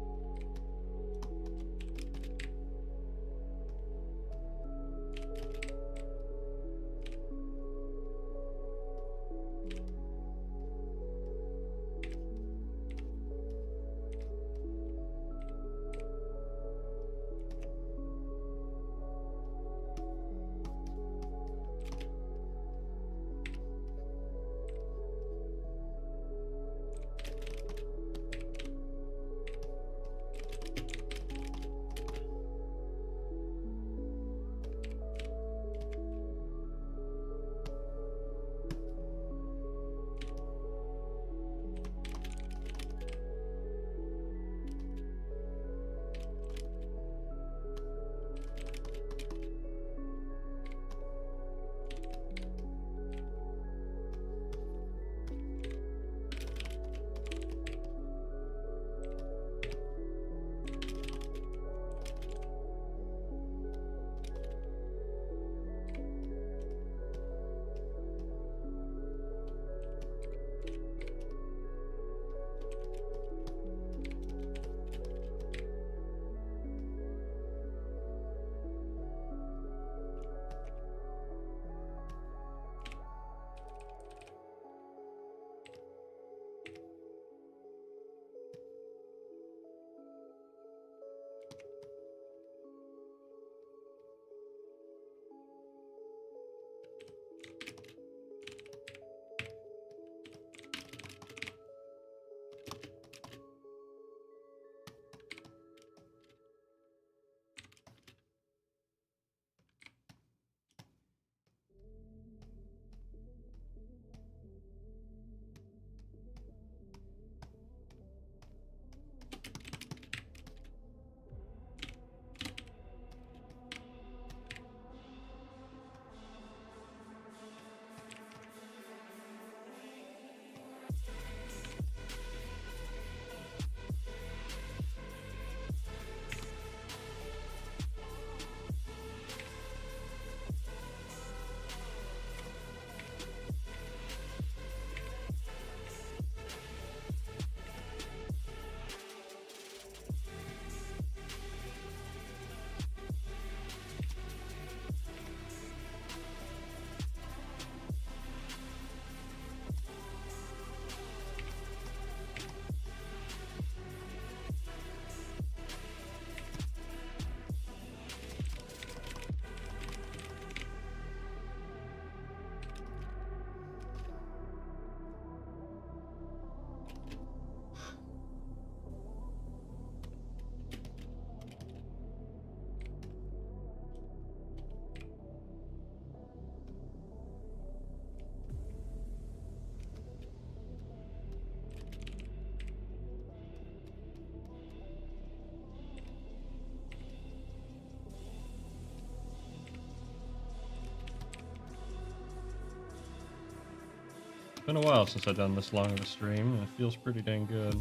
It's been a while since I've done this long of a stream, and it feels pretty dang good.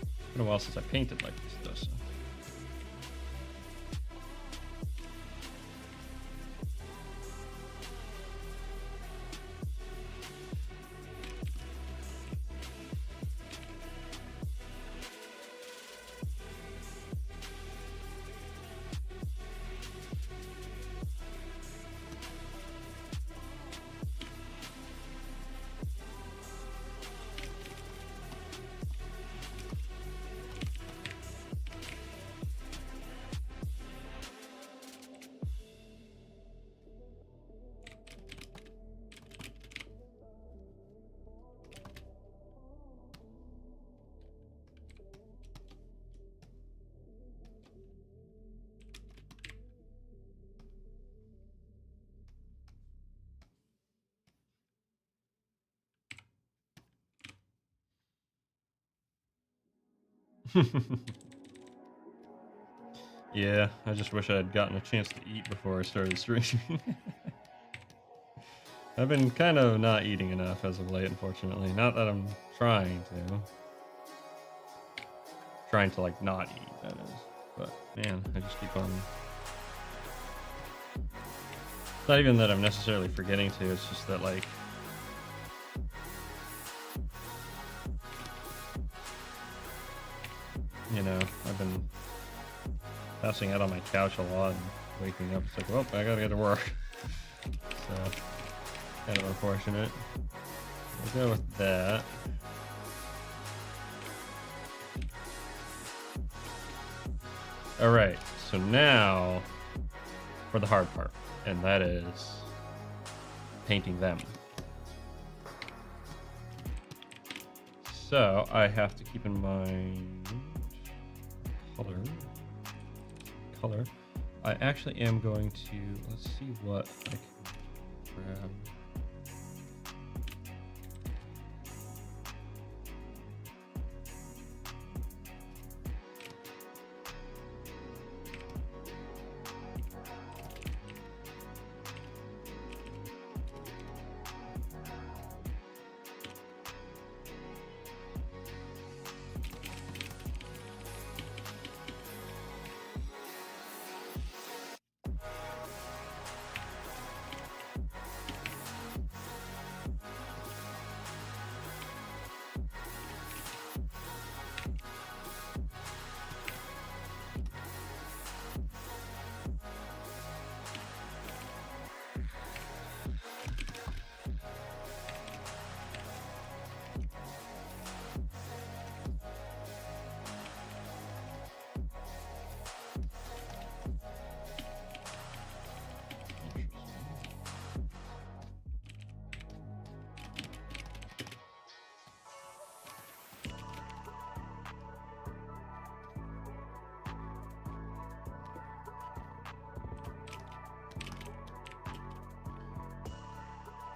It's been a while since I painted like this, though, so. Yeah, I just wish I had gotten a chance to eat before I started streaming. I've been kind of not eating enough as of late, unfortunately. Not that I'm trying to. Trying to, like, not eat, that is. But, man, I just keep on... It's not even that I'm necessarily forgetting to, it's just that, like... You know, I've been passing out on my couch a lot and waking up. It's like, well, I gotta get to work. So, kind of unfortunate. We'll go with that. Alright, so now for the hard part, and that is painting them. So I have to keep in mind color. I actually am going to, let's see what I can grab.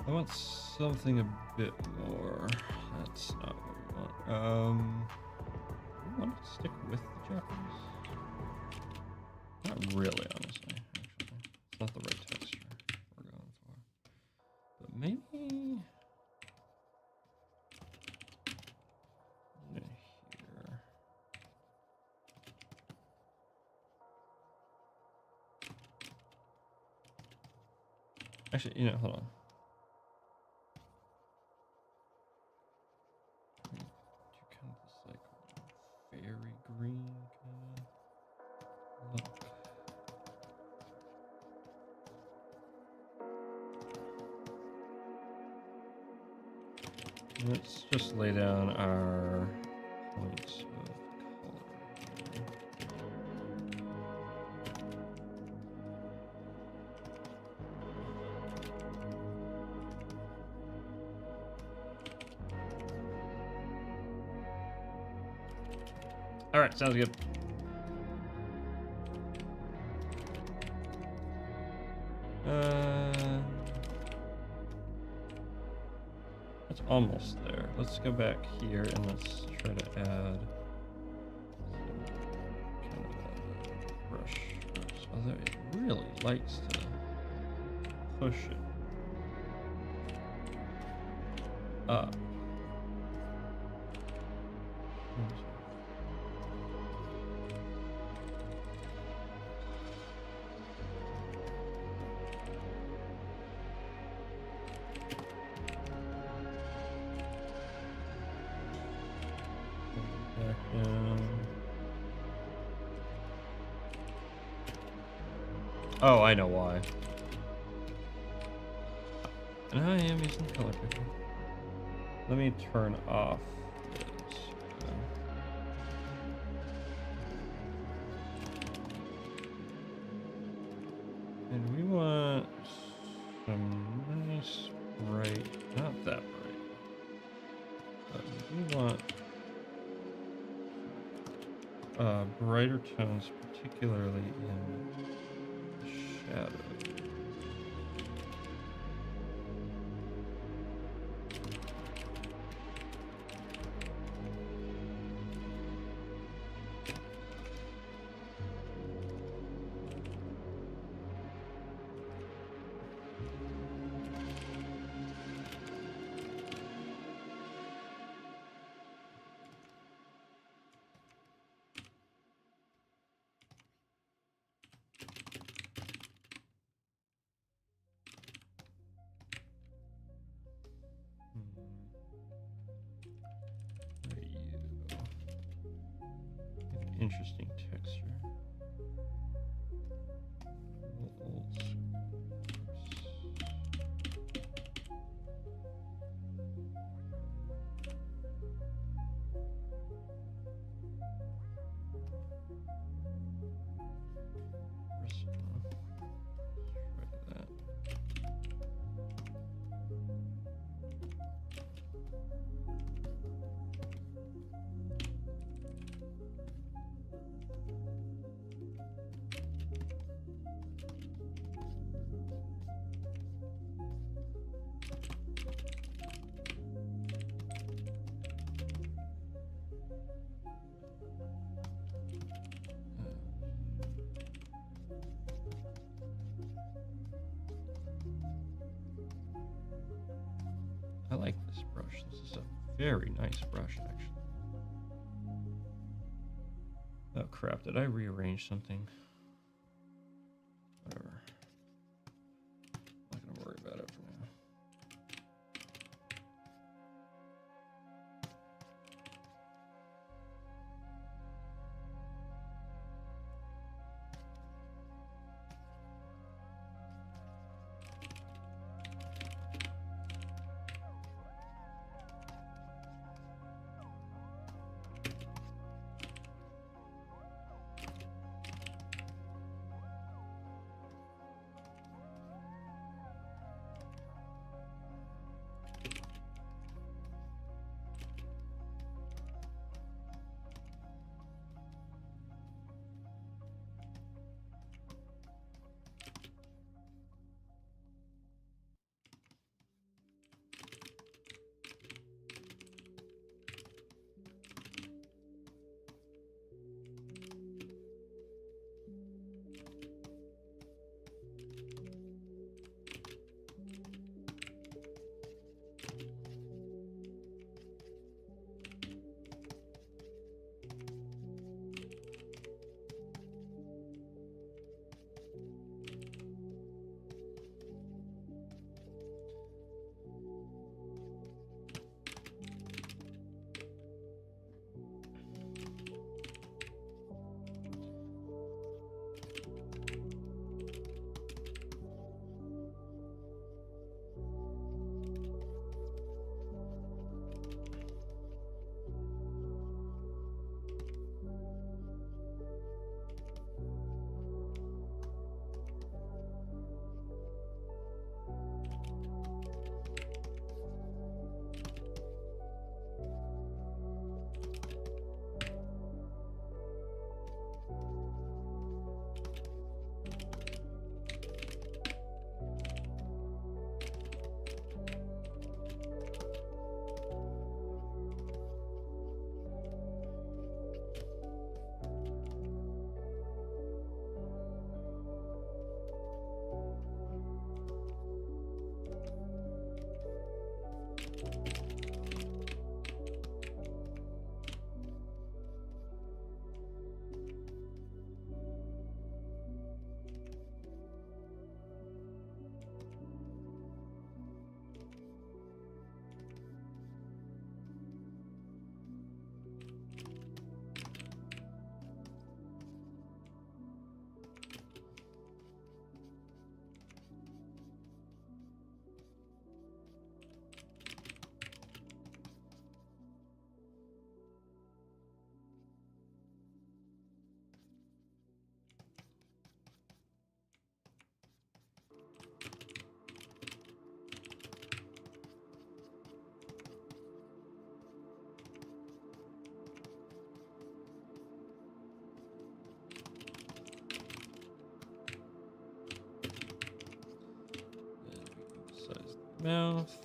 I want something a bit more. That's not what we want. We want to stick with the Japanese. Not really, honestly. Actually, it's not the right texture we're going for. But maybe in here. Actually, you know, hold on. Very green kind of look. Let's just lay down our points of color. All right, sounds good. That's almost there. Let's go back here and let's try to add kind of a brush. Although it really likes to push it up. Oh, I know why. And I am using color picker. Let me turn off this. And we want some nice bright, not that bright, but we want brighter tones, particularly in shadow. Very nice brush, actually. Oh crap, did I rearrange something? Whatever. Not gonna worry about it for now. Size the mouth.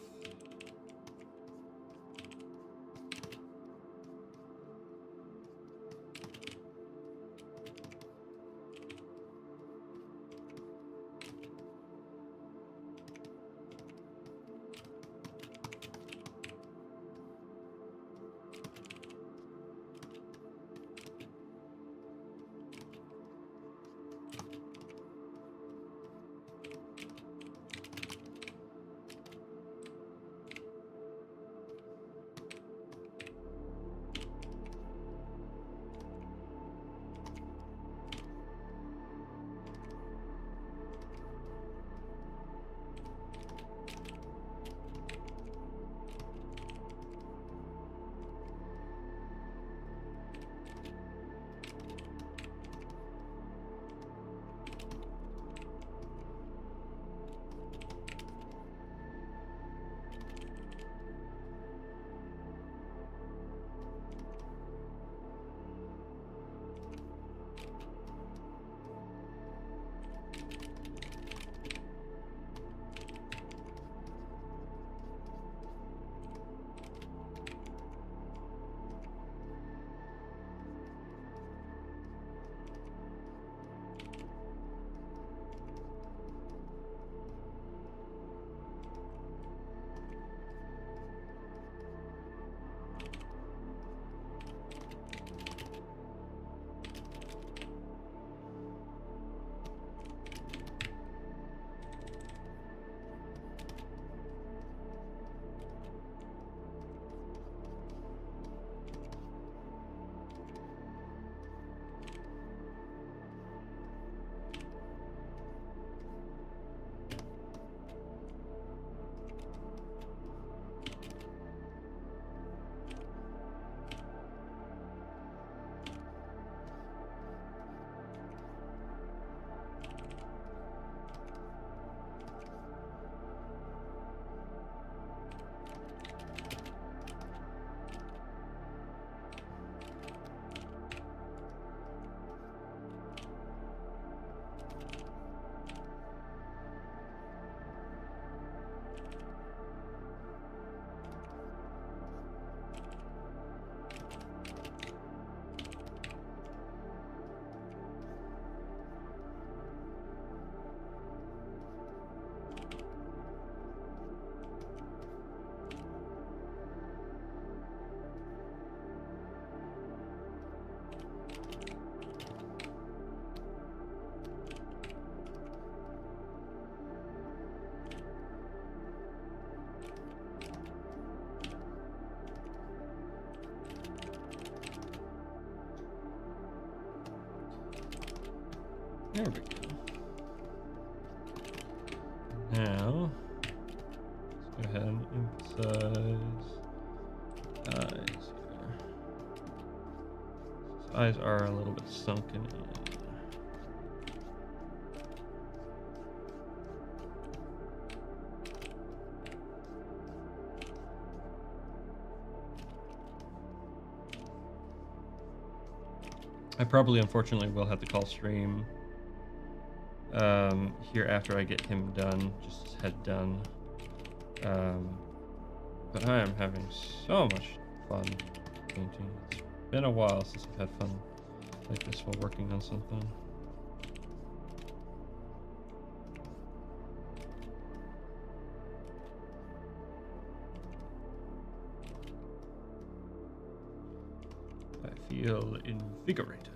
There we go. Now, let's go ahead and emphasize eyes here. His eyes are a little bit sunken in. I probably, unfortunately, will have to call stream here after I get him done, just his head done. But I am having so much fun painting. It's been a while since I've had fun like this while working on something. I feel invigorated.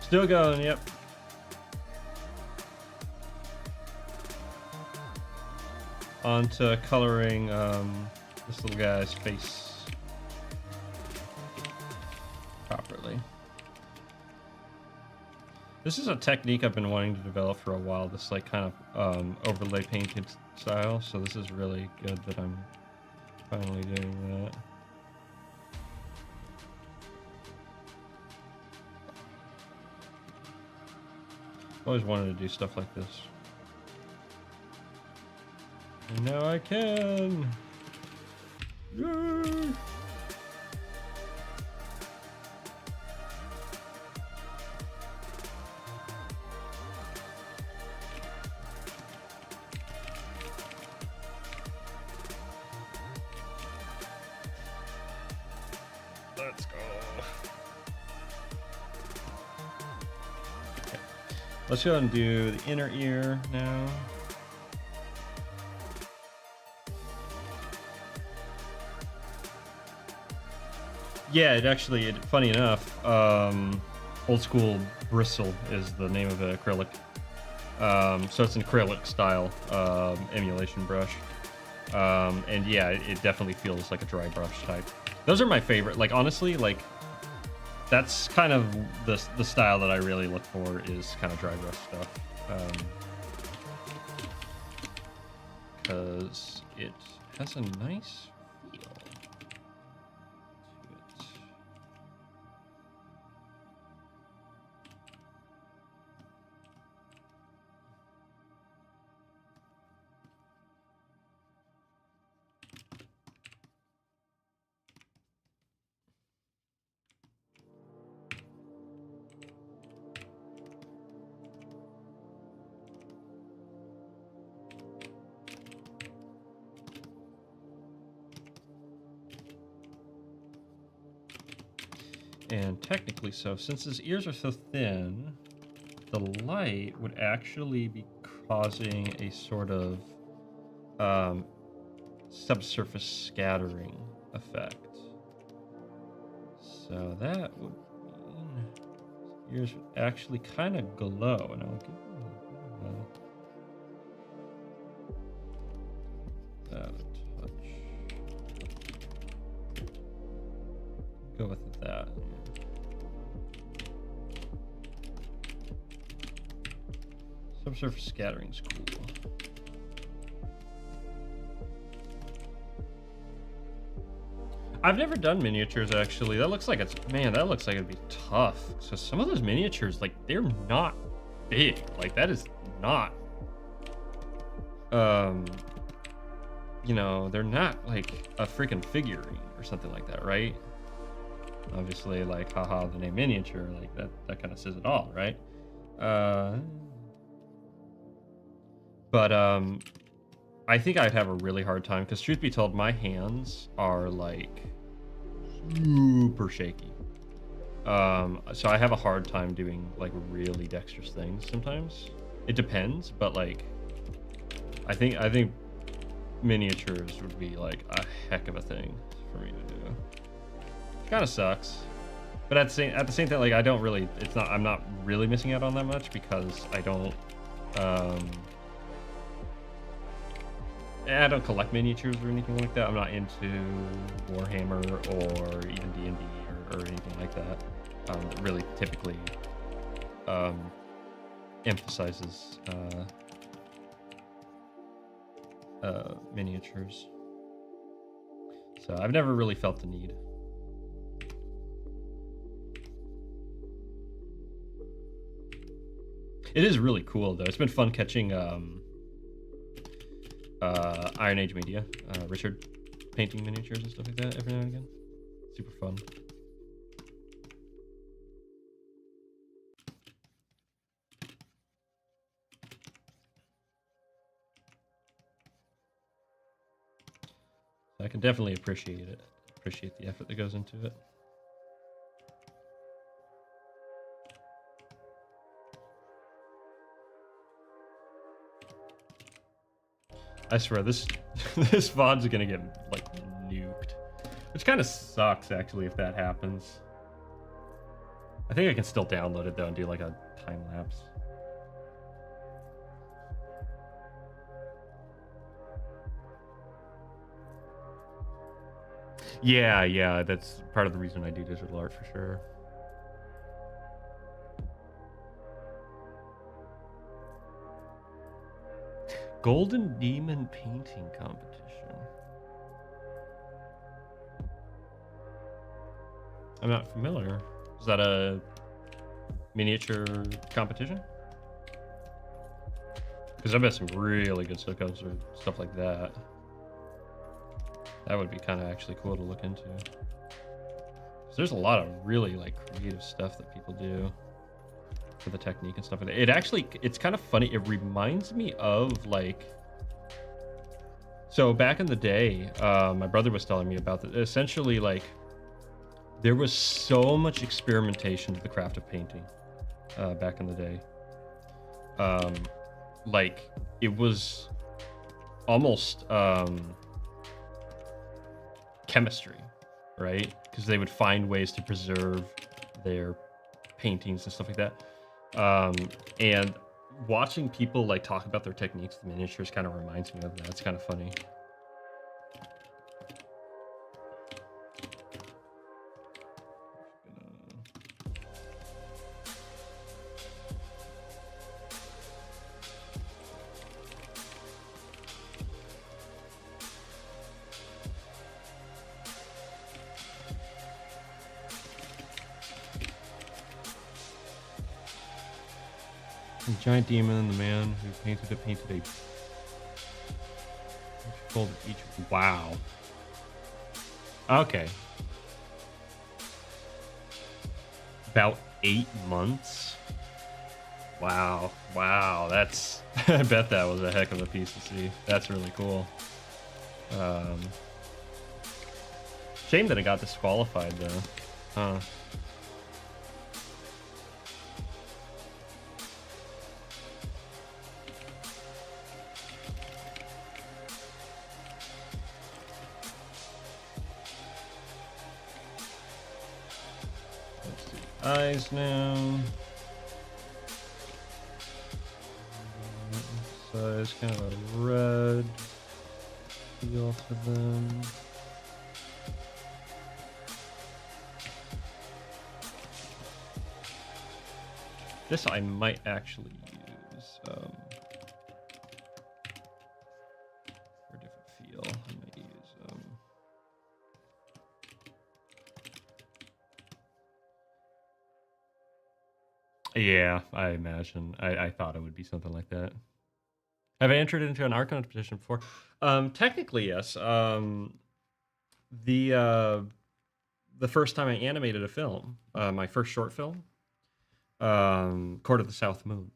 Still going, yep. On to coloring this little guy's face properly. This is a technique I've been wanting to develop for a while, this like kind of overlay painted style, so this is really good that I'm finally doing that. Always wanted to do stuff like this. And now I can! Yay! Let's go. Okay. Let's go and do the inner ear now. Yeah, it actually, funny enough, Old School Bristle is the name of the acrylic. So it's an acrylic style emulation brush. And yeah, it definitely feels like a dry brush type. Those are my favorite. Like, honestly, like, that's kind of the style that I really look for, is kind of dry brush stuff. Because it has a nice feel to it. And technically, so since his ears are so thin, the light would actually be causing a sort of subsurface scattering effect. So that would mean yours would actually kind of glow, and I'll give you that a touch. Go with that. Subsurface scattering's cool. I've never done miniatures actually. That looks like that looks like it'd be tough. So some of those miniatures, like, they're not big. Like, that is not you know, they're not like a freaking figurine or something like that, right? Obviously, like, haha, the name miniature, like that kind of says it all, right? But I think I'd have a really hard time because, truth be told, my hands are like super shaky. So I have a hard time doing like really dexterous things sometimes. It depends, but like I think miniatures would be like a heck of a thing for me to do. Kind of sucks, but at the same time, like, I'm not really missing out on that much because I don't collect miniatures or anything like that. I'm not into Warhammer or even D&D or anything like that. It really typically emphasizes miniatures. So I've never really felt the need. It is really cool though. It's been fun catching Iron Age Media, Richard painting miniatures and stuff like that every now and again. Super fun. I can definitely appreciate it. Appreciate the effort that goes into it. I swear this this VOD's gonna get like nuked, which kind of sucks actually if that happens. I think I can still download it though and do like a time lapse. Yeah, that's part of the reason I do digital art for sure. Golden Demon painting competition. I'm not familiar. Is that a miniature competition? Because I bet some really good stuff comes or stuff like that. That would be kind of actually cool to look into. There's a lot of really like creative stuff that people do for the technique and stuff like that. It's kind of funny. It reminds me of like, so back in the day, my brother was telling me about that. Essentially, like, there was so much experimentation to the craft of painting back in the day. Like, it was almost chemistry, right? Because they would find ways to preserve their paintings and stuff like that. And watching people like talk about their techniques with miniatures kind of reminds me of that. It's kind of funny. The giant demon, the man who painted a fold each. Wow. Okay. About 8 months. Wow. That's. I bet that was a heck of a piece to see. That's really cool. Shame that it got disqualified though. Huh. eyes now. Size kind of a red feel for them. This I might actually use for a different feel. I might use yeah, I imagine. I thought it would be something like that. Have I entered into an art competition before? Technically, yes. The first time I animated a film, my first short film, Court of the South Moon.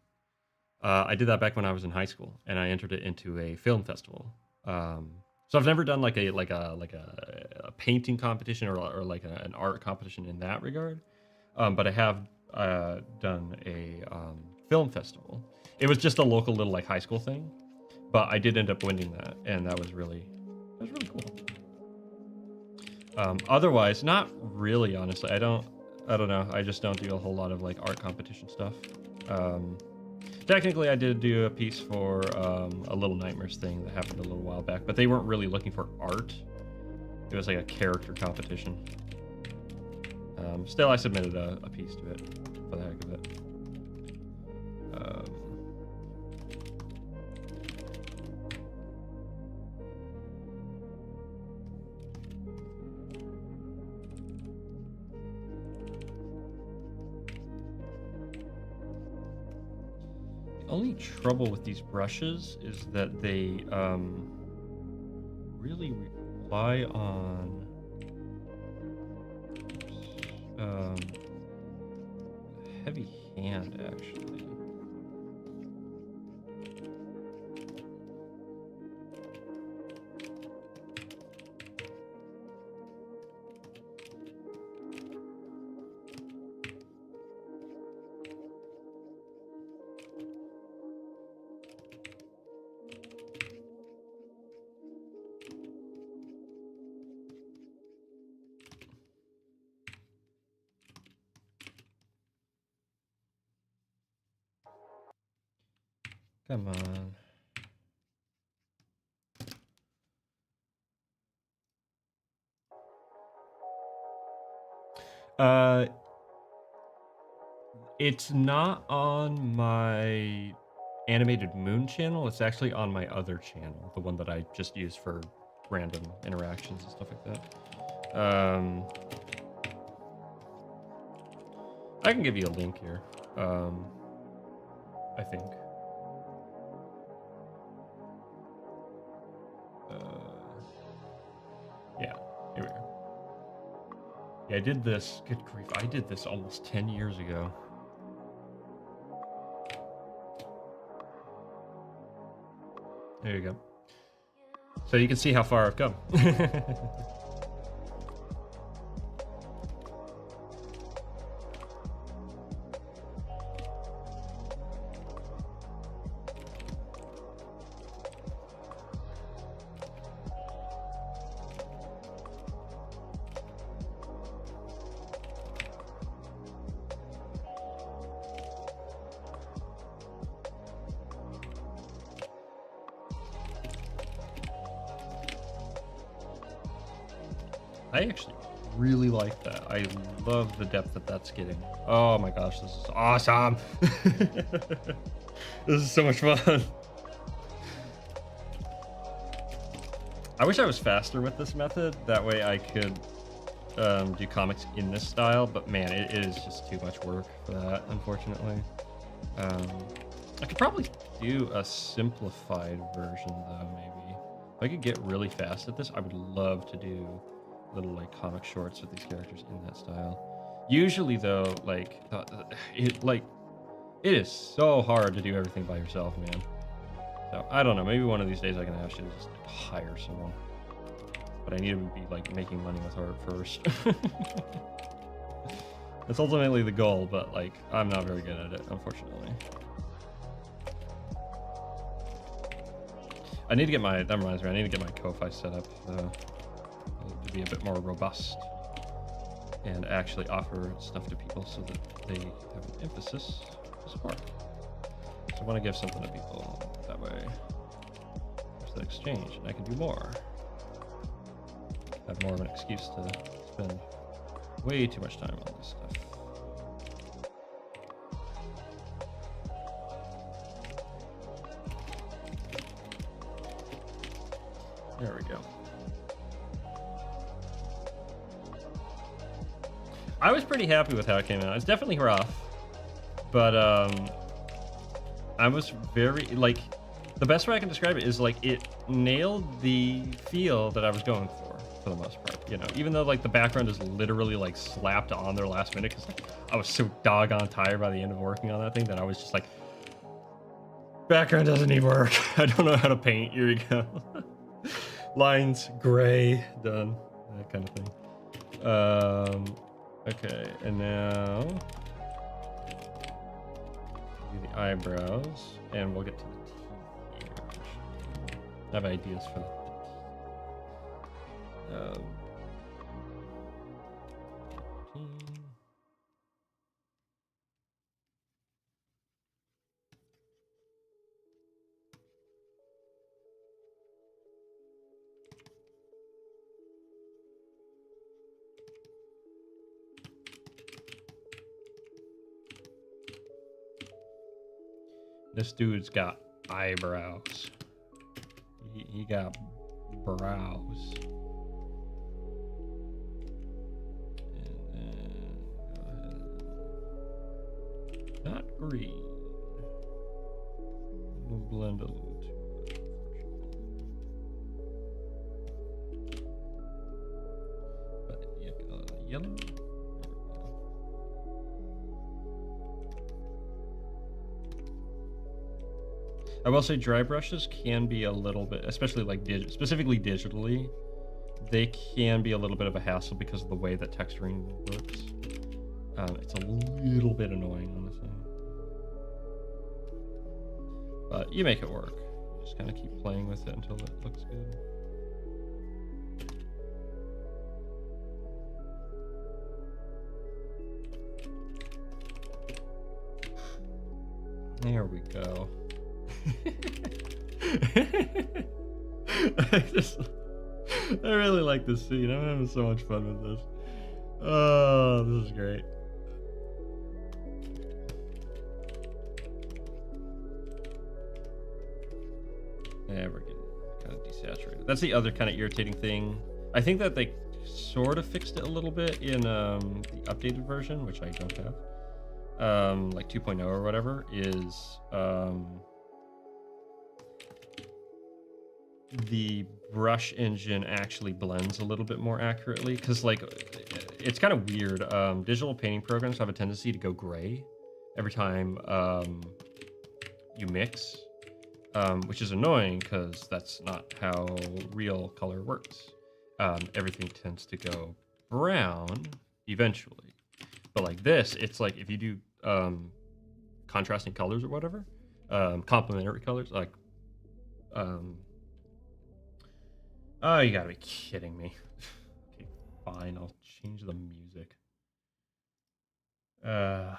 I did that back when I was in high school, and I entered it into a film festival. So I've never done like a painting competition or like an art competition in that regard, but I have done a film festival. It was just a local little like high school thing, but I did end up winning that, and that was really cool. Otherwise, not really. Honestly, I don't know. I just don't do a whole lot of like art competition stuff. Technically, I did do a piece for a Little Nightmares thing that happened a little while back, but they weren't really looking for art. It was like a character competition. Still, I submitted a piece to it for the heck of it. The only trouble with these brushes is that they really rely on heavy hand, actually. Come on. It's not on my Animated Moon channel. It's actually on my other channel, the one that I just use for random interactions and stuff like that. I can give you a link here. I think. Yeah, here we are. Yeah, I did this. Good grief, I did this almost 10 years ago. There you go. So you can see how far I've come. I actually really like that. I love the depth that that's getting. Oh my gosh, this is awesome. This is so much fun. I wish I was faster with this method. That way I could do comics in this style, but man, it is just too much work for that, unfortunately. I could probably do a simplified version though, maybe. If I could get really fast at this, I would love to do little like comic shorts with these characters in that style. Usually though, like it is so hard to do everything by yourself, man. So I don't know, maybe one of these days I can actually just hire someone. But I need to be like making money with art first. That's ultimately the goal, but like I'm not very good at it, unfortunately. I need to get my, that reminds me, I need to get my Ko-Fi set up to be a bit more robust. and actually offer stuff to people so that they have an emphasis to support. So I want to give something to people that way. There's that exchange, and I can do more. I have more of an excuse to spend way too much time on this stuff. There we go. I was pretty happy with how it came out. It's definitely rough, but I was very, like, the best way I can describe it is like it nailed the feel that I was going for the most part. You know, even though like the background is literally like slapped on there last minute because I was so doggone tired by the end of working on that thing that I was just like, background doesn't need work. I don't know how to paint. Here you go. Lines gray, done, that kind of thing. Okay, and now do the eyebrows, and we'll get to the teeth here. I have ideas for the This dude's got eyebrows. He got brows. And then go ahead. Not green. We'll blend a little too much, unfortunately. But yellow. I will say dry brushes can be a little bit, especially like specifically digitally, they can be a little bit of a hassle because of the way that texturing works. It's a little bit annoying, honestly. But you make it work. You just kind of keep playing with it until it looks good. There we go. I really like this scene. I'm having so much fun with this. Oh, this is great. Yeah, we're getting kind of desaturated. That's the other kind of irritating thing. I think that they sort of fixed it a little bit in the updated version, which I don't have. Like 2.0 or whatever, is the brush engine actually blends a little bit more accurately, because like it's kind of weird. Digital painting programs have a tendency to go gray every time you mix, which is annoying because that's not how real color works. Everything tends to go brown eventually, but like this, it's like if you do contrasting colors or whatever, complementary colors, like oh, you gotta be kidding me. Okay, fine, I'll change the music. Dumb.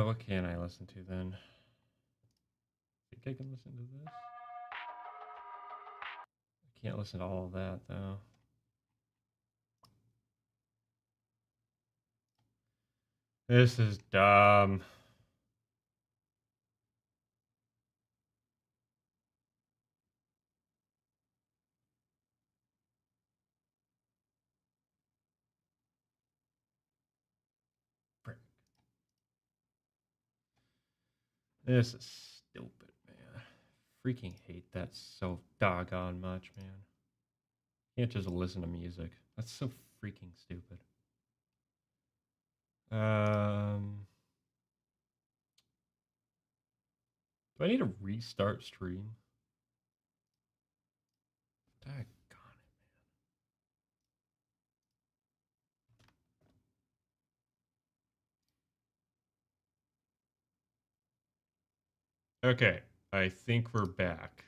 What can I listen to then? I think I can listen to this. I can't listen to all of that though. This is dumb. This is stupid, man. Freaking hate that so doggone much, man. Can't just listen to music. That's so freaking stupid. Do I need to restart stream? Daggone it. Okay, I think we're back.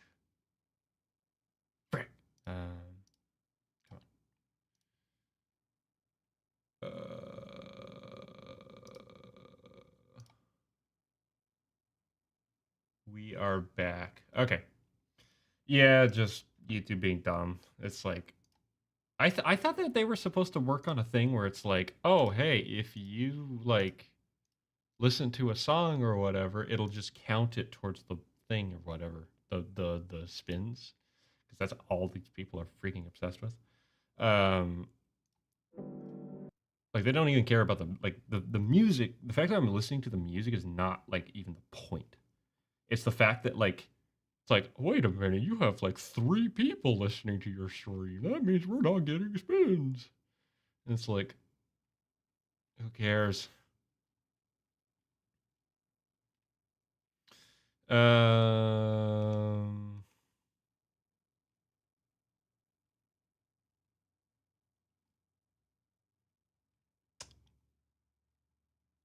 Frick. Come on. We are back. Okay. Yeah, just YouTube being dumb. It's like I thought that they were supposed to work on a thing where it's like, oh hey, if you like listen to a song or whatever, it'll just count it towards the thing or whatever, the spins, because that's all these people are freaking obsessed with. Um, like they don't even care about the music. The fact that I'm listening to the music is not like even the point. It's the fact that like it's like, wait a minute, you have like 3 people listening to your stream. That means we're not getting spins. And it's like, who cares? Um,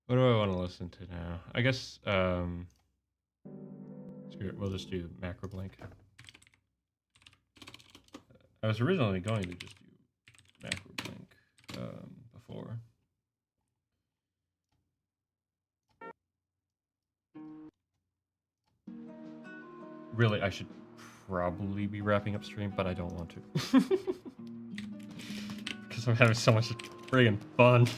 what do I want to listen to now? I guess screw it, we'll just do macro blank. I was originally going to just do macro blank before. Really, I should probably be wrapping up stream, but I don't want to. Because I'm having so much friggin' fun. It's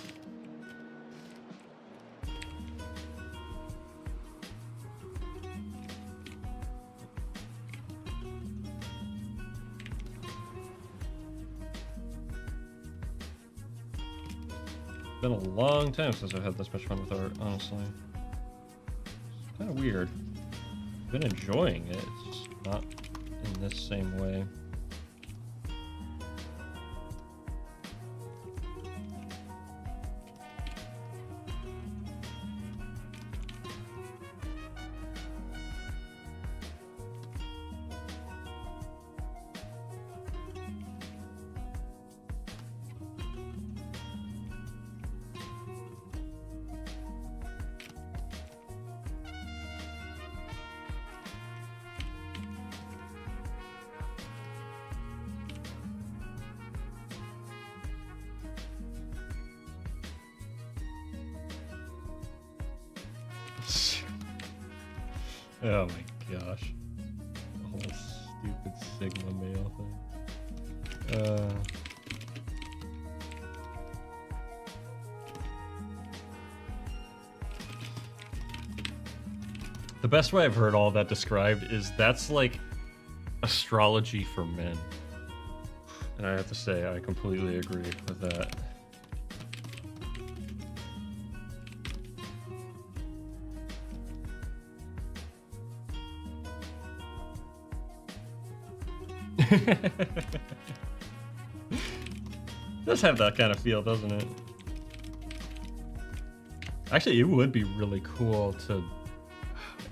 been a long time since I've had this much fun with art, honestly. It's kind of weird. I've been enjoying it, it's just not in this same way. Oh my gosh. The whole stupid Sigma mail thing. The best way I've heard all that described is that's like astrology for men. And I have to say, I completely agree with that. Does have that kind of feel, doesn't it? Actually, it would be really cool to,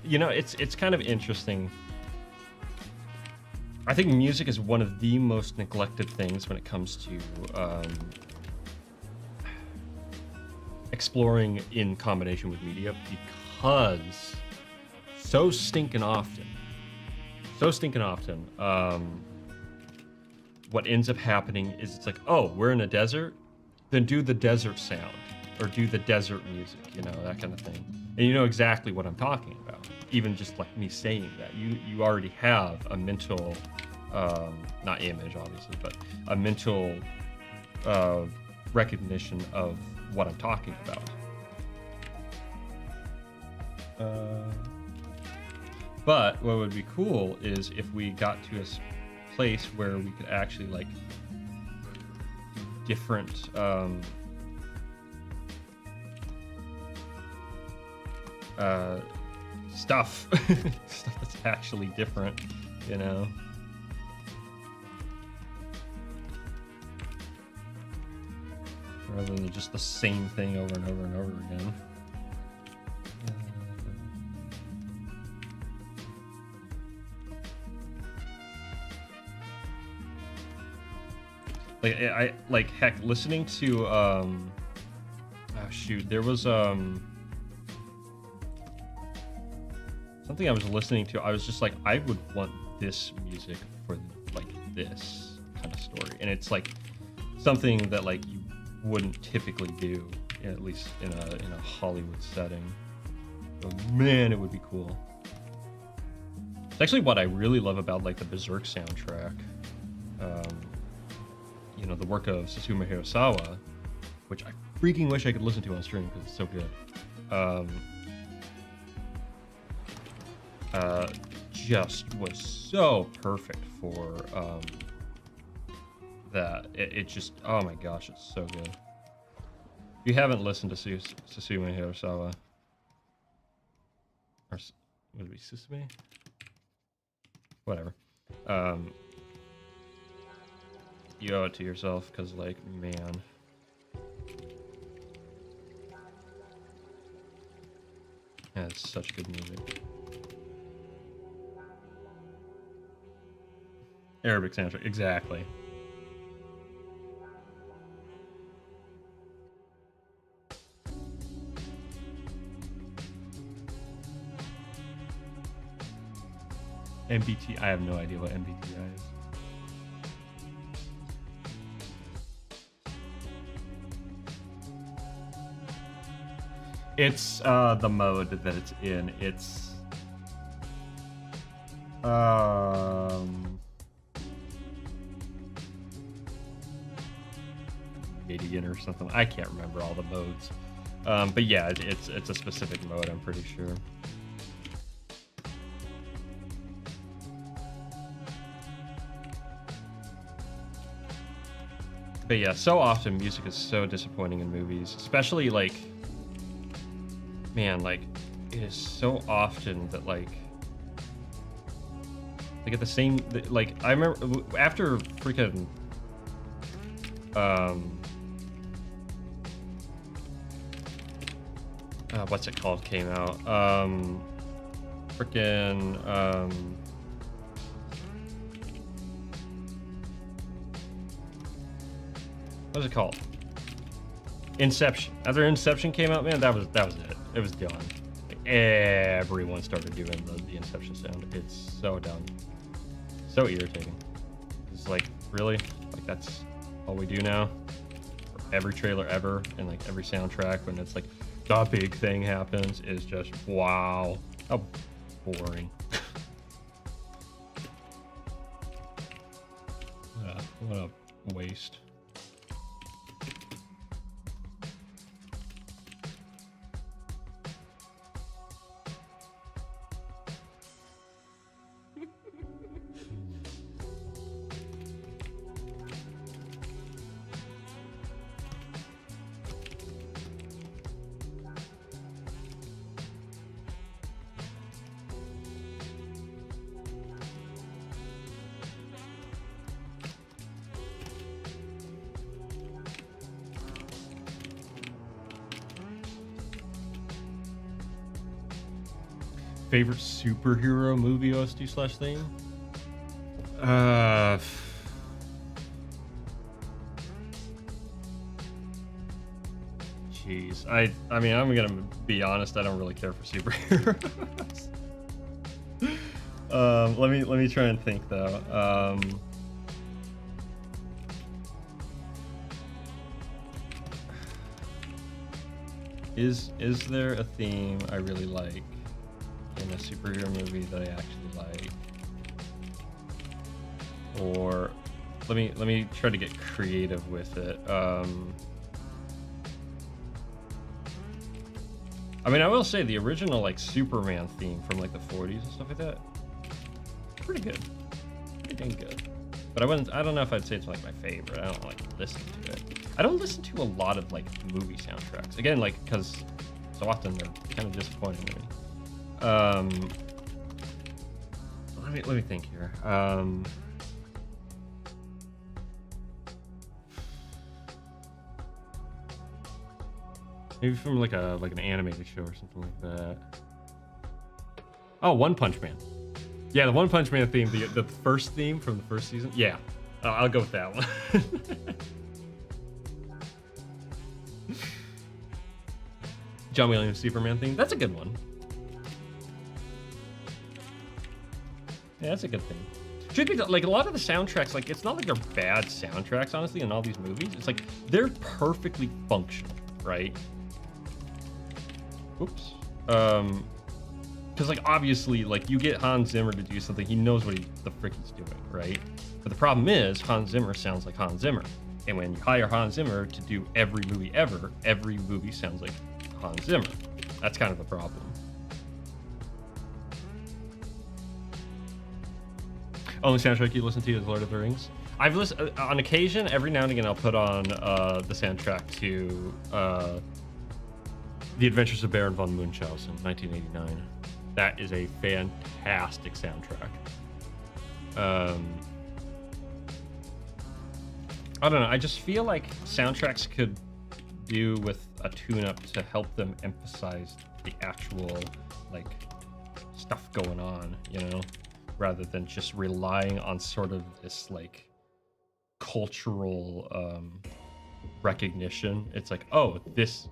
you know, it's kind of interesting. I think music is one of the most neglected things when it comes to exploring in combination with media, because so stinking often, what ends up happening is it's like, oh, we're in a desert, then do the desert sound or do the desert music, you know, that kind of thing. And you know exactly what I'm talking about. Even just like me saying that, you already have a mental, not image obviously, but a mental recognition of what I'm talking about. But what would be cool is if we got to a place where we could actually like different stuff, stuff that's actually different, you know. Rather than just the same thing over and over and over again. Like I like heck listening to oh shoot, there was something I was listening to. I was just like, I would want this music for like this kind of story, and it's like something that like you wouldn't typically do, at least in a Hollywood setting. But man, it would be cool. It's actually what I really love about like the Berserk soundtrack. You know, the work of Susumu Hirasawa, which I freaking wish I could listen to on stream because it's so good. Just was so perfect for that. It just, oh my gosh, it's so good. If you haven't listened to Susumu Hirasawa, or would it be Susumu? Whatever. You owe it to yourself, because, like, man. Yeah, it's such good music. Arabic soundtrack, exactly. MBTI, I have no idea what MBTI is. It's the mode that it's in. It's Canadian or something. I can't remember all the modes. But yeah, it's a specific mode, I'm pretty sure. But yeah, so often music is so disappointing in movies, especially like, man, like it is so often that like they get the same, like I remember after freaking what's it called came out, what's it called? Inception. After Inception came out, man, that was it. It was done. Like, everyone started doing the Inception sound. It's so dumb. So irritating. It's like, really? Like, that's all we do now? For every trailer ever, and like every soundtrack, when it's like, the big thing happens, is just, wow. How boring. What a waste. Favorite superhero movie OST/theme? Jeez, I mean, I'm gonna be honest. I don't really care for superheroes. Let me try and think though. Is there a theme I really like in a superhero movie that I actually like? Or let me try to get creative with it. I mean, I will say the original like Superman theme from like the 40s and stuff like that, pretty good, pretty dang good. But I don't know if I'd say it's like my favorite. I don't like listen to it. I don't listen to a lot of like movie soundtracks, again, like because so often they're kind of disappointing to me. Let me think here. Maybe from like an animated show or something like that. Oh, One Punch Man. Yeah, the One Punch Man theme, the first theme from the first season. Yeah, I'll go with that one. John Williams Superman theme. That's a good one. Yeah, that's a good thing. Should be like a lot of the soundtracks. Like it's not like they're bad soundtracks, honestly. In all these movies, it's like they're perfectly functional, right? Oops. Because like obviously, like you get Hans Zimmer to do something, he knows what the frick he's doing, right? But the problem is Hans Zimmer sounds like Hans Zimmer, and when you hire Hans Zimmer to do every movie ever, every movie sounds like Hans Zimmer. That's kind of the problem. Only soundtrack you listen to is Lord of the Rings. I've listened on occasion. Every now and again, I'll put on the soundtrack to The Adventures of Baron von Munchausen, 1989. That is a fantastic soundtrack. I don't know. I just feel like soundtracks could do with a tune-up to help them emphasize the actual like stuff going on, you know, rather than just relying on sort of this like cultural recognition. It's like, oh, this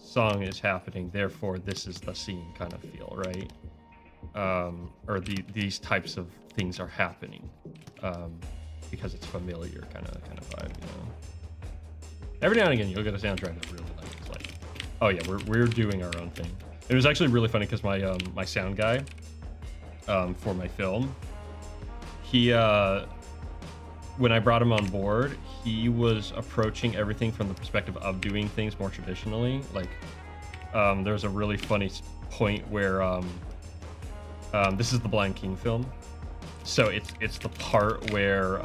song is happening, therefore this is the scene kind of feel, right? Or these types of things are happening because it's familiar kind of vibe, you know. Every now and again, you'll get a soundtrack that really like it's like, oh yeah, we're doing our own thing. It was actually really funny because my my sound guy for my film, he when I brought him on board, he was approaching everything from the perspective of doing things more traditionally. Like there's a really funny point where this is the Blind King film, so it's the part where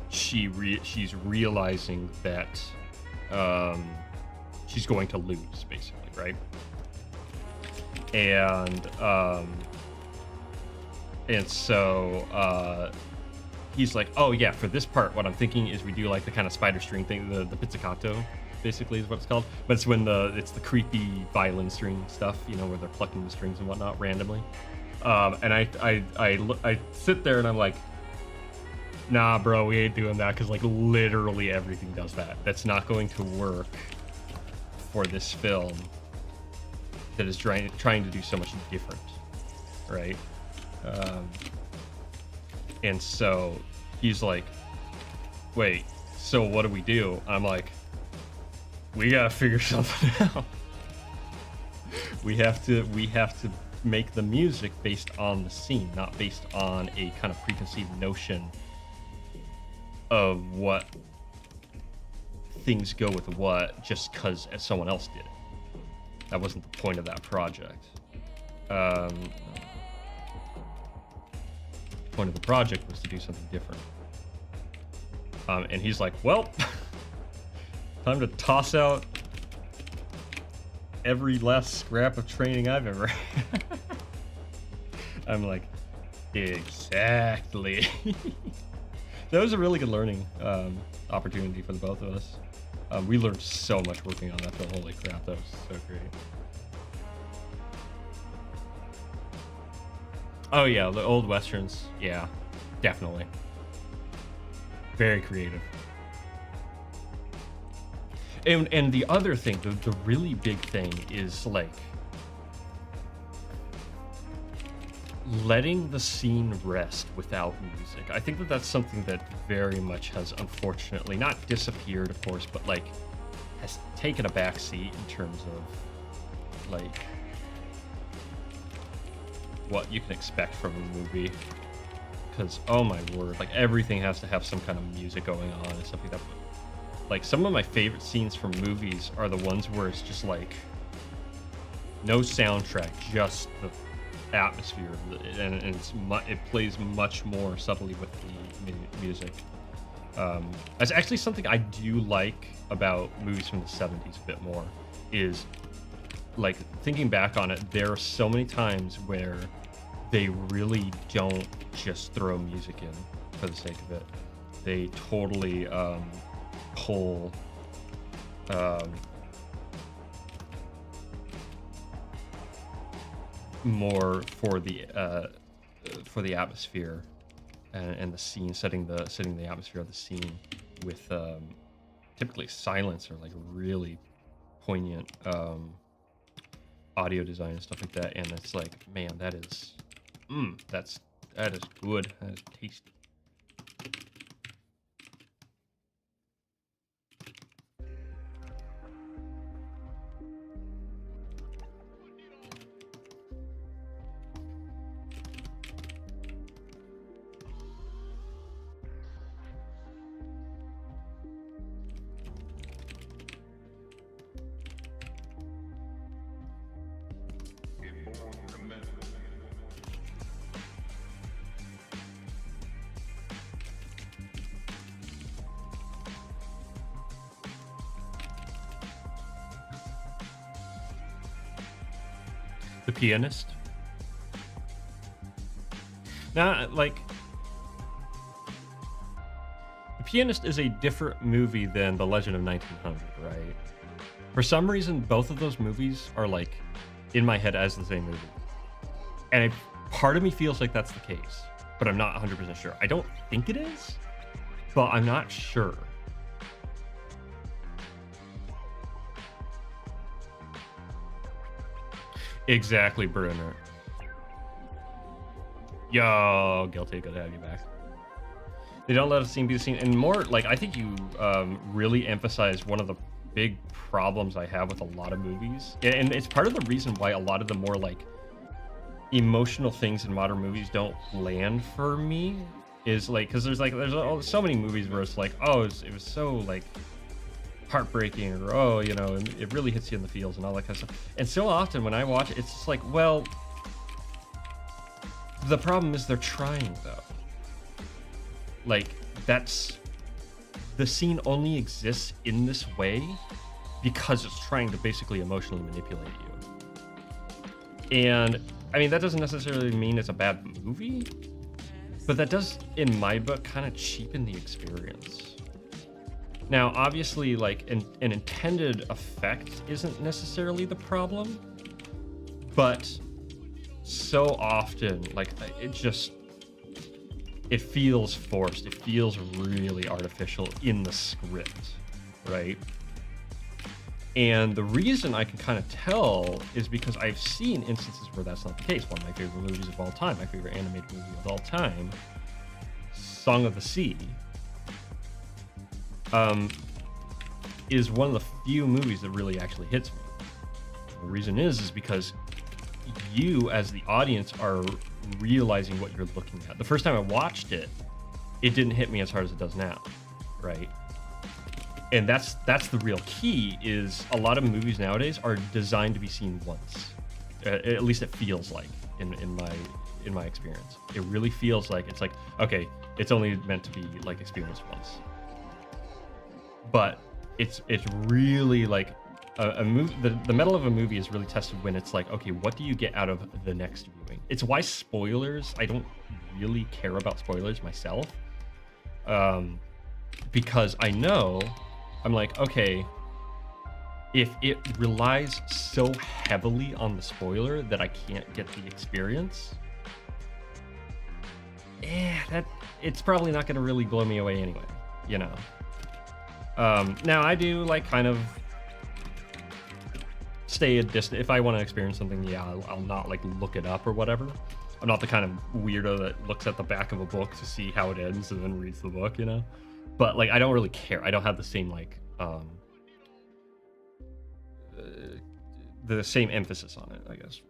she's realizing that she's going to lose, basically, right? And so he's like, oh yeah, for this part, what I'm thinking is we do like the kind of spider string thing, the pizzicato, basically is what it's called. But it's when it's the creepy violin string stuff, you know, where they're plucking the strings and whatnot randomly. And I sit there and I'm like, nah, bro, we ain't doing that, because like literally everything does that. That's not going to work for this film that is trying to do so much different, right? And so he's like, wait, so what do we do? I'm like, we gotta figure something out. We have to make the music based on the scene, not based on a kind of preconceived notion of what things go with what just because someone else did it. That wasn't the point of that project. The point of the project was to do something different. And he's like, well, time to toss out every last scrap of training I've ever had. I'm like, exactly. That was a really good learning opportunity for the both of us. We learned so much working on that film. Holy crap, that was so great. Oh yeah, the old westerns. Yeah, definitely. Very creative. And the other thing, the really big thing is like letting the scene rest without music. I think that that's something that very much has unfortunately not disappeared, of course, but like has taken a back seat in terms of like what you can expect from a movie. Because oh my word, like everything has to have some kind of music going on and stuff like that. Like some of my favorite scenes from movies are the ones where it's just like no soundtrack, just the atmosphere, and it plays much more subtly with the music. That's actually something I do like about movies from the 70s a bit more, is like thinking back on it, there are so many times where they really don't just throw music in for the sake of it. They totally pull more for the atmosphere and the scene, setting the atmosphere of the scene with typically silence or like really poignant audio design and stuff like that. And it's like, man, that is that is good. That is tasty. The Pianist. Now, like, The Pianist is a different movie than The Legend of 1900, right? For some reason, both of those movies are like in my head as the same movie, and part of me feels like that's the case, but I'm not 100% sure. I don't think it is, but I'm not sure. Exactly, Bruner. Yo, guilty. Good to have you back. They don't let a scene be the scene, and more like I think you really emphasize one of the big problems I have with a lot of movies, and it's part of the reason why a lot of the more like emotional things in modern movies don't land for me. Is like because there's so many movies where it's like, oh, it was so like heartbreaking, or oh, you know, it really hits you in the feels and all that kind of stuff. And so often when I watch it, it's just like, well, the problem is they're trying though. Like the scene only exists in this way because it's trying to basically emotionally manipulate you. And I mean, that doesn't necessarily mean it's a bad movie, but that does, in my book, kind of cheapen the experience. Now, obviously, like an intended effect isn't necessarily the problem, but so often, like it feels forced. It feels really artificial in the script, right? And the reason I can kind of tell is because I've seen instances where that's not the case. One of my favorite movies of all time, my favorite animated movie of all time, Song of the Sea, is one of the few movies that really actually hits me. The reason is because you, as the audience, are realizing what you're looking at. The first time I watched it, it didn't hit me as hard as it does now, right? And that's the real key. Is a lot of movies nowadays are designed to be seen once. At least it feels like in my experience. It really feels like it's like, okay, it's only meant to be like experienced once. But it's really like a movie. The metal of a movie is really tested when it's like, okay, what do you get out of the next viewing? It's why spoilers. I don't really care about spoilers myself, because I know I'm like, okay, if it relies so heavily on the spoiler that I can't get the experience, that it's probably not going to really blow me away anyway, you know. Now I do like kind of stay a distance. If I want to experience something, yeah, I'll not like look it up or whatever. I'm not the kind of weirdo that looks at the back of a book to see how it ends and then reads the book, you know. But like, I don't really care. I don't have the same like the same emphasis on it, I guess.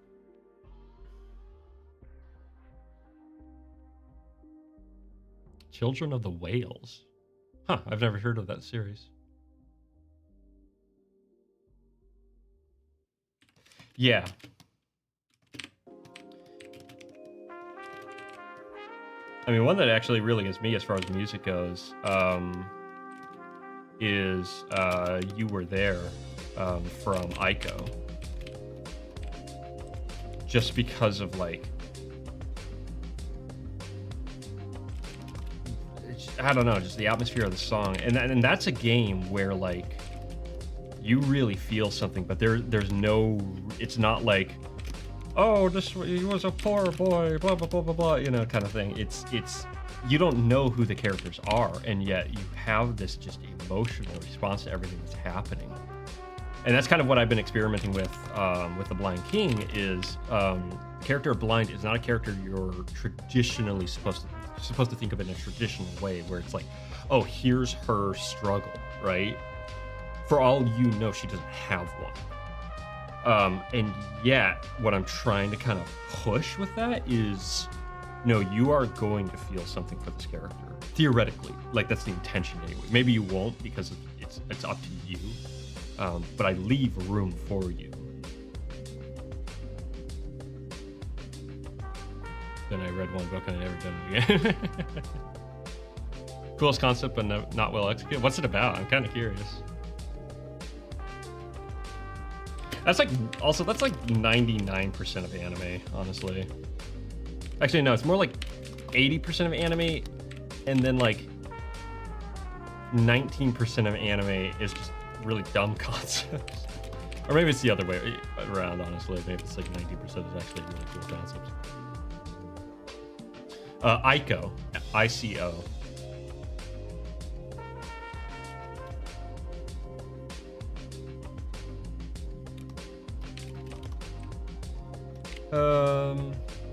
Children of the Whales. Huh, I've never heard of that series. Yeah. I mean, one that actually really gets me as far as music goes is You Were There, from Ico. just because of like, I don't know, just the atmosphere of the song. And that's a game where like you really feel something, but there's no, it's not like, oh, he was a poor boy, blah blah blah blah blah, you know, kind of thing. It's you don't know who the characters are, and yet you have this just emotional response to everything that's happening. And that's kind of what I've been experimenting with the Blind King. Is the character of Blind is not a character you're traditionally supposed to think of in a traditional way, where it's like, oh, here's her struggle, right? For all you know, she doesn't have one. And yet, what I'm trying to kind of push with that is, no, you are going to feel something for this character. Theoretically, like that's the intention anyway. Maybe you won't because it's up to you. But I leave room for you. Then I read one book and I never done it again. Coolest concept, but not well executed. What's it about? I'm kind of curious. That's like 99% of anime, honestly. Actually, no, it's more like 80% of anime, and then like 19% of anime is just really dumb concepts. Or maybe it's the other way around, honestly. Maybe it's like 90% is actually really cool concepts. ICO, ICO.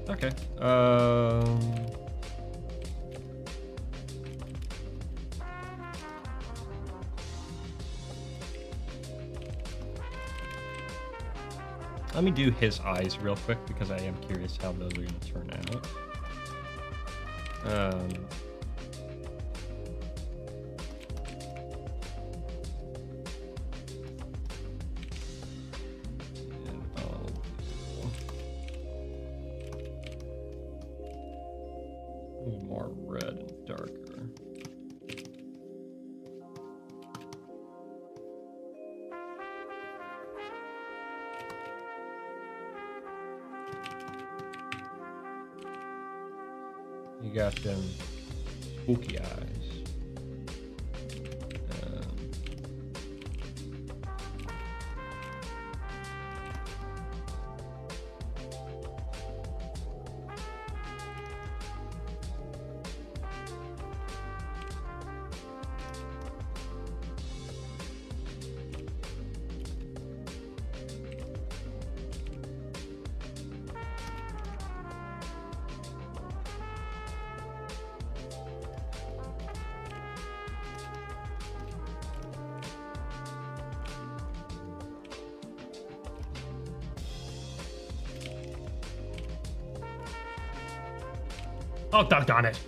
Okay. Let me do his eyes real quick because I am curious how those are going to turn out. More red and darker. You got them spooky eyes. Oh, doggone it.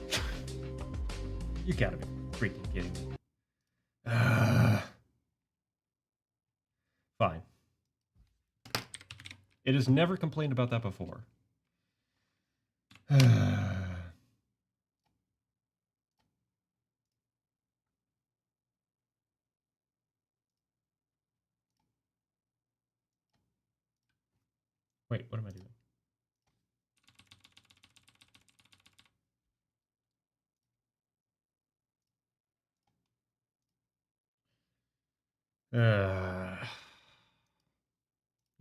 You gotta be freaking kidding me. Fine. It has never complained about that before. Wait, what am I doing?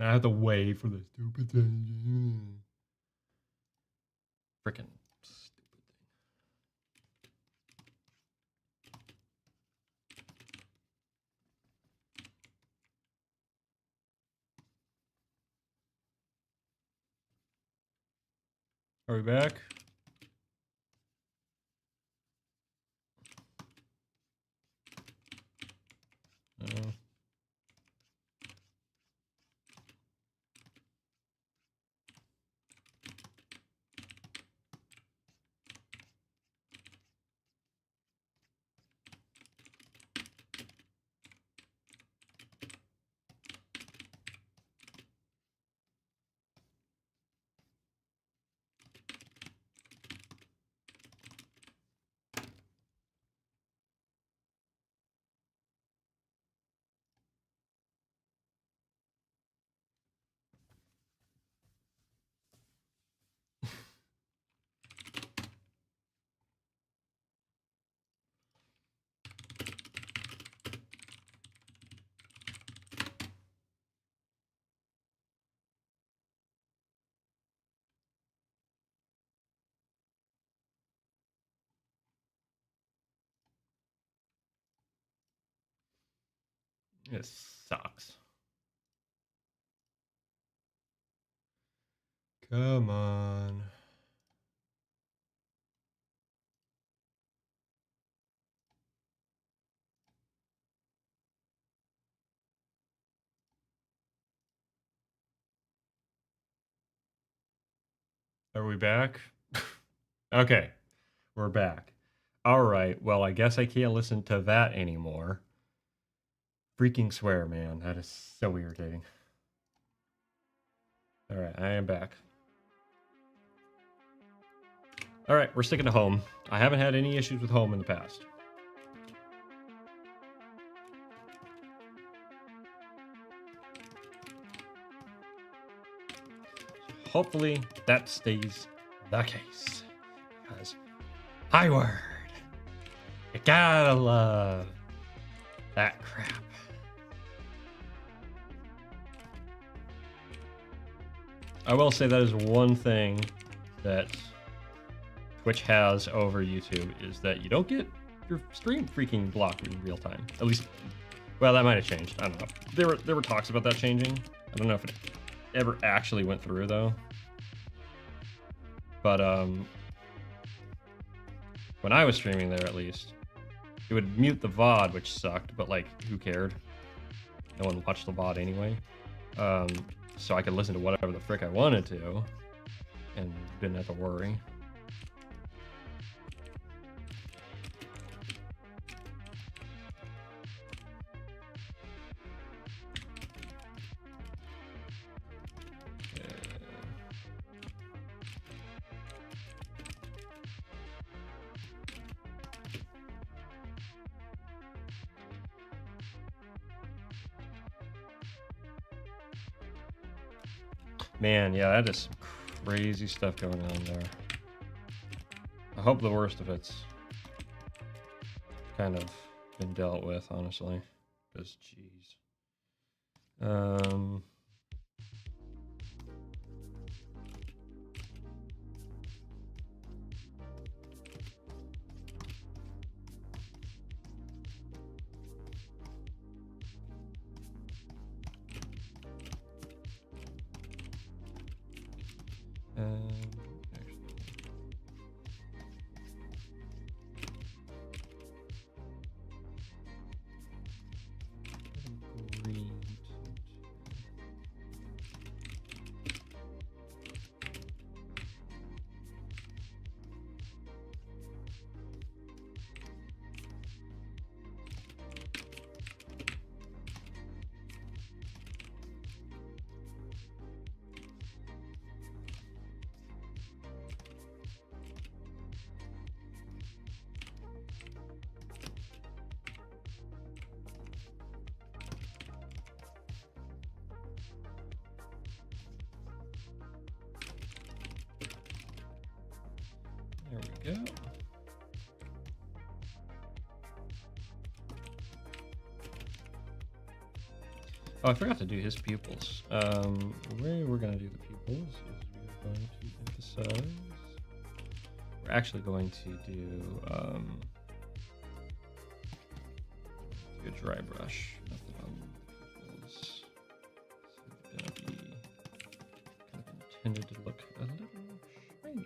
I have to wait for the stupid thing. Freaking stupid thing. Are we back? No. It sucks. Come on. Are we back? Okay, we're back. All right, well, I guess I can't listen to that anymore. Freaking swear, man. That is so irritating. All right, I am back. All right, we're sticking to home. I haven't had any issues with home in the past. Hopefully that stays the case. Because high word. You gotta love that crap. I will say that is one thing that Twitch has over YouTube is that you don't get your stream freaking blocked in real time. At least, well, that might have changed. I don't know. There were talks about that changing. I don't know if it ever actually went through though. But when I was streaming there, at least, it would mute the VOD, which sucked. But like, who cared? No one watched the VOD anyway. So I could listen to whatever the frick I wanted to, and didn't have to worry. Man, yeah, that is some crazy stuff going on there. I hope the worst of it's kind of been dealt with, honestly. Because, jeez. There we go. Oh, I forgot to do his pupils. The way we're going to do the pupils is we're going to emphasize. We're actually going to do a dry brush method on the pupils. So it's going to be kind of intended to look a little shiny.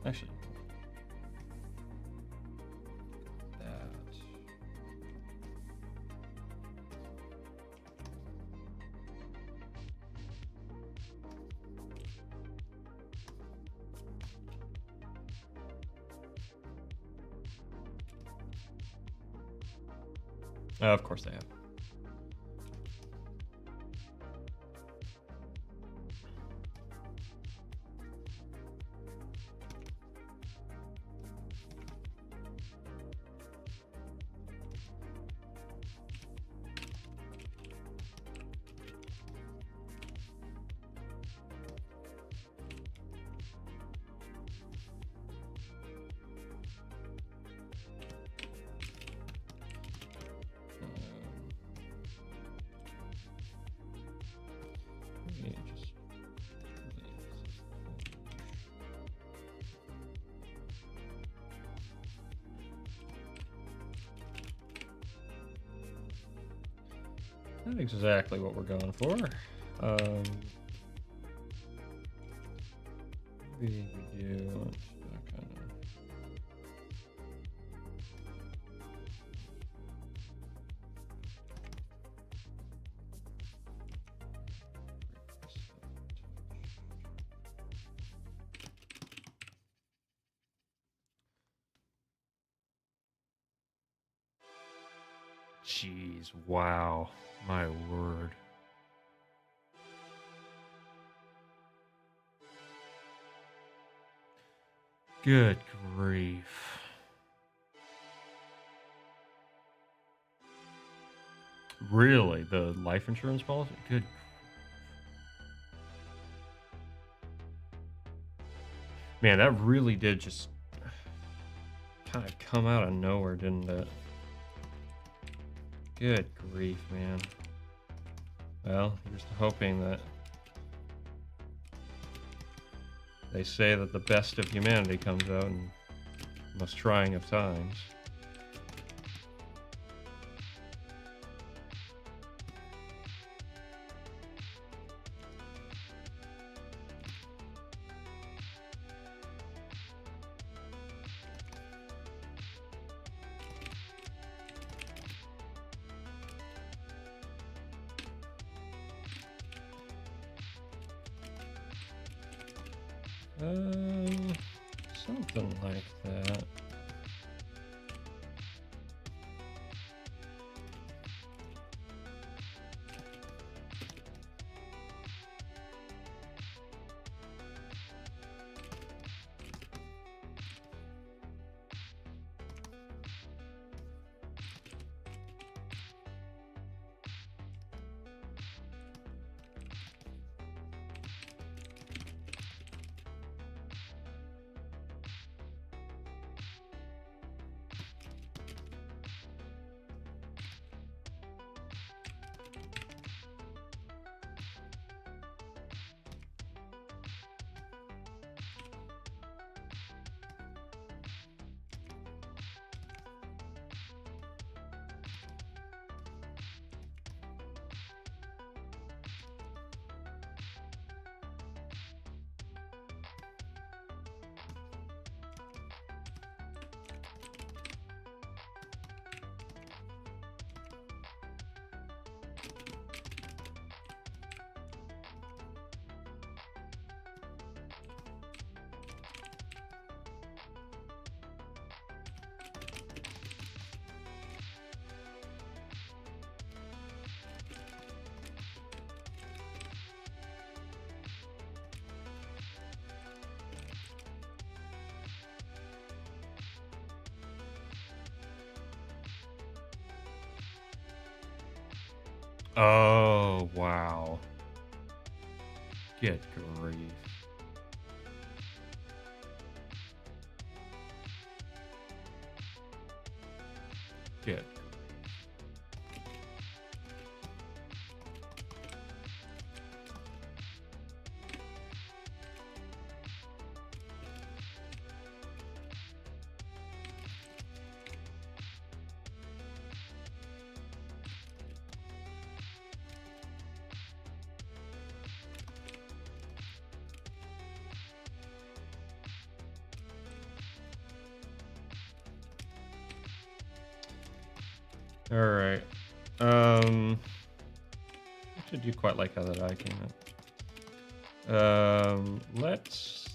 Actually, that. Of course they have. Not exactly what we're going for. Maybe we do kind of. Jeez, wow. My word. Good grief. Really? The life insurance policy? Good. Man, that really did just kind of come out of nowhere, didn't it? Good grief, man. Well, here's to hoping that they say that the best of humanity comes out in the most trying of times. Something like that. Oh, wow. Good grief. Good. All right. Actually, do quite like how that eye came out. Let's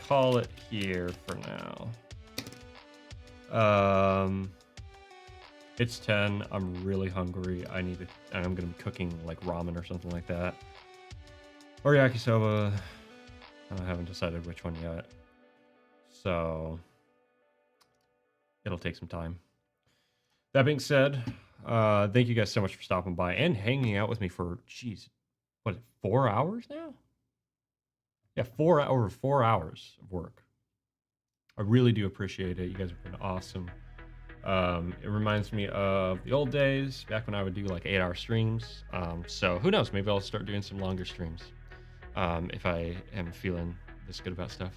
call it here for now. It's 10. I'm really hungry. I'm gonna be cooking like ramen or something like that, or yakisoba. I haven't decided which one yet, so it'll take some time. That being said, thank you guys so much for stopping by and hanging out with me for, geez, what, 4 hours now? Yeah, over 4 hours of work. I really do appreciate it. You guys have been awesome. It reminds me of the old days, back when I would do like 8-hour streams. So who knows? Maybe I'll start doing some longer streams if I am feeling this good about stuff.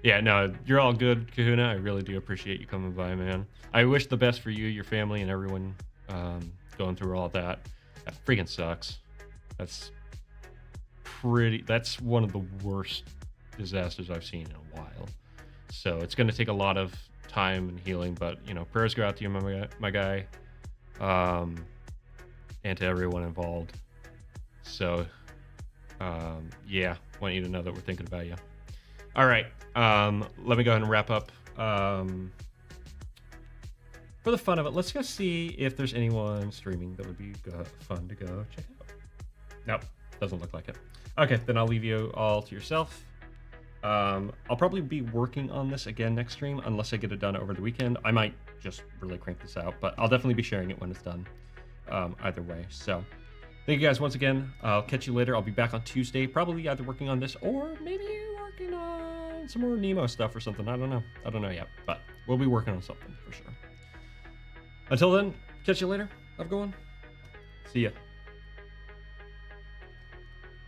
Yeah, no, you're all good, Kahuna. I really do appreciate you coming by, man. I wish the best for you, your family, and everyone going through all that. That freaking sucks. That's that's one of the worst disasters I've seen in a while. So it's going to take a lot of time and healing, but you know, prayers go out to you, my guy, and to everyone involved. So, yeah, want you to know that we're thinking about you. All right, let me go ahead and wrap up. For the fun of it, let's go see if there's anyone streaming that would be fun to go check out. Nope, doesn't look like it. Okay, then I'll leave you all to yourself. I'll probably be working on this again next stream, unless I get it done over the weekend. I might just really crank this out, but I'll definitely be sharing it when it's done, either way. So thank you guys once again. I'll catch you later. I'll be back on Tuesday, probably either working on this or maybe working on some more Nemo stuff or something. I don't know yet, but we'll be working on something for sure. Until then, catch you later. Have a good one. See ya.